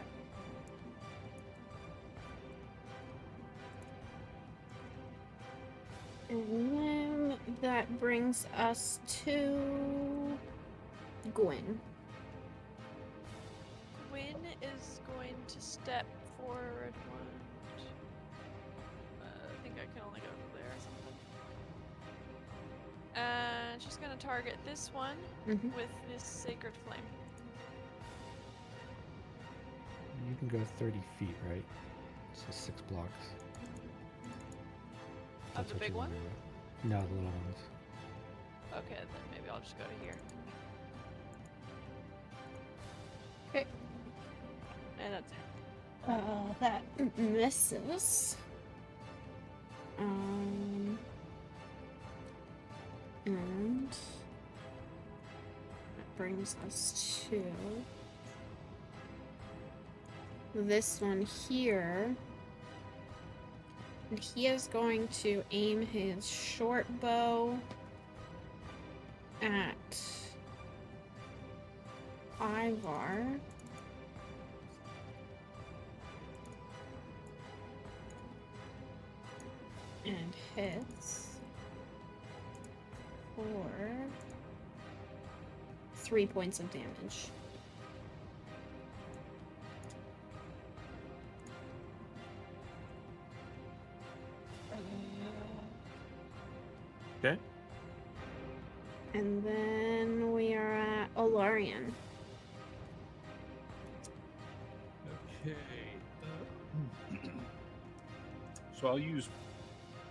And then that brings us to Gwen. Gwyn is going to step forward one. I think I can only go there or something. And she's going to target this one Mhm. with this Sacred Flame. You can go 30 feet, right? So 6 blocks. Of the what big you one? wanna do. No, the little ones. Okay, then maybe I'll just go to here. Okay. And that's That misses. And that brings us to this one here. And he is going to aim his short bow at Ivar. And hits for 3 points of damage. Okay. And then we are at Olarian. Okay. So I'll use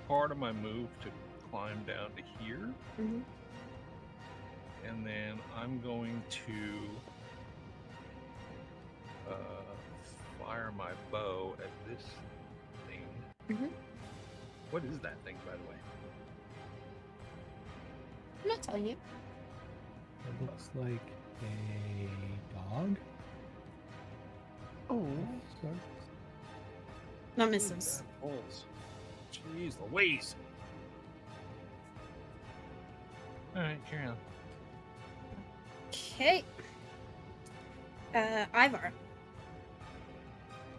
part of my move to climb down to here. Mhm. And then I'm going to fire my bow at this thing. Mhm. What is that thing, by the way? I'm not telling you. It looks like a dog. Oh, Sorry. Not misses. Balls. Jeez Louise. All right, carry on. Okay. Ivar.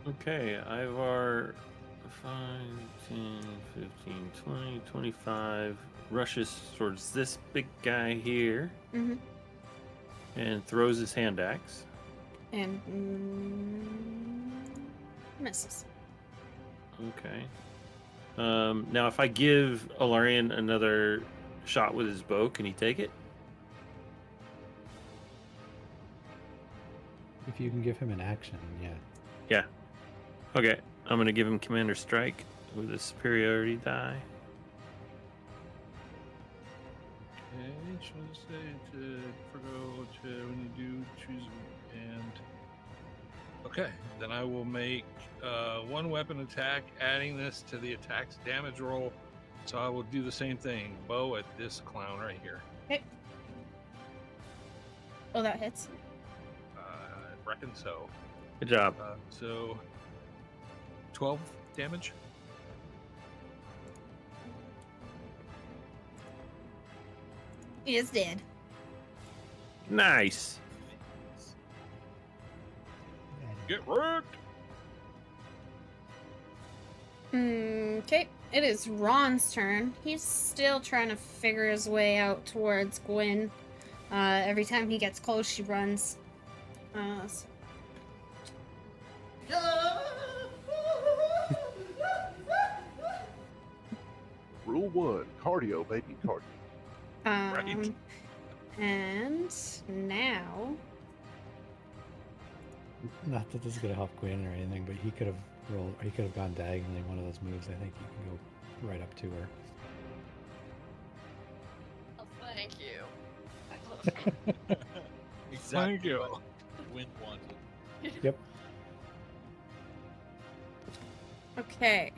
Okay, Ivar 5, 10, 15, 20, 25 rushes towards this big guy here Mm-hmm. and throws his hand axe. And misses. Okay. Now, if I give Alarian another shot with his bow, can he take it? If you can give him an action, yeah. Yeah. Okay, I'm going to give him Commander Strike with a superiority die. Okay, shall I say to forgo to when you do choose and okay, then I will make one weapon attack, adding this to the attack's damage roll. So I will do the same thing. Bow at this clown right here. Okay. Oh, that hits. I reckon so. Good job. So 12 damage. He is dead. Nice. Get wrecked. Okay, it is Ron's turn. He's still trying to figure his way out towards Gwen. Every time he gets close, she runs. So- Rule 1, cardio, baby, cardio. Right. And now, Not that this is gonna help Gwen or anything, but he could have rolled. He could have gone diagonally one of those moves. I think he can go right up to her. Oh, thank you. Exactly Thank you. what the wind wanted. Yep. okay.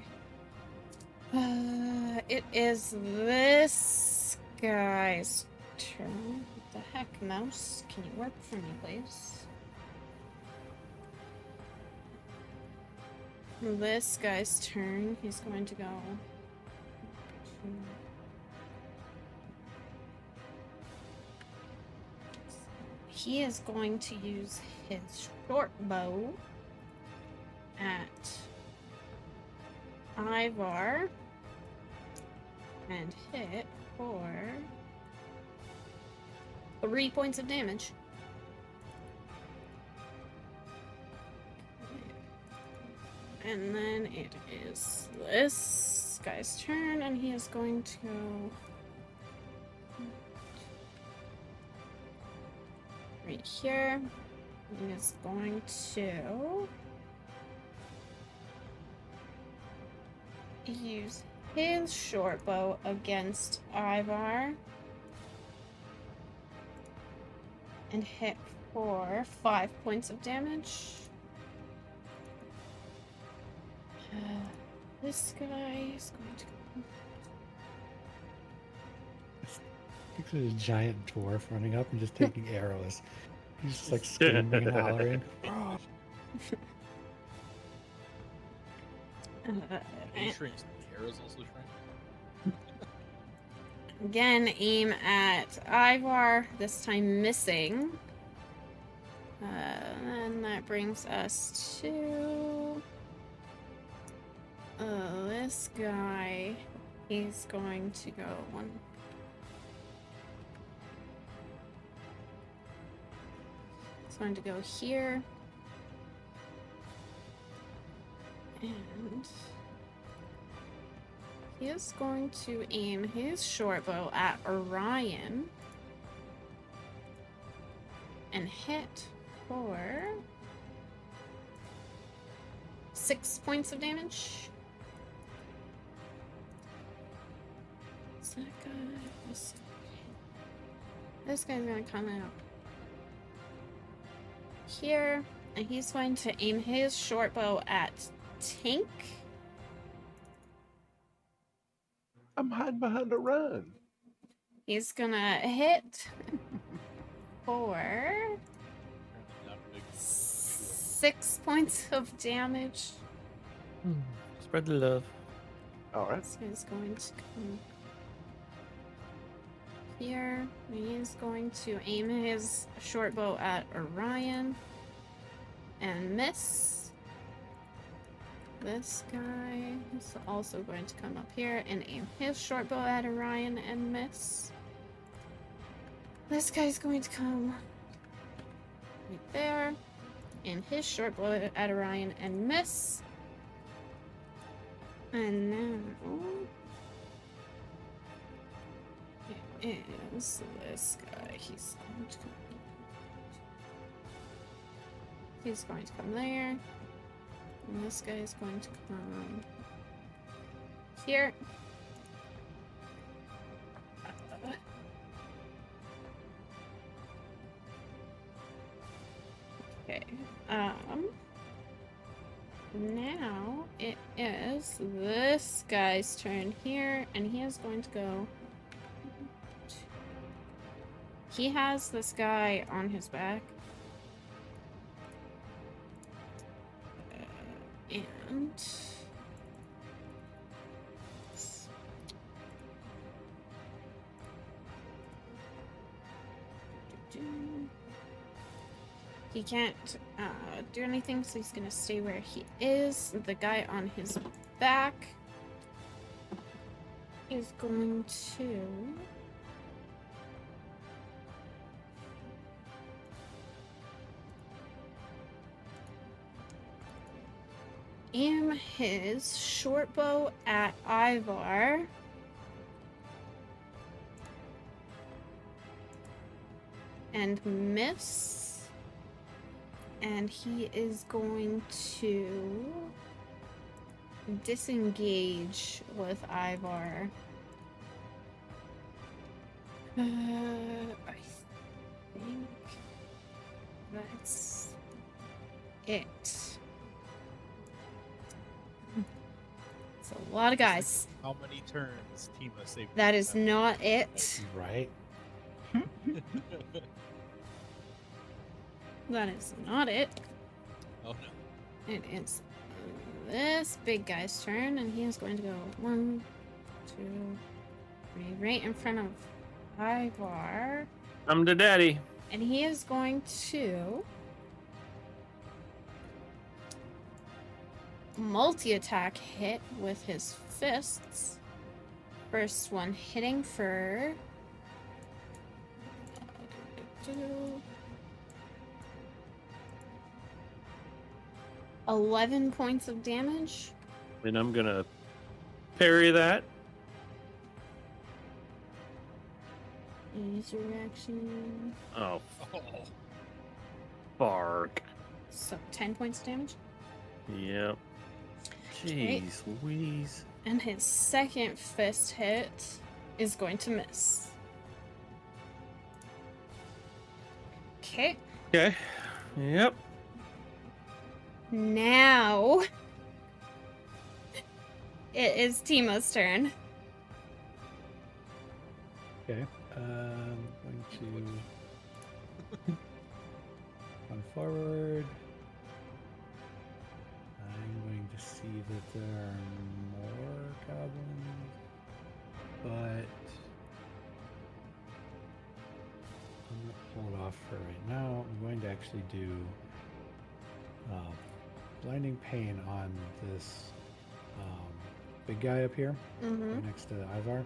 It is this guy's turn. What the heck, mouse? Can you work for me, please? This guy's turn. He's going to go. He is going to use his short bow at Ivar and hit for 3 points of damage. And then it is this guy's turn, and he is going to go right here. He is going to use his short bow against Ivar and hit for 5 points of damage. This guy is going to go. Picture a giant dwarf running up and just taking arrows. He's just like screaming and hollering. He shrinks. The arrows also shrink. Again, aim at Ivar, this time missing. And that brings us to this guy. He's going to go one. He's going to go here. And he is going to aim his short bow at Orion and hit for 6 points of damage. Is that guy? This guy's gonna come out here, and he's going to aim his short bow at Tink. I'm hiding behind a run. He's gonna hit for Not big. 6 points of damage. Spread the love. All right. This guy's going to come here. He is going to aim his short bow at Orion and miss. This guy is also going to come up here and aim his short bow at Orion and miss. This guy's going to come right there, aim his short bow at Orion and miss. And now it is this guy. He's going to come there. And this guy is going to come here. Okay. Now it is this guy's turn here, and he is going to go. He has this guy on his back. And he can't do anything, so he's gonna stay where he is. The guy on his back is going to aim his short bow at Ivar. And miss. And he is going to disengage with Ivar. I think that's it. It's a lot of guys. How many turns Tima saved? That is not it. Right? That is not it. Oh no. It is this big guy's turn, and he is going to go 1, 2, 3, right in front of Ivar. I'm the daddy. And he is going to multi-attack hit with his fists. First one hitting for 11 points of damage. And I'm gonna parry that. Use your reaction. Oh, Oh, bark. So 10 points of damage. Yep. Jeez Louise. And his second fist hit is going to miss. Okay. Okay. Yep. Now it is Tima's turn. Okay. Going to run forward. I'm going to see that there are more goblins, but I'm going to hold off for right now. I'm going to actually do blinding pain on this big guy up here, Mm-hmm. right next to Ivar.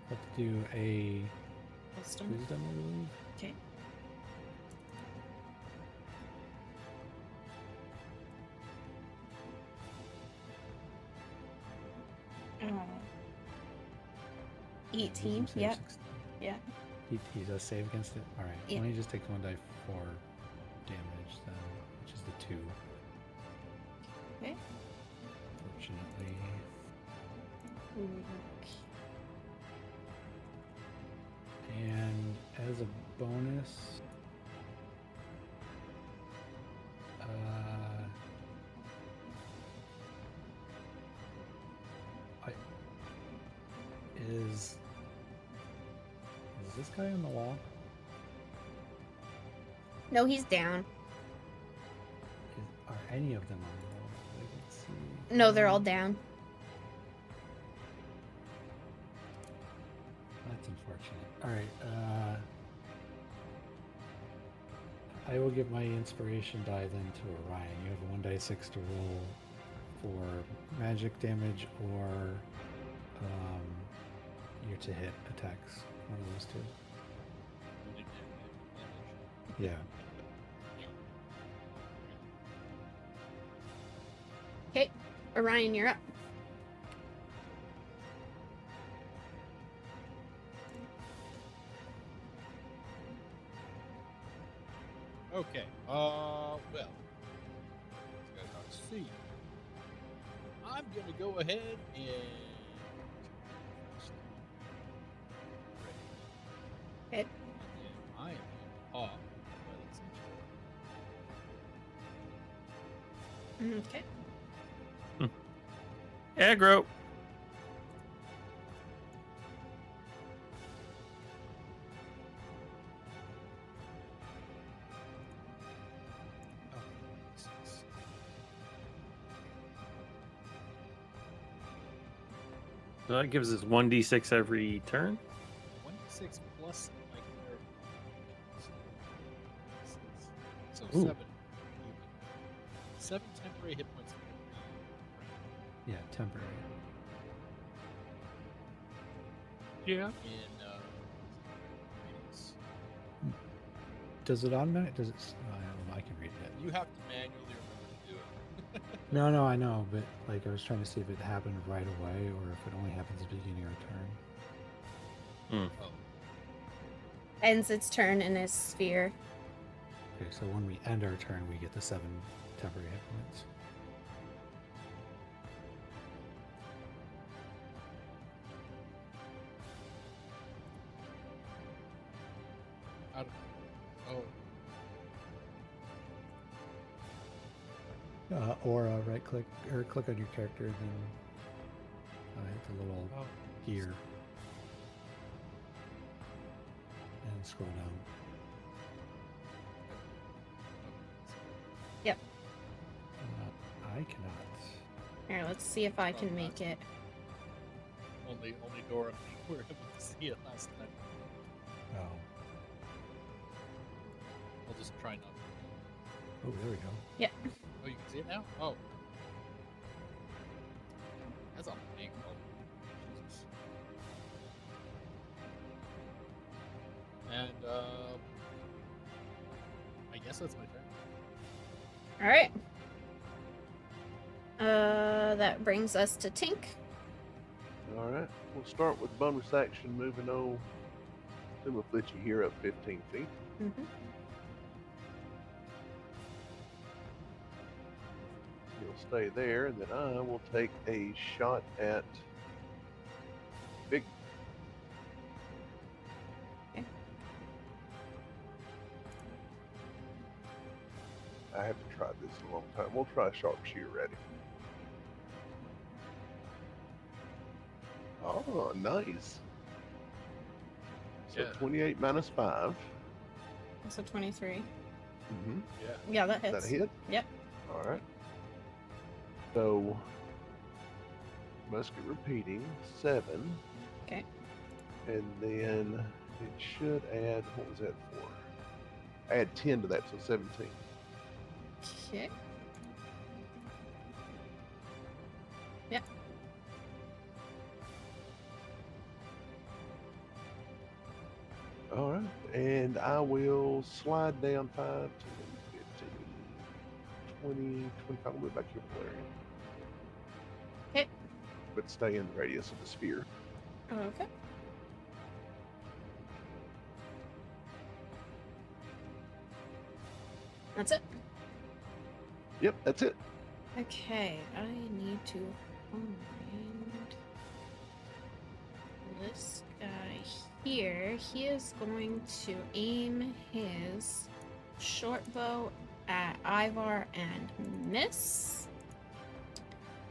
Have to do a Wisdom. wisdom, I believe. Okay. Uh, 18. Wisdom save Yep. 16. Yeah. He does save against it? Alright. Yeah. Well, he just takes 1 die 4 damage then, which is the 2. Okay. Fortunately. And as a bonus, Is this guy on the wall? No, he's down. Are any of them on the wall? I can see. No, they're all down. That's unfortunate. Alright, I will give my inspiration die then to Orion. You have a 1d6 to roll for magic damage or your to hit attacks. One of those two. Yeah. Okay, Orion, you're up. Okay. Well, let's see. I'm gonna go ahead and. Okay. And I am off. Okay. Aggro. So that gives us 1d6 every turn. 1d6 plus like so Ooh. 7. 7 temporary hit points. Yeah, temporary. Yeah. And Does it automatic? Does it? I don't know. I can read it. you have to manually remember to do it. No, I know, but like I was trying to see if it happened right away or if it only happens at the beginning of a turn. Oh, Ends its turn in his sphere. Okay, so when we end our turn, we get the 7 temporary hit points. I don't Oh, Or right click or click on your character, then hit the little gear and scroll down. Yep. I cannot. Here, let's see if I can make it. only Dora and me were able to see it last time. Oh, I'll just try not to. oh, there we go. Yep. Oh, you can see it now? Oh. That's a big one. Jesus. And, I guess that's my turn. All right. That brings us to Tink. All right, we'll start with bonus action moving on. Then we'll let you here up 15 feet. Mm-hmm. You'll stay there, and then I will take a shot at Big. Okay. I haven't tried this in a long time. We'll try sharpshooter ready. Oh, nice. So Yeah. 28 minus 5. So 23. Mm-hmm. Yeah. Yeah, that Is hits. that a hit? Yep. All right. So, musket repeating, 7. Okay. And then it should add, what was that for? Add 10 to that, so 17. Okay. Yep. All right. And I will slide down 5, 10, 15, 20, 25. I'll move back here, Valerian. Okay. But stay in the radius of the sphere. Okay. That's it. Yep, that's it. Okay, I need to find this guy here. He is going to aim his short bow at Ivar and miss.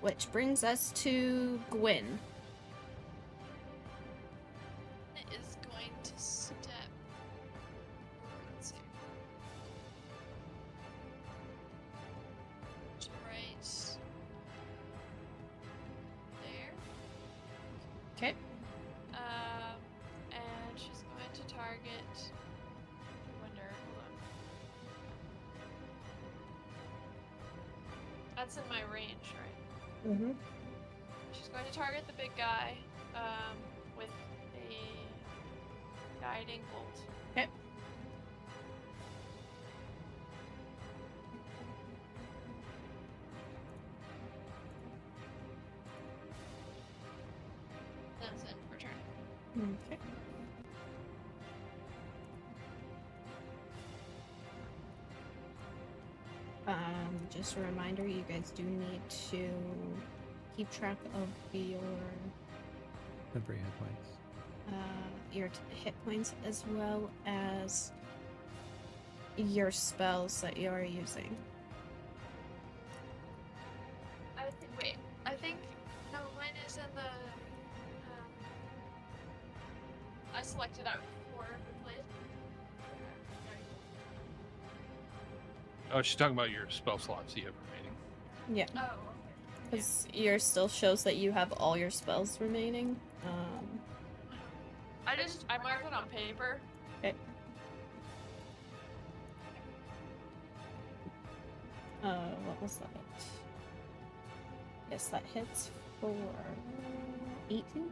Which brings us to Gwyn. Is going to Okay. And she's going to target. I wonder. Hold on. That's in my range, right? Mm-hmm. She's going to target the big guy with a guiding bolt. Okay. That's it for turn. Okay. Just a reminder, you guys do need to keep track of your Temporary hit points. hit points as well as your spells that you are using. I think no, mine is in the. I selected out 4 replays. Oh, she's talking about your spell slots you have remaining. Yeah, Oh, okay. because yours still shows that you have all your spells remaining. I marked it on paper. Okay. What was that? Yes, that hits for 18.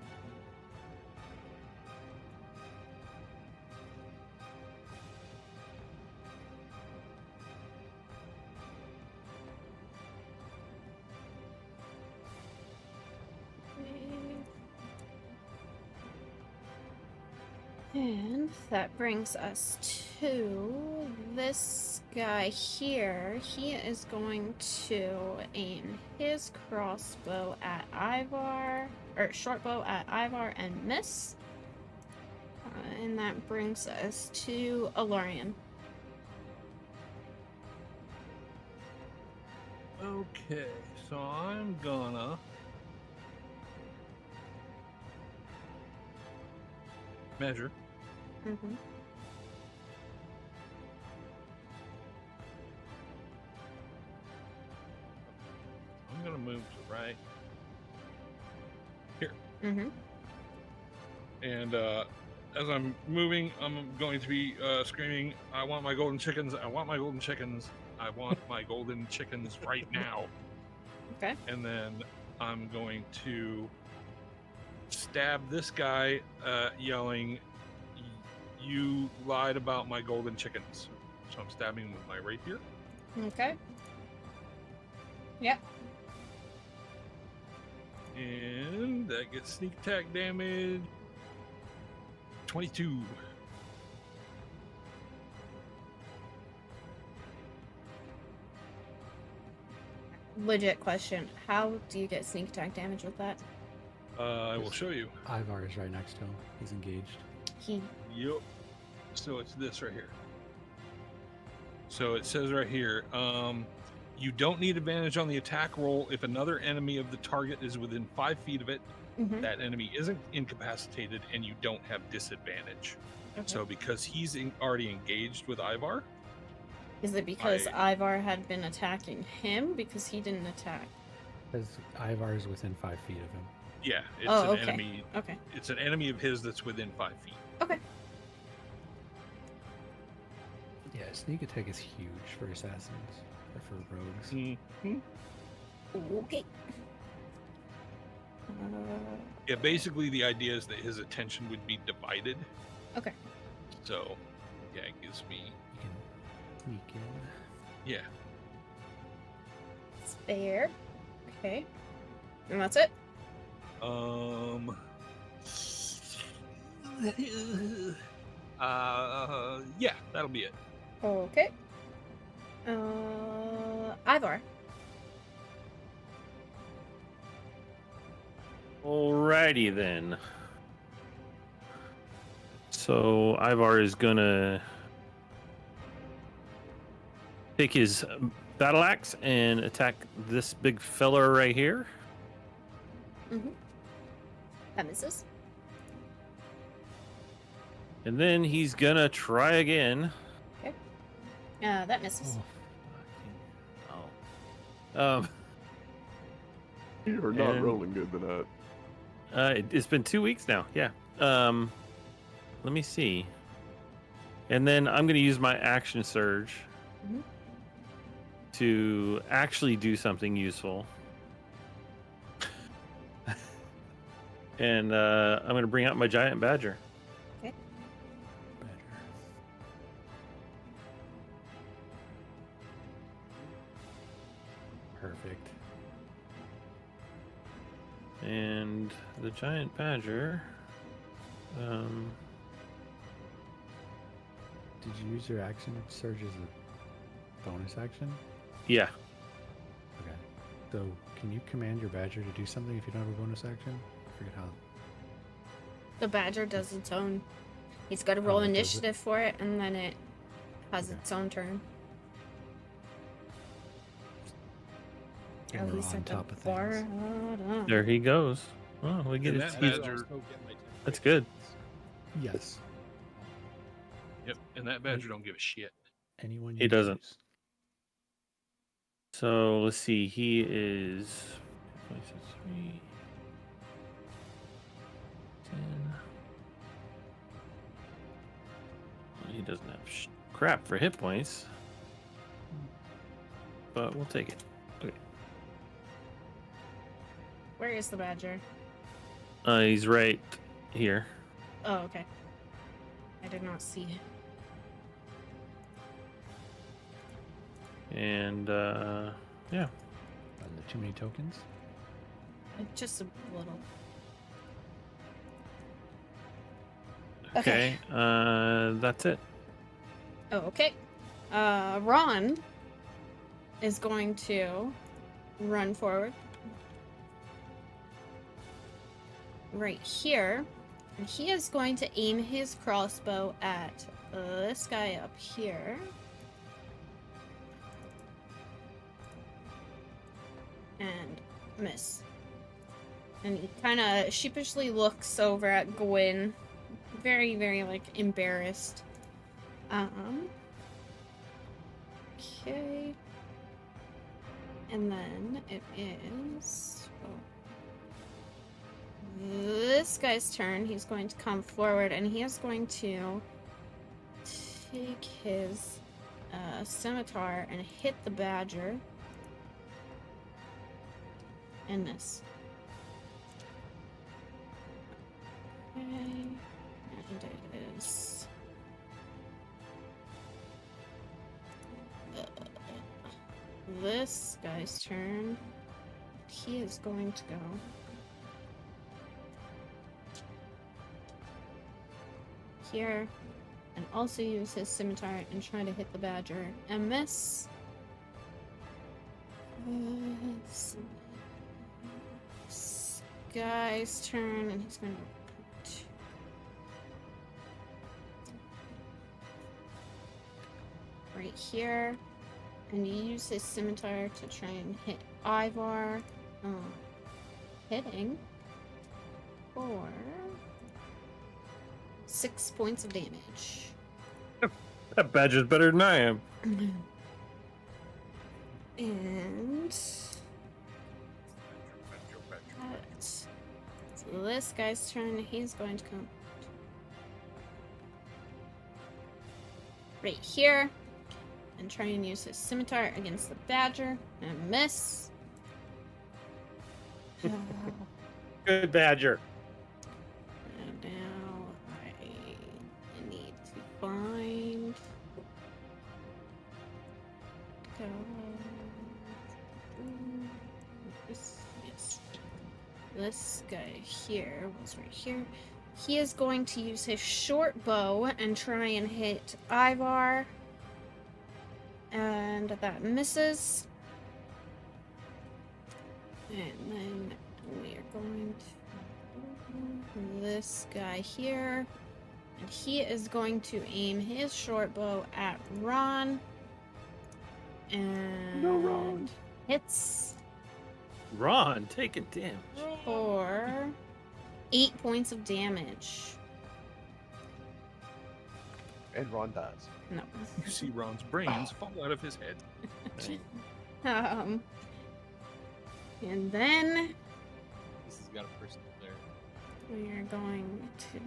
And that brings us to this guy here. He is going to aim his crossbow at Ivar, or short bow at Ivar and miss. And that brings us to Alarian. Okay, so I'm gonna measure. Mm-hmm. I'm gonna move to right here. Mm-hmm. And as I'm moving, I'm going to be screaming, I want my golden chickens, I want my golden chickens, I want my golden chickens right now. Okay. And then I'm going to stab this guy, yelling, you lied about my golden chickens. So I'm stabbing him with my rapier. Okay. Yep. And that gets sneak attack damage. 22. Legit question. How do you get sneak attack damage with that? I will show you. Ivar is right next to him. He's engaged. He. Yep. So it's this right here. So it says right here, you don't need advantage on the attack roll if another enemy of the target is within 5 feet of it. Mhm. That enemy isn't incapacitated, and you don't have disadvantage. Okay. So because he's already engaged with Ivar, Is it because Ivar had been attacking him because he didn't attack? Because Ivar is within 5 feet of him. yeah, it's Oh, an okay. enemy. Okay. It's an enemy of his that's within 5 feet. Okay. Yeah, sneak attack is huge for assassins or for rogues. Mm-hmm. Okay. Yeah, basically the idea is that his attention would be divided. Okay. So, yeah, it gives me, You can sneak in. yeah. It's fair. Okay. And that's it? Yeah, that'll be it. Okay. Ivar. Alrighty then. So Ivar is gonna take his battle axe and attack this big fella right here. Mm-hmm. That misses. And then he's gonna try again. That misses. Oh. You're not And- rolling good tonight. It's been 2 weeks now. Yeah. Let me see. And then I'm going to use my action surge Mhm. to actually do something useful. And I'm going to bring out my giant badger. Badger. Perfect. And the giant badger. Did you use your action surge as a bonus action? Yeah. Okay. So, can you command your badger to do something if you don't have a bonus action? I forget how. The badger does its own. He's got to roll it does it? initiative for it, and then it has Okay. its own turn. And At we're least on at the top of bar. things. Hold on. There he goes. Oh, we get And his that teeth. badger- That's good. Yes. Yep, and that badger don't give a shit. Anyone He you doesn't. choose. So let's see. He is 3, 10. Well, he doesn't have crap for hit points, but we'll take it. Okay. Where is the badger? He's right here. Oh, okay. I did not see it. And yeah. Are there too many tokens? Just a little. Okay. That's it. Oh, okay. Ron is going to run forward. Right here. And he is going to aim his crossbow at this guy up here. And miss. And he kind of sheepishly looks over at Gwyn. Very, very, like, embarrassed. Okay. And then it is this guy's turn. He's going to come forward and he is going to take his scimitar and hit the badger. And miss. Okay. And it is this guy's turn. He is going to go here and also use his scimitar and try to hit the badger and miss. This guy's turn, and he's going to right here, and use his scimitar to try and hit Ivar. Hitting for 6 points of damage. That badger's better than I am. And so this guy's turn. He's going to come right here and try and use his scimitar against the badger and miss. Good badger. And now I need to find. Yes. This guy here was right here. He is going to use his short bow and try and hit Ivar. And that misses. And then we are going to this guy here. And he is going to aim his short bow at Ron. And No, Ron. hits Ron, take it, damn. for 8 points of damage. And Ron dies. No. You see Ron's brains fall out of his head. And then This has got a person there. We are going to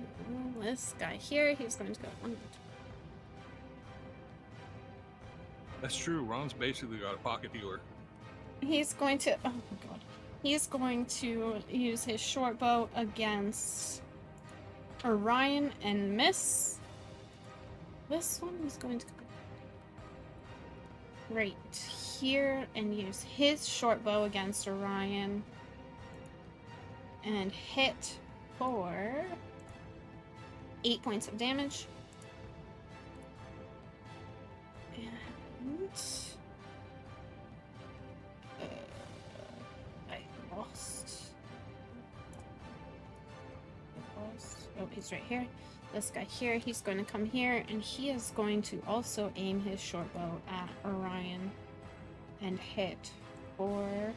this guy here. He's going to go one. That's true. Ron's basically got a pocket healer. He's going to. Oh my god. He's going to use his short bow against Orion and miss. This one is going to go right here and use his short bow against Orion and hit for 8 points of damage. And I lost. Oh, he's right here. This guy here, he's going to come here, and he is going to also aim his short bow at Orion and hit for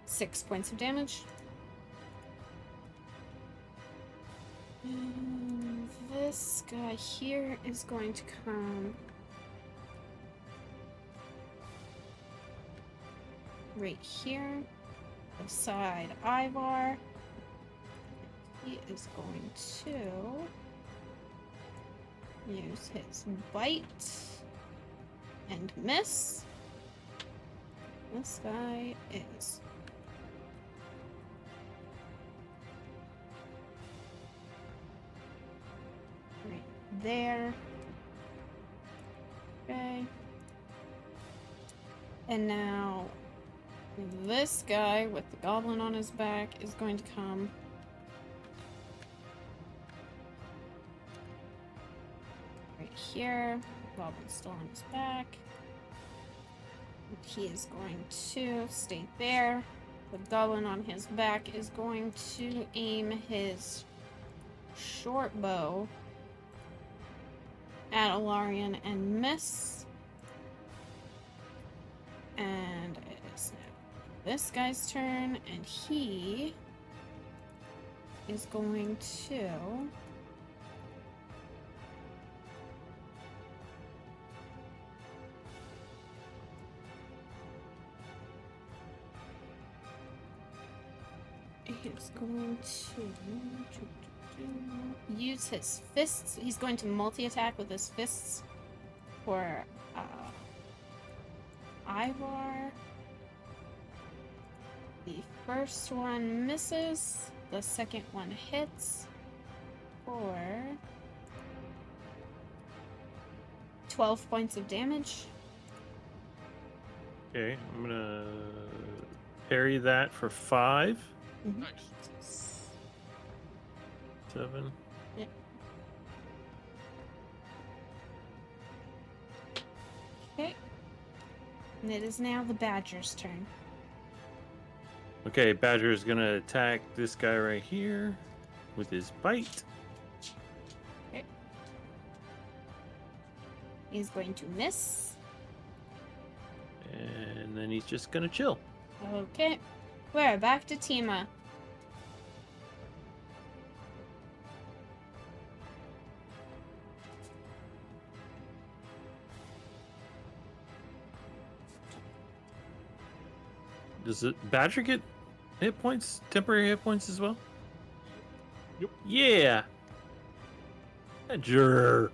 6 points of damage. And this guy here is going to come right here beside Ivar. He is going to use his bite and miss. This guy is right there. Okay. And now this guy with the goblin on his back is going to come right here. Goblin's still on his back. And he is going to stay there. The goblin on his back is going to aim his short bow at Alarian and miss. And it is now this guy's turn, and he is going to use his fists. He's going to multi-attack with his fists for Ivar. The first one misses. The second one hits for 12 points of damage. Okay, I'm gonna parry that for 5. Nice. 7. Yeah. Okay. And it is now the Badger's turn. Okay, Badger is gonna attack this guy right here with his bite. Okay. He's going to miss. And then he's just gonna chill. Okay. We're back to Tima. Does it Badger get hit points? Temporary hit points as well? Yep. Yeah. Badger.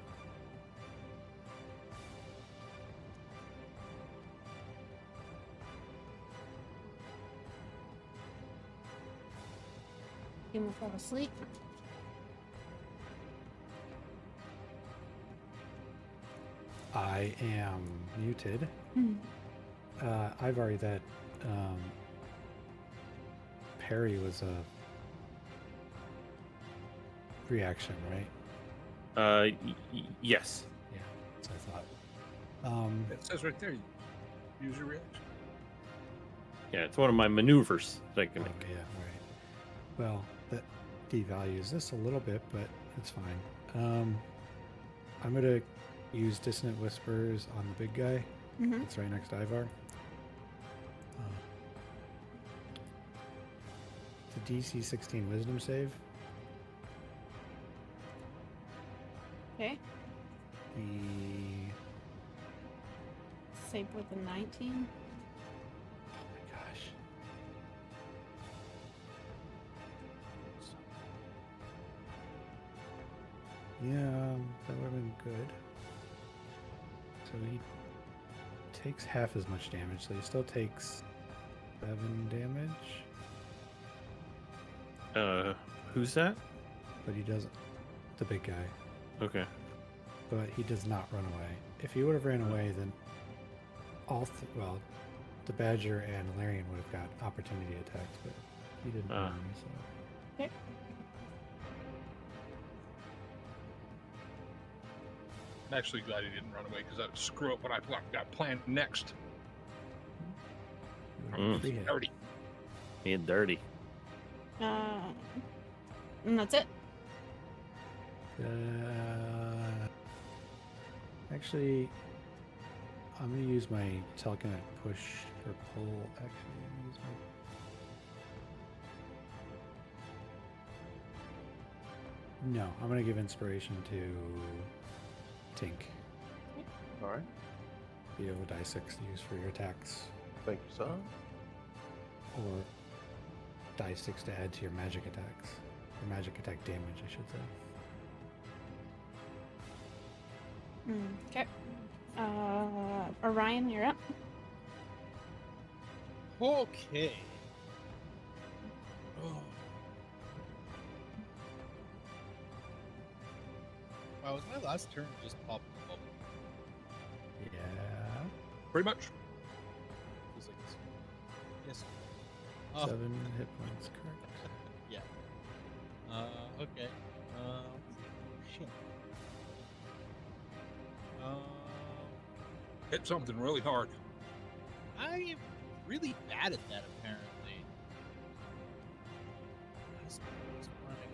Tima fell asleep. I am muted. Hmm. Ivar, that parry was a reaction, right? Yes. Yeah, that's what I thought. It says right there, use your reaction. Yeah, it's one of my maneuvers that I can Oh, make. yeah, right. Well, that devalues this a little bit, but it's fine. I'm gonna use Dissonant Whispers on the big guy. Mm-hmm. It's right next to Ivar. It's a DC 16 Wisdom save. Okay. The Save with a 19. oh my gosh, Yeah, that would have been good. So he takes half as much damage, so he still takes 7 damage, Who's that? but he doesn't. The big guy. Okay. But he does not run away. If he would have ran away, then the Badger and Larian would have got opportunity attacks, but he didn't run, so. Okay. I'm actually glad he didn't run away because that would screw up what I got planned next. Free hit. Dirty. Being dirty. And that's it. Actually, I'm gonna use my telekinetic push or pull. Actually, I'm gonna use my. No, I'm gonna give inspiration to Tink. All right. You have a die 6 to use for your attacks, Thank you, son. or die 6 to add to your magic attacks. Or magic attack damage, I should say. Okay. Orion, you're up. Okay. Oh. Wow, was my last turn just popping the bubble? Yeah. Pretty much. Feels like this. Yes. 7 hit points, correct. Yeah. Okay. Shit. Hit something really hard. I am really bad at that, apparently. What's running?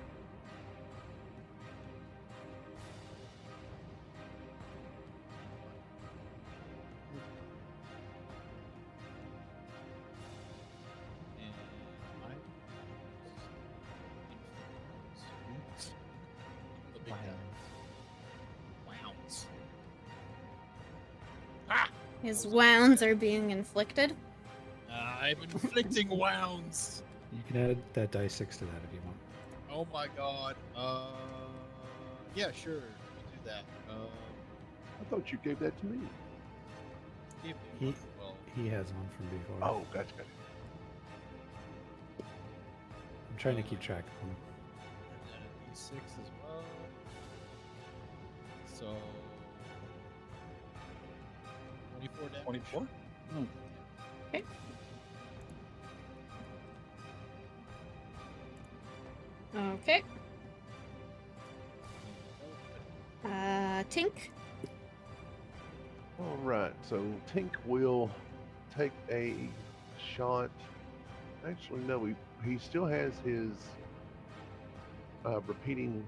And I... The big guy. Wounds. His wounds are being inflicted. I'm inflicting wounds. You can add that die 6 to that if you want. Oh my god. Yeah, sure. We'll do that. I thought you gave that to me. Give me He- one. Well, He has one from before. Oh, gotcha. I'm trying to keep track of them. and then a D6 as well. So 24 damage. 24? Okay. Tink. All right, so Tink will take a shot. Actually, no, he still has his repeating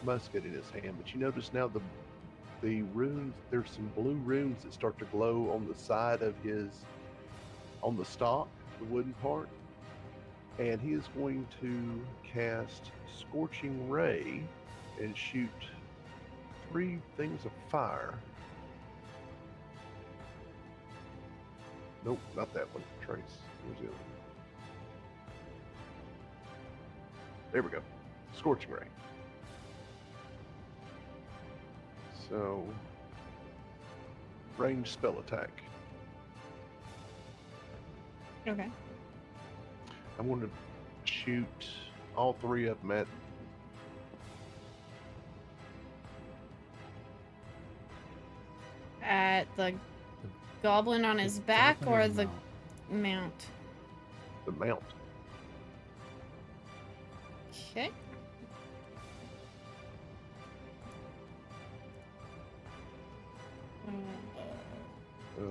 musket in his hand, but you notice now the runes. There's some blue runes that start to glow on the side of on the stock, the wooden part, and he is going to cast Scorching Ray and shoot 3 things of fire. Nope, not that one. Trace. Where's the other one? There we go. Scorching Ray. So, ranged spell attack. Okay. I'm going to shoot all 3 of them At the goblin on his back or the mount? the mount. Okay.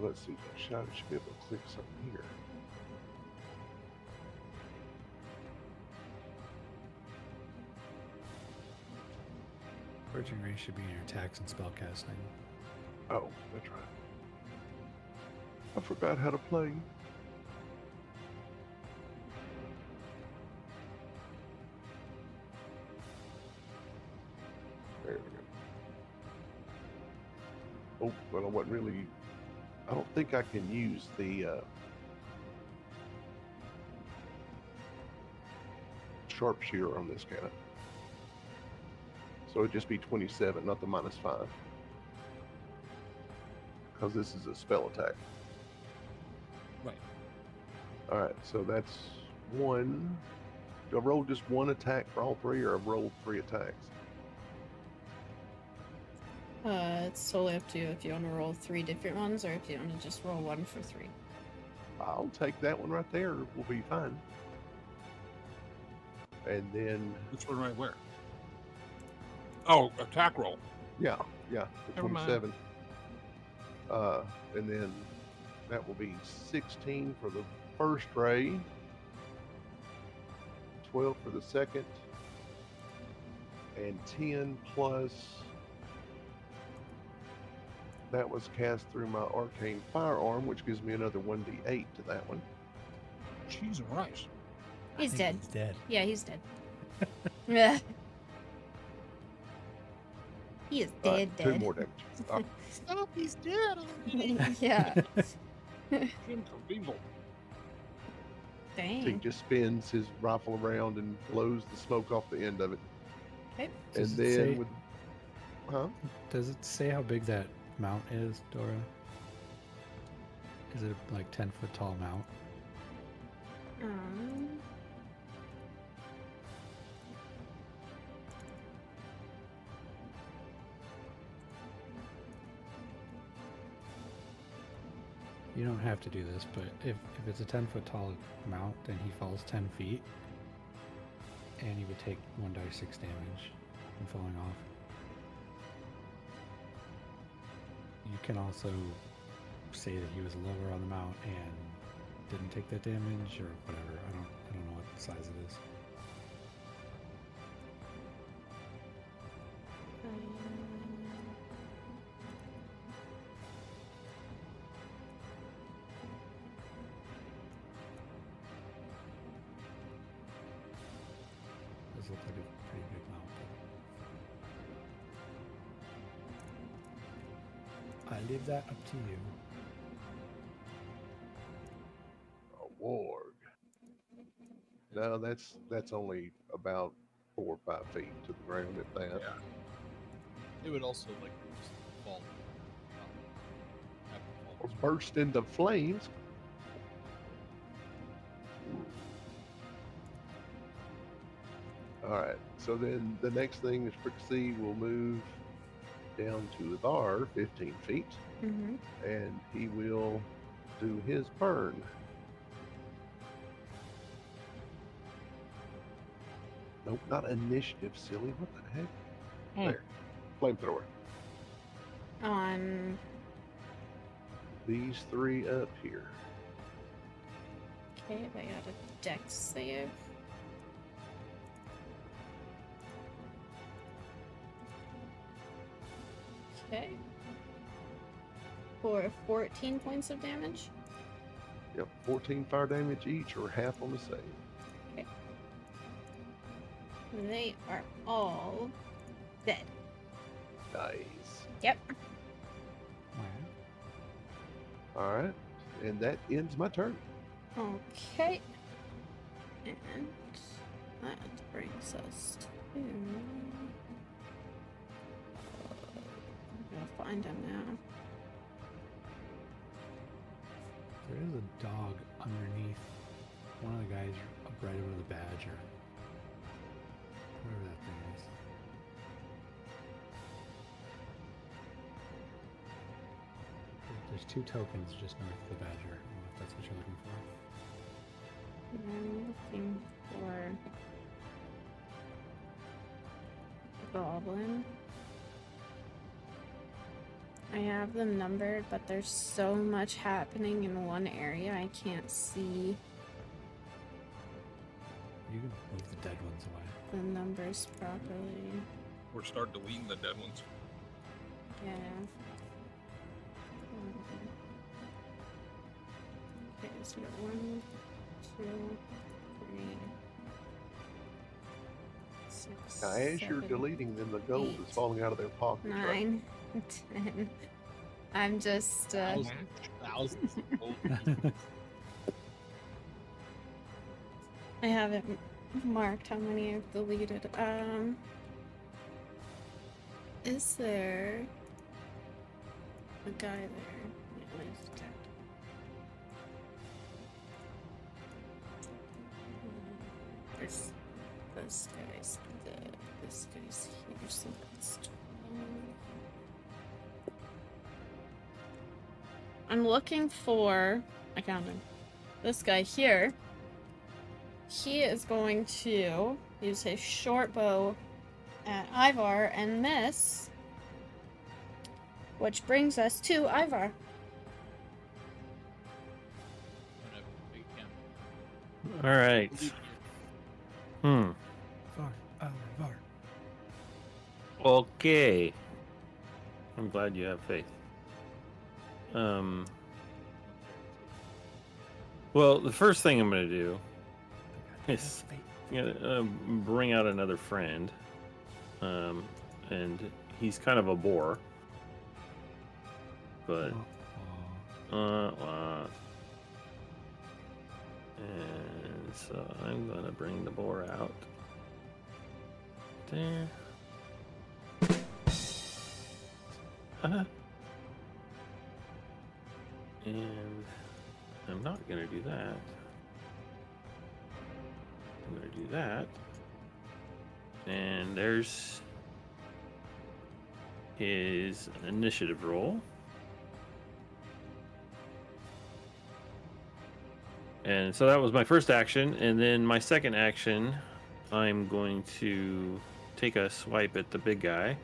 Let's see. I should be able to click something here. Scorching Ray should be in your attacks and spellcasting. Oh, that's right. I forgot how to play. There we go. Oh, well, I wasn't really. I don't think I can use the sharpshooter on this guy. So it'd just be 27, not the -5. Because this is a spell attack. Right. Alright, so that's 1. Do I roll just 1 attack for all 3, or I've rolled 3 attacks? It's totally up to you if you want to roll 3 different ones or if you want to just roll 1 for 3. I'll take that one right there. We'll be fine. And then, Which one right where? Oh, attack roll. yeah, the Never mind. 27. And then that will be 16 for the first ray, 12 for the second, and 10 plus. That was cast through my arcane firearm, which gives me another 1d8 to that one. Cheese and rice. I He's think dead. He's dead. Yeah, he's dead. Yeah. He is dead, Two dead. more damage. Stop, he's dead already. Yeah. Jim Caviezel. So he Dang. just spins his rifle around and blows the smoke off the end of it. Okay. And Does it then say- with, huh? Does it say how big that mount is, Dora? Is it like 10-foot tall mount? You don't have to do this, but if it's a 10-foot tall mount, then he falls 10 feet, and he would take 1d6 damage from falling off. You can also say that he was lower on the mount and didn't take that damage, or whatever. I don't know what size it is. Does look like a pretty big mount. But I leave that up to you. A warg. No, that's only about 4 or 5 feet to the ground, if that. Yeah. It would also like just fall. Have Or it fall. burst into flames. Alright, so then the next thing is Frixie will move down to Thar 15 feet, Mm-hmm. and he will do his burn. Nope, not initiative, silly. What the heck? Hmm. There. Flamethrower. On. These 3 up here. Okay, I got a dex save. Okay. For 14 points of damage. Yep, 14 fire damage each, or half on the save. They are all dead. Nice. Yep. Alright, and that ends my turn. Okay. And that brings us to. I'm gonna find him now. There is a dog underneath one of the guys up right over the badger. Whatever that thing is. There's 2 tokens just north of the badger. I don't know if that's what you're looking for. I'm looking for a goblin. I have them numbered, but there's so much happening in one area I can't see You can move the dead ones away. the numbers properly. Or start deleting the dead ones. Yeah. Okay, so we got 1, 2, 3, 6, Now, as you're 7, deleting them, the gold 8, is falling out of their pockets. Right? 9, 10. I'm just Thousands of gold. I haven't marked how many I've deleted. Is there a guy there? Wait, he's dead. There's this guy's dead. This guy's here, so that's 12. I'm looking for. I found him. This guy here. He is going to use his short bow at Ivar and miss. Which brings us to Ivar. Whenever we can. All right. Believe Hmm. Var. Okay. I'm glad you have faith. Well, the first thing I'm going to do is bring out another friend. And he's kind of a bore. But and so I'm going to bring the boar out. There. And I'm not going to do that. I'm going to do that. And there's his initiative roll. And so that was my first action. And then my second action, I'm going to take a swipe at the big guy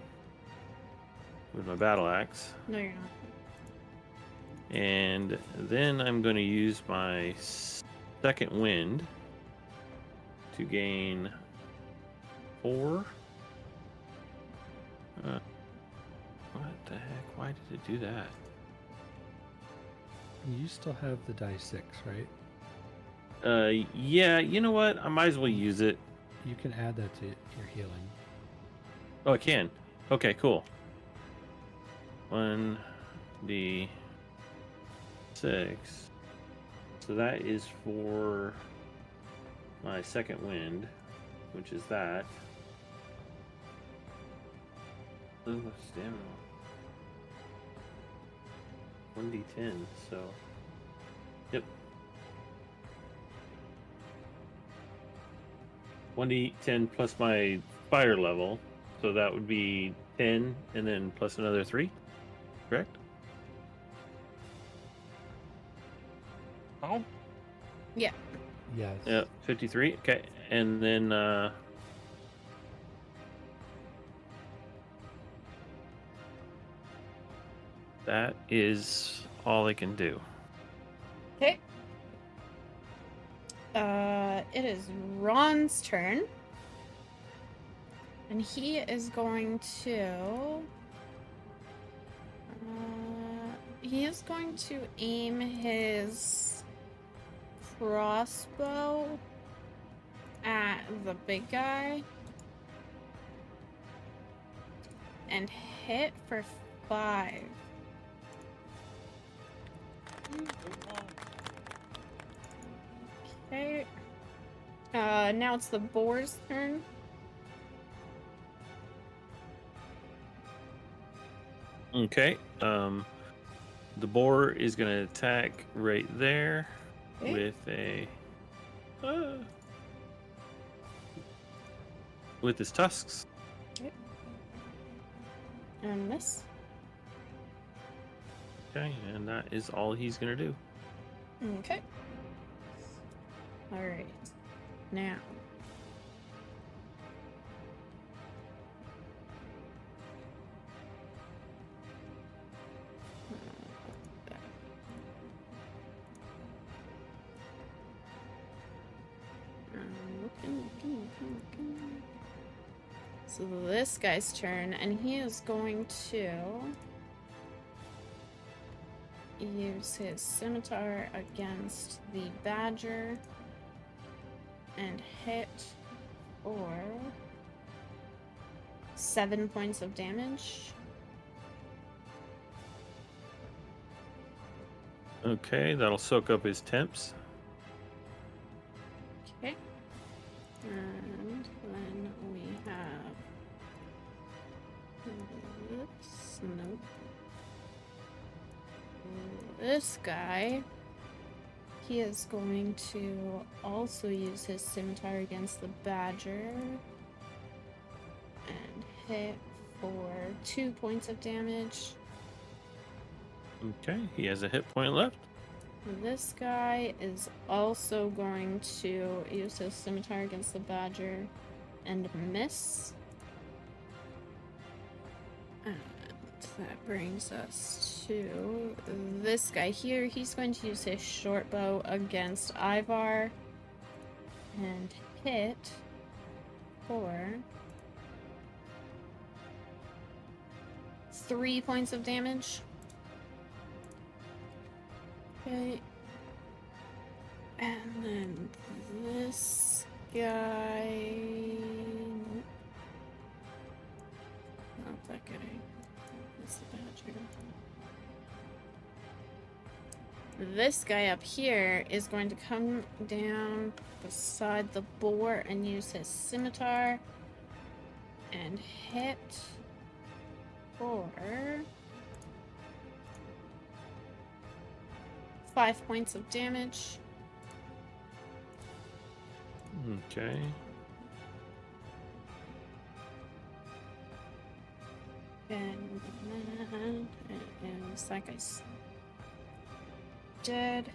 with my battle axe. No, you're not. And then I'm going to use my second wind to gain 4. What the heck? Why did it do that? You still have the die 6, right? Yeah, you know what? I might as well use it. You can add that to your healing. Oh, I can. Okay, cool. 1d6. So that is for my second wind, which is that. Oh, stamina. 1d10, so. Yep. 1d10 plus my fire level, so that would be 10, and then plus another 3, correct? Oh, Yeah. Yes. Yeah, 53. Okay, and then that is all I can do. Okay. It is Ron's turn. And he is going to... he is going to aim his crossbow at the big guy. And hit for 5. Okay. Now it's the boar's turn. Okay. The boar is going to attack right there Okay. with his tusks. And miss. Okay, and that is all he's going to do. Okay. Alright. Now. Looking. So this guy's turn, and he is going to use his scimitar against the badger and hit for 7 points of damage. Okay, that'll soak up his temps. Okay. And then we have Oops, nope. This guy, he is going to also use his scimitar against the badger and hit for 2 points of damage. Okay, he has a hit point left. This guy is also going to use his scimitar against the badger and miss. And that brings us to this guy here. He's going to use his short bow against Ivar and hit for 3 points of damage. Okay. And then this guy... Not that guy. That's the badger. This guy up here is going to come down beside the boar and use his scimitar and hit for 5 points of damage. Okay. And this guy's dead.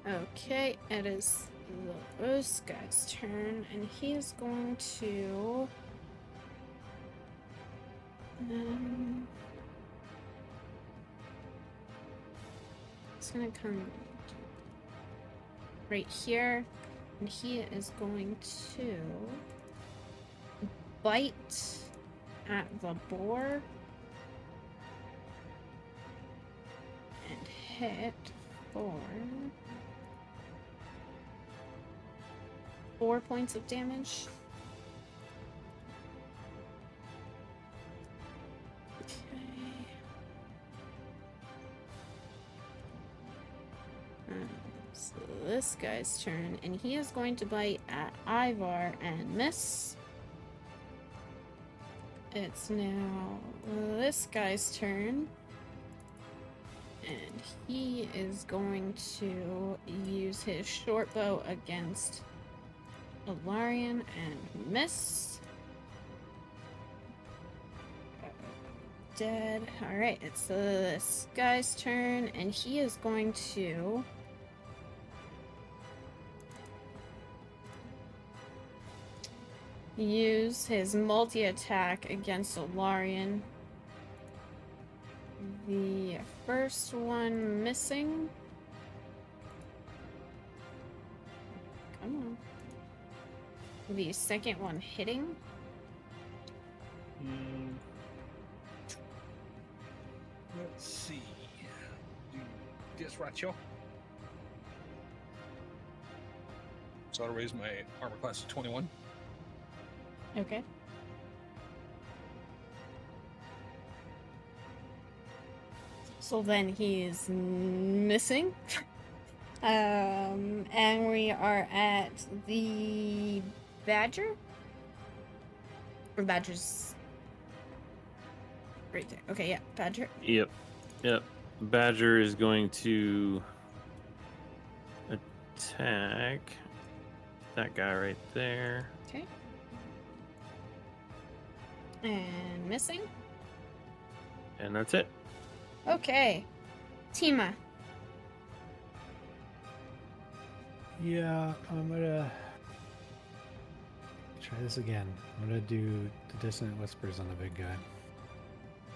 Okay, it is this guy's turn, and he is going to it's gonna come right here, and he is going to bite at the boar and hit for 4 points of damage. So this guy's turn, and he is going to bite at Ivar and miss. It's now this guy's turn, and he is going to use his short bow against Alarian and miss. Dead. Alright, it's this guy's turn, and he is going to use his multi-attack against Alarian. The first one missing. Come on. The second one hitting. Let's see. Do this right, y'all. So I'll raise my armor class to 21. Okay. So then he's missing. And we are at the badger. Or badger's right there. Okay, yeah, badger. Yep. Badger is going to attack that guy right there. Okay. And missing. And that's it. Okay. Tima. Yeah, I'm gonna try this again. I'm gonna do the Dissonant Whispers on the big guy.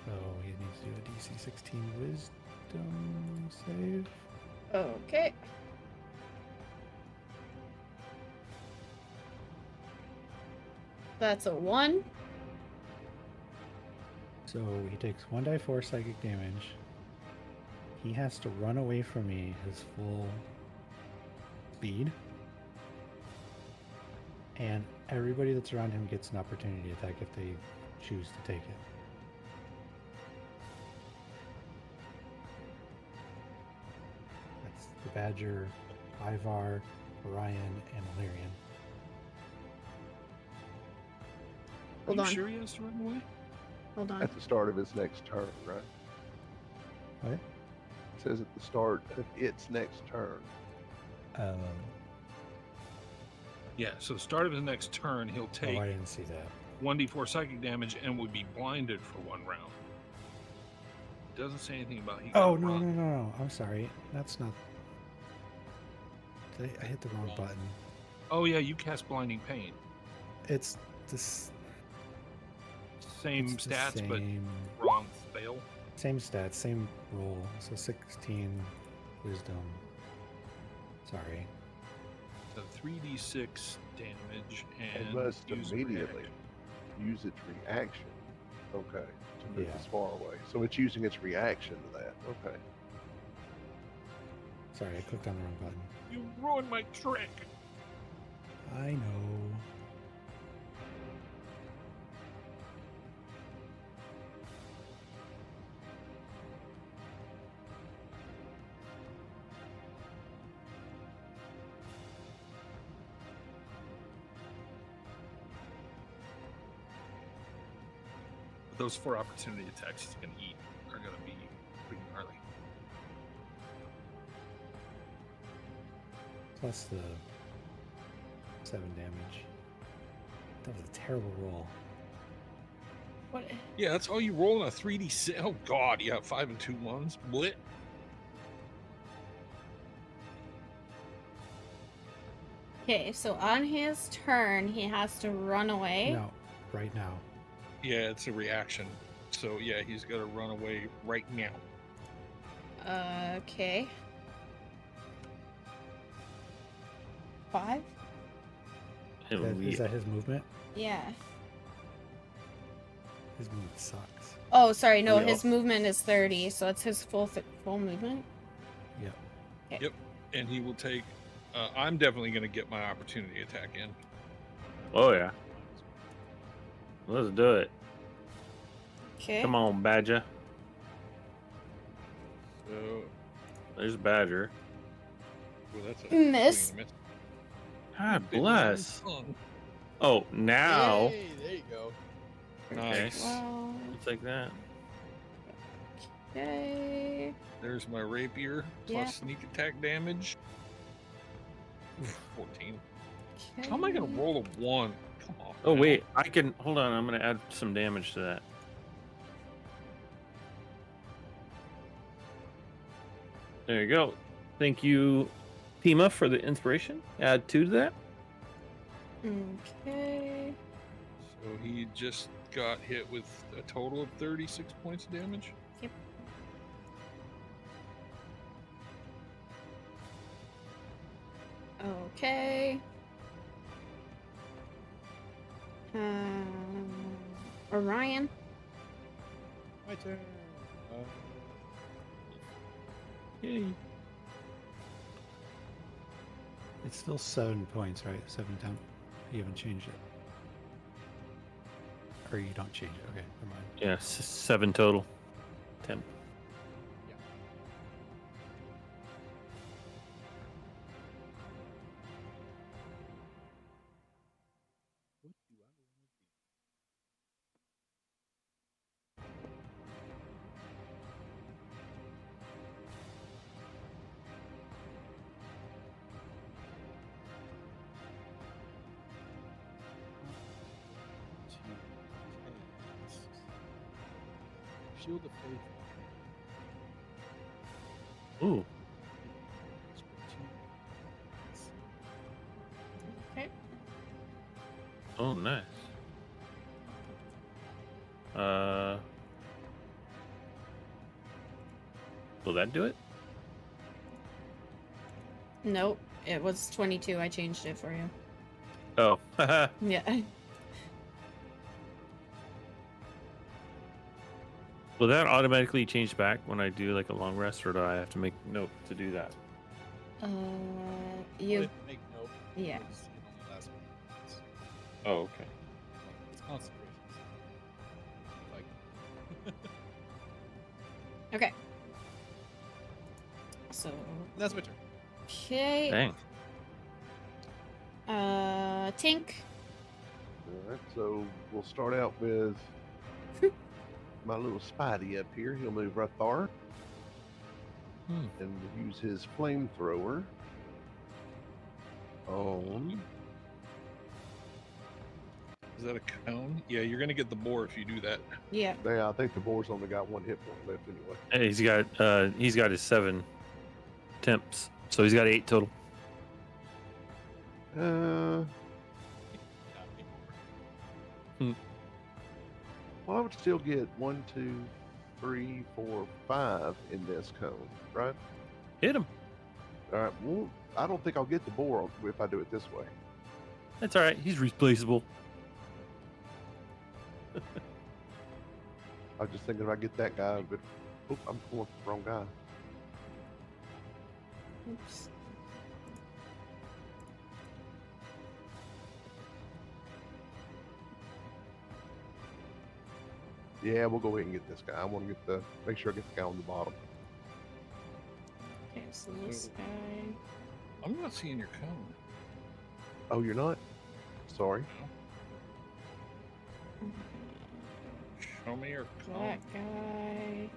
So he needs to do a DC 16 Wisdom save. Okay. That's a 1. So he takes 1d4 psychic damage. He has to run away from me his full speed. And everybody that's around him gets an opportunity attack if they choose to take it. That's the Badger, Ivar, Orion, and Illyrian. Hold you on. sure he has to run away? Hold on. At the start of his next turn, right? What? It says at the start of its next turn. Yeah, so the start of his next turn, he'll Oh, take I didn't see that. 1d4 psychic damage and would be blinded for 1 round. Doesn't say anything about he Oh, can no, run. no. I'm sorry. That's not. I hit the wrong button. Oh yeah, you cast blinding pain. It's this. Same It's the stats, but same, wrong spell. same stats, same roll. So 16 wisdom. Sorry. So 3d6 damage and It must use immediately reaction. use its reaction. Okay. To move Yeah. this far away. So it's using its reaction to that. Okay. Sorry, I clicked on the wrong button. You ruined my trick. I know. But those 4 opportunity attacks he's gonna eat are gonna be pretty gnarly. Plus the 7 damage. That was a terrible roll. What? Yeah, that's all you roll in a 3d6. Oh god, you have 5 and 2 ones. Blit. Okay, so on his turn, he has to run away. No, right now. Yeah, it's a reaction. So yeah, he's got to run away right now. Okay. 5? Is that his movement? Yeah. His movement sucks. Oh, sorry. No, Yeah. his movement is 30, so it's his full movement. Yep. Yep, and he will take. I'm definitely going to get my opportunity attack in. Oh yeah. Let's do it. Okay. Come on, Badger. So, There's Badger. well, that's Miss. God Big bless. long tongue. Oh, now. Hey, there you go. Nice. Well, It's like that. okay. There's my rapier plus Yeah. sneak attack damage. 14. Okay. How am I going to roll a 1? Come on. Oh man. wait, I can hold on. I'm gonna add some damage to that. There you go. Thank you, Tima, for the inspiration. Add 2 to that. Okay. So he just got hit with a total of 36 points of damage. Yep. Okay. Orion. My turn. Yay. It's still 7 points, right? 7 temp. You haven't changed it. Or you don't change it. Okay, never mind. Yeah, 7 total. 10. What do I want to do? Shield of Faith. Ooh. Okay. Oh, nice. Will that do it? Nope. It was 22. I changed it for you. Oh, haha. Yeah. Will that automatically change back when I do like a long rest, or do I have to make note to do that? You. Make note. Yeah. because it only lasts 1 minute. Oh, okay. It's concentration. Like, Okay. So. that's my turn. Okay. Dang. Tink. All right, so we'll start out with my little Spidey up here. He'll move right there and use his flamethrower on. Is that a cone? Yeah, you're gonna get the boar if you do that. Yeah. Yeah, I think the boar's only got 1 hit point left anyway. And he's got his 7 temps, so he's got 8 total. Well, I would still get 1, 2, 3, 4, 5 in this cone, right? Hit him. All right. Well, I don't think I'll get the boar if I do it this way. That's all right. He's replaceable. I was just thinking if I get that guy, but I'm pulling the wrong guy. Oops. Yeah, we'll go ahead and get this guy. I want to make sure I get the guy on the bottom. Okay, so this guy. I'm not seeing your cone. Oh, you're not? Sorry. Show me your cone. That guy.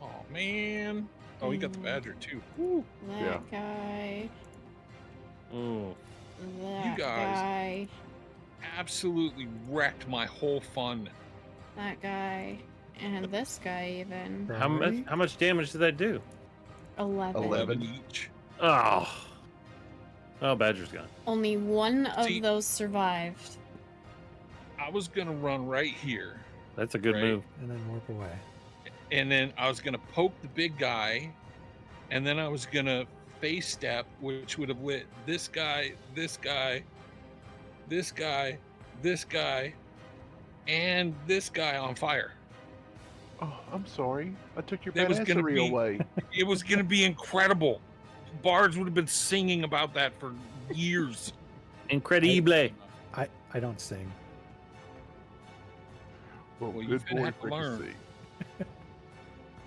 Oh man. Oh, he got the badger too. Woo. That guy. Oh. That guys- guy. Absolutely wrecked my whole fun. That guy. And this guy even. How much damage did that do? 11. 11 each. Oh. Oh, Badger's gone. Only one of See- those survived. I was gonna run right here, That's a good Right. move. And then warp away. and then I was gonna poke the big guy, and then I was gonna face step, which would have lit this guy, this guy, this guy, this guy, and this guy on fire. Oh, I'm sorry. I took your That was gonna badassery be- away. It was gonna be incredible. Bards would have been singing about that for years. Incredible. I don't sing. Well, Well, good you're gonna boy have to for learn. see.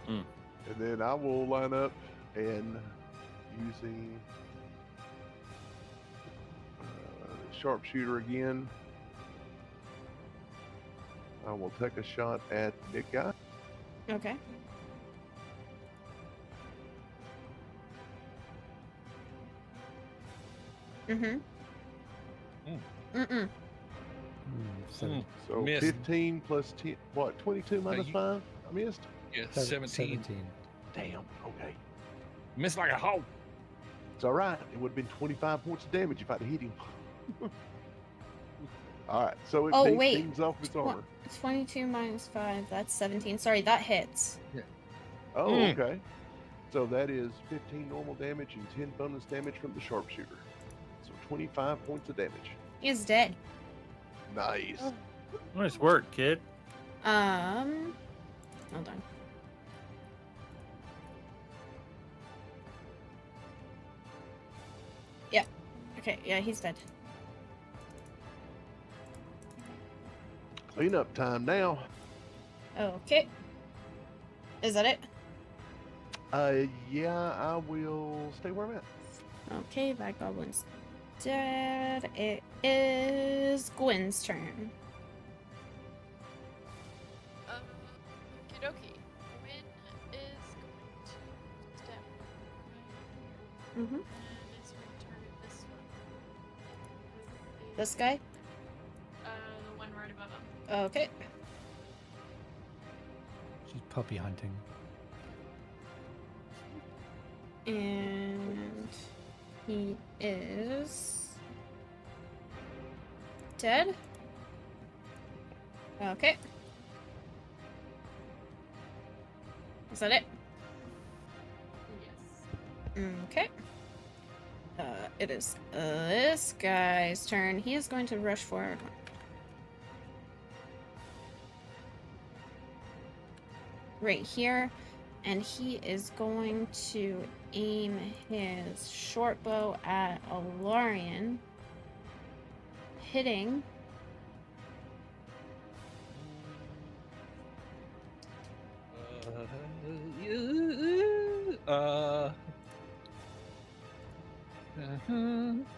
Mm. And then I will line up and using sharpshooter again. I will take a shot at the big guy. Okay. Mm-hmm. Mm-mm. Seven, So Missed. 15 plus 10, what, 22 minus you- 5? I missed? Yeah, seven- 17. Damn, okay. Missed like a hoe. It's all right. It would have been 25 points of damage if I'd hit him. All right, so it Oh, takes wait. things off its armor. 22 minus 5, that's 17. Sorry, that hits. Oh, Mm. okay. So that is 15 normal damage and 10 bonus damage from the sharpshooter. So 25 points of damage. He is dead. Nice. Nice work, kid. Hold on. Yeah. Okay, yeah, he's dead. Cleanup time now. Okay. Is that it? Yeah, I will stay where I'm at. Okay, that goblin's dead. It is Gwen's turn. Okie dokie. Gwen is going to step right Mm-hmm. and it's going to target this one. This guy? The one right above him. Okay. She's puppy hunting. And he is dead. Okay. Is that it? Yes. Okay. It is this guy's turn. He is going to rush forward. Right here. And he is going to aim his short bow at Alarian. Hitting.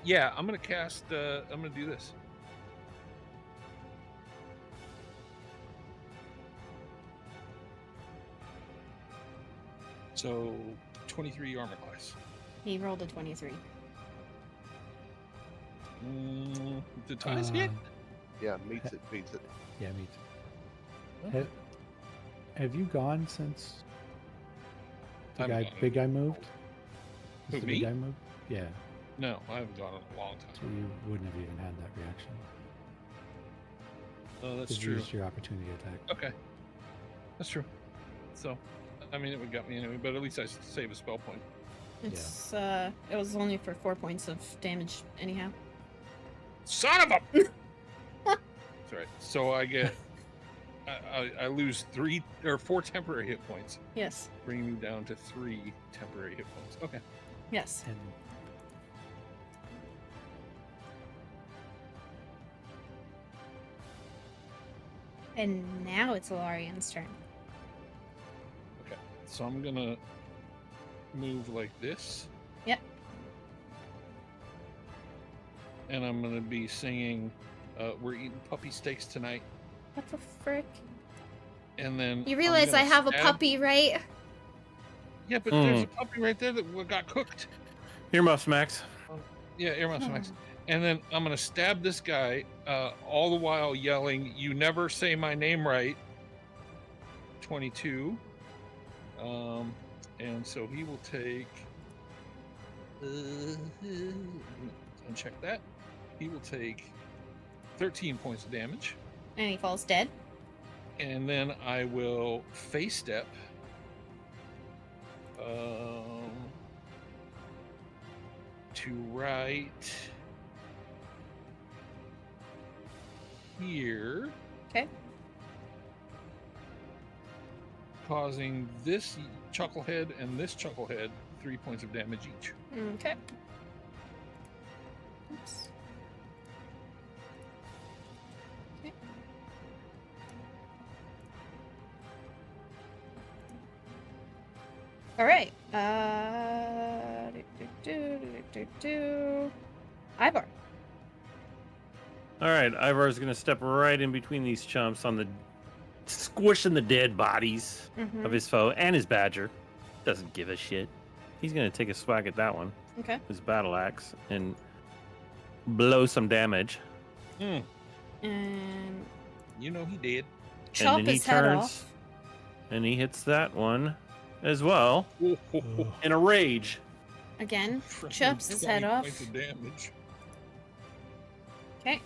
Yeah, I'm gonna cast. I'm gonna do this. So 23 armor class. He rolled a 23. The ties hit? Yeah, meets it, beats it. Yeah, me too. Have you gone since the I've guy, gone. big guy moved? Who, The me? big guy moved? Yeah, No, I haven't gone in a long so time. you wouldn't have even had that reaction. Oh, that's 'Cause you true. used your opportunity attack. Okay. That's true. So, I mean, it would get me anyway, but at least I save a spell point. It's it was only for 4 points of damage anyhow. Son of a! That's right. So I get, I lose 3 or 4 temporary hit points, Yes. bringing me down to 3 temporary hit points. Okay. Yes. And And now it's Ilarian's turn. Okay. So I'm gonna move like this. Yep. And I'm gonna be singing, "We're eating puppy steaks tonight." What the frick? And then You I'm realize I gonna have a stab- puppy, right? Yeah, but there's a puppy right there that got cooked. Earmuffs, Max. Yeah, earmuffs, Max. And then I'm gonna stab this guy, all the while yelling, "You never say my name right." 22. And so he will take. Uncheck that. He will take 13 points of damage, And he falls dead. and then I will face step. To right here. Okay. Causing this chucklehead and this chucklehead 3 points of damage each. Okay. Oops. Okay. All right. Ivar. All right, Ivar's gonna step right in between these chumps on the squishing the dead bodies Mhm. of his foe and his badger. Doesn't give a shit. He's gonna take a swag at that one, Okay. his battle axe, and blow some damage. And You know he did. chop and then his he head turns off. and he hits that one as well Ugh. in a rage. Again. Freaking Chops his head 20 off. points of damage. Okay.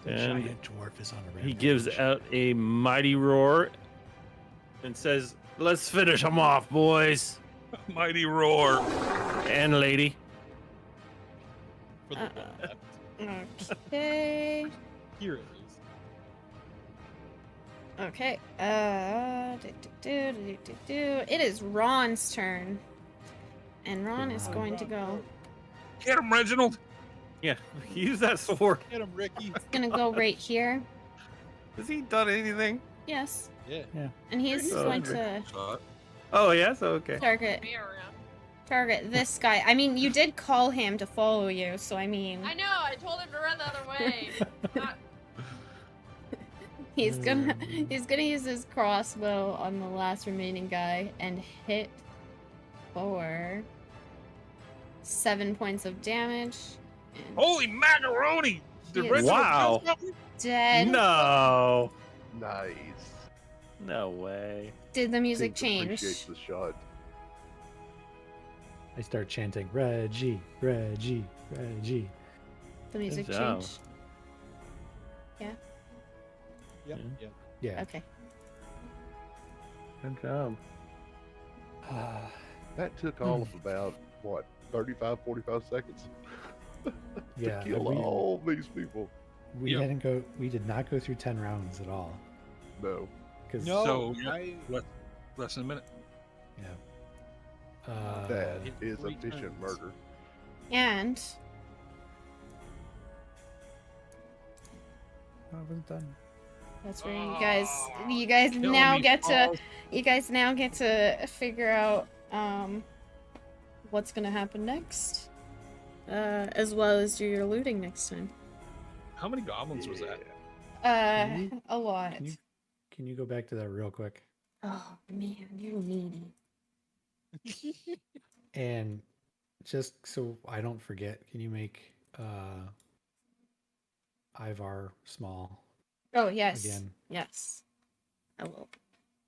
The And giant dwarf is on a He rampage. gives out a mighty roar and says, "Let's finish him off, boys Mighty roar. and lady." For the one left. Okay. Here it is. Okay. It is Ron's turn. And Ron is Ron. going to go. Get him, Reginald. Yeah, use that sword. Get him, Ricky. Gonna go right here. Has he done anything? Yes. Yeah. And he's Oh, going okay. to Oh, yes? Okay. target this guy. I mean, you did call him to follow you, so I mean, I know. I told him to run the other way. Not he's gonna use his crossbow on the last remaining guy and hit for 7 points of damage. And Holy macaroni! Did Yes. Reginald Wow. kill something? dead. No. Nice. No way. Did the music Seems to change? appreciate the shot. I start chanting, Reggie, Reggie, Reggie. The music Good job. changed. Yep. Yeah. Yeah. Yeah. Okay. Good job. That took all of about, what, 35, 45 seconds? Yeah. To kill all these people. We Yep. we did not go through 10 rounds at all. No. Because No, So, I Less than a minute. yeah. That hit is 3 efficient turns. murder. And I wasn't done. that's where you guys Killing now me, get Paul. to figure out what's gonna happen next. As well as do your looting next time. How many goblins was that? Can A lot. Can you go back to that real quick? Oh man, you're needy. And just so I don't forget, can you make Ivar small Oh, yes. again? Yes. I will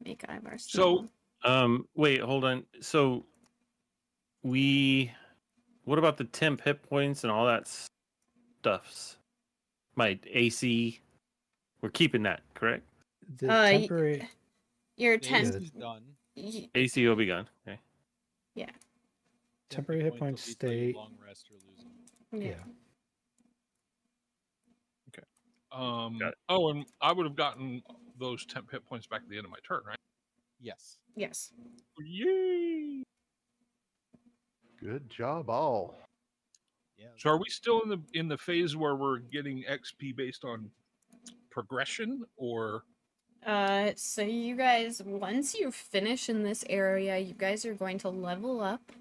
make Ivar So- small. Wait, hold on. So what about the temp hit points and all that stuffs? My AC, we're keeping that, correct? The y- temporary. Your The 10. AC's done. AC will be gone. Okay. Temporary hit points will be till you stay. long rest or lose them. Yeah. Got it. Oh, and I would have gotten those temp hit points back at the end of my turn, right? Yes. Yes. Yay! Good job, all. Yeah. So are we still in the phase where we're getting XP based on progression, or So you guys, once you finish in this area, you guys are going to level up,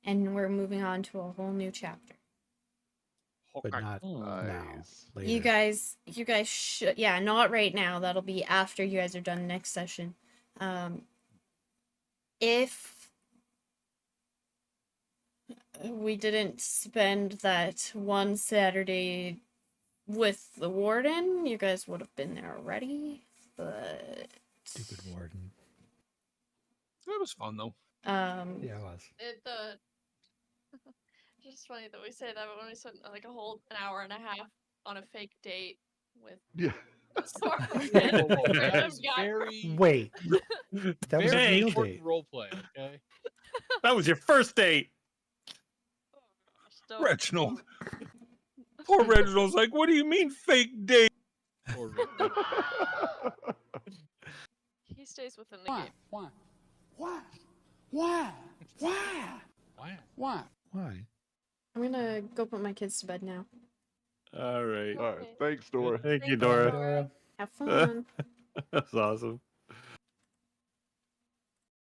and we're moving on to a whole new chapter. But Okay. not now. Nice. Later. You guys should, yeah, not right now. That'll be after you guys are done next session. If we didn't spend that one Saturday with the warden, you guys would have been there already. But Stupid warden. That was fun though. Yeah, it was. It's just funny that we say that, but when we spent like a whole an hour and a half on a fake date with Yeah. a sword. Whoa, that Random is guy. very, Wait, that was a very real important date. role play. Okay. That was your first date. Oh, gosh, don't- Reginald. Poor Reginald's like, what do you mean fake date? Or Rick. He stays within the game. Why? Why? I'm gonna go put my kids to bed now. All right. All right. Thanks, Dora. Thank you, Thank Dora. Dora. Have fun. That's awesome.